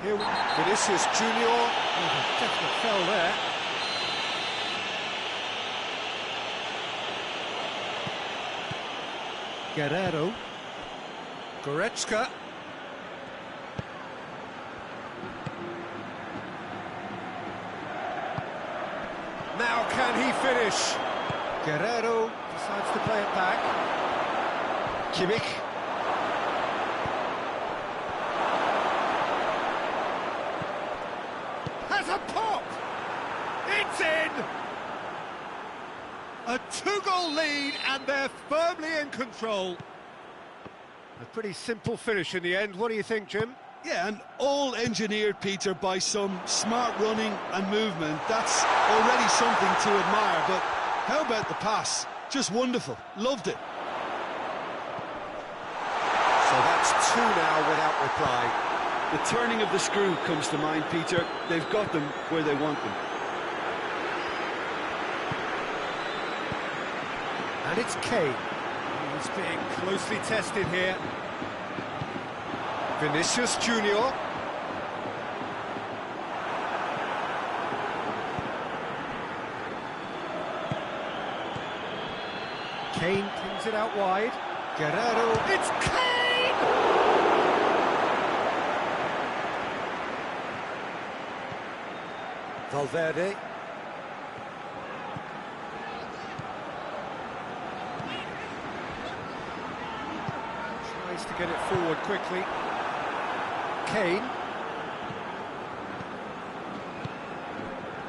Here we Vinicius Junior. Oh, definite fell there. Guerrero. Goretzka. Now can he finish? Guerrero decides to play it back. Kimmich. Has a pop! It's in! A two-goal lead and they're firmly in control. A pretty simple finish in the end. What do you think, Jim? Yeah, and all engineered, Peter, by some smart running and movement. That's already something to admire, but how about the pass? Just wonderful. Loved it. So that's two now without reply. The turning of the screw comes to mind, Peter. They've got them where they want them. And it's Kane. He's being closely tested here. Vinicius Junior. Kane pings it out wide. Guerrero. It's Kane! Valverde. Tries to get it forward quickly. Kane.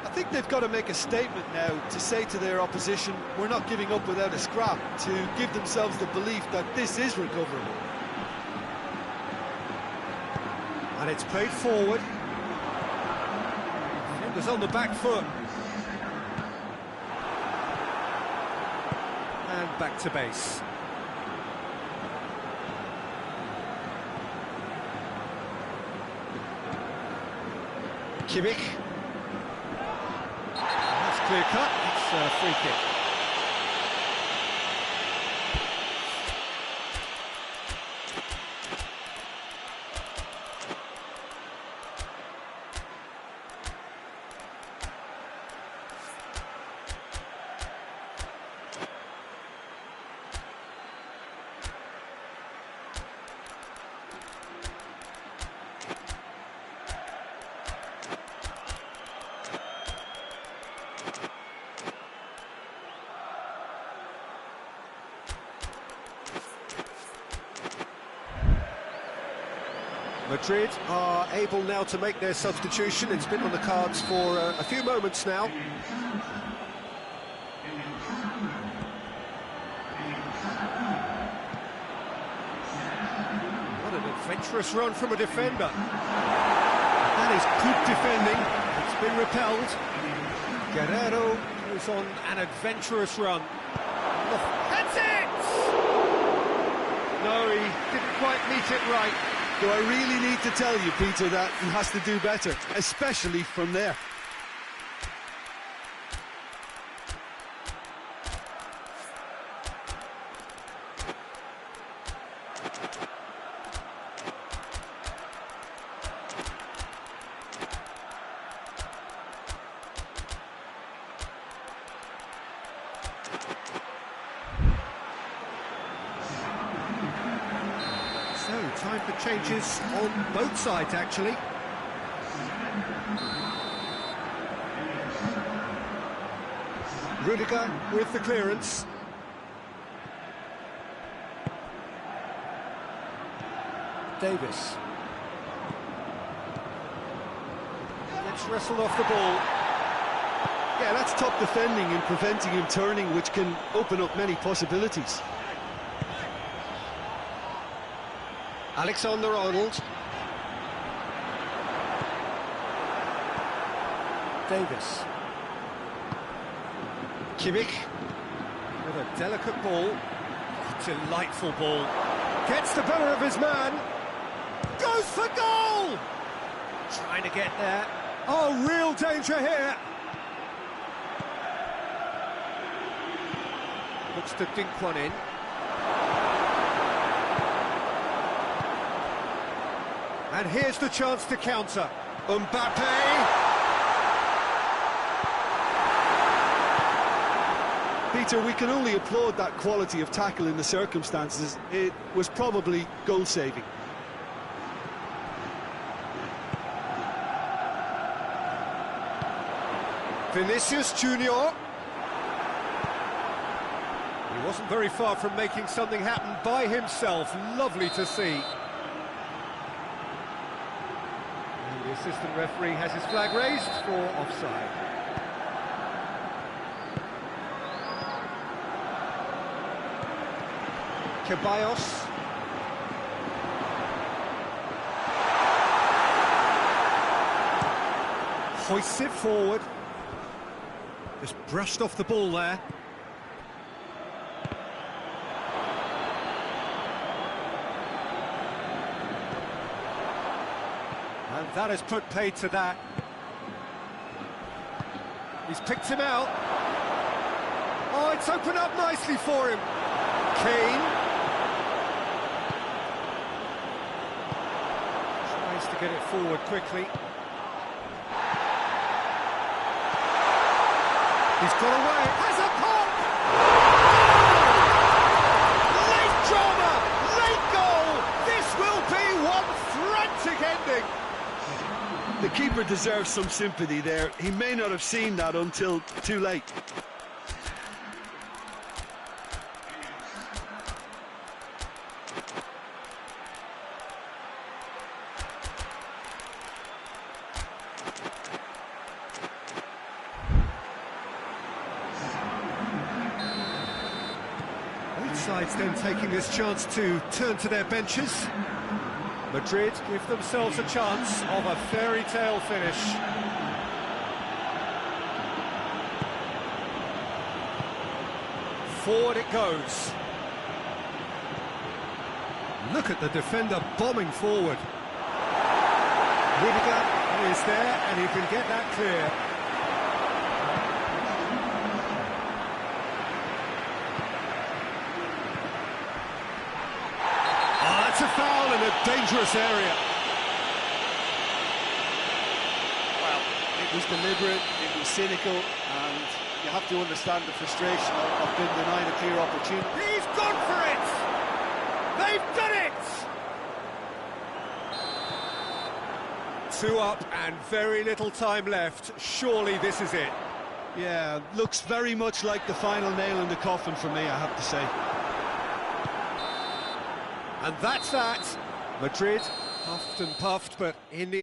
I think they've got to make a statement now to say to their opposition, we're not giving up without a scrap, to give themselves the belief that this is recoverable. And it's played forward. Defenders on the back foot. And back to base. Kimmich. That's clear cut. It's a free kick. Madrid are able now to make their substitution. It's been on the cards for a few moments now. What an adventurous run from a defender. That is good defending. It's been repelled. Guerrero goes on an adventurous run. That's it! No, he didn't quite meet it right. Do I really need to tell you, Peter, that he has to do better, especially from there? So, time for changes on both sides, actually. Rudiger with the clearance. Davis. Gets wrestled off the ball. Yeah, that's top defending and preventing him turning, which can open up many possibilities. Alexander-Arnold. Davis. Kimmich. With a delicate ball. Oh, delightful ball. Gets the better of his man. Goes for goal! Trying to get there. Oh, real danger here. Looks to dink one in. And here's the chance to counter. Mbappe! Peter, we can only applaud that quality of tackle in the circumstances. It was probably goal-saving. Vinicius Junior. He wasn't very far from making something happen by himself. Lovely to see. The assistant referee has his flag raised for offside. Ceballos. Hoists it forward. Just brushed off the ball there. And that has put paid to that. He's picked him out. Oh, it's opened up nicely for him. Kane. get it forward quickly. He's got away, has a pop! Late drama, late goal! This will be one frantic ending! The keeper deserves some sympathy there. He may not have seen that until too late. Both sides then taking this chance to turn to their benches. Madrid give themselves a chance of a fairy tale finish. Forward it goes. Look at the defender bombing forward. Rudiger is there and he can get that clear. It's a foul in a dangerous area. Well, it was deliberate, it was cynical, and you have to understand the frustration of being denied a clear opportunity. He's gone for it! They've done it! 2 up and very little time left. Surely this is it. Yeah, looks very much like the final nail in the coffin for me, I have to say. And that's that. Madrid puffed and puffed, but in the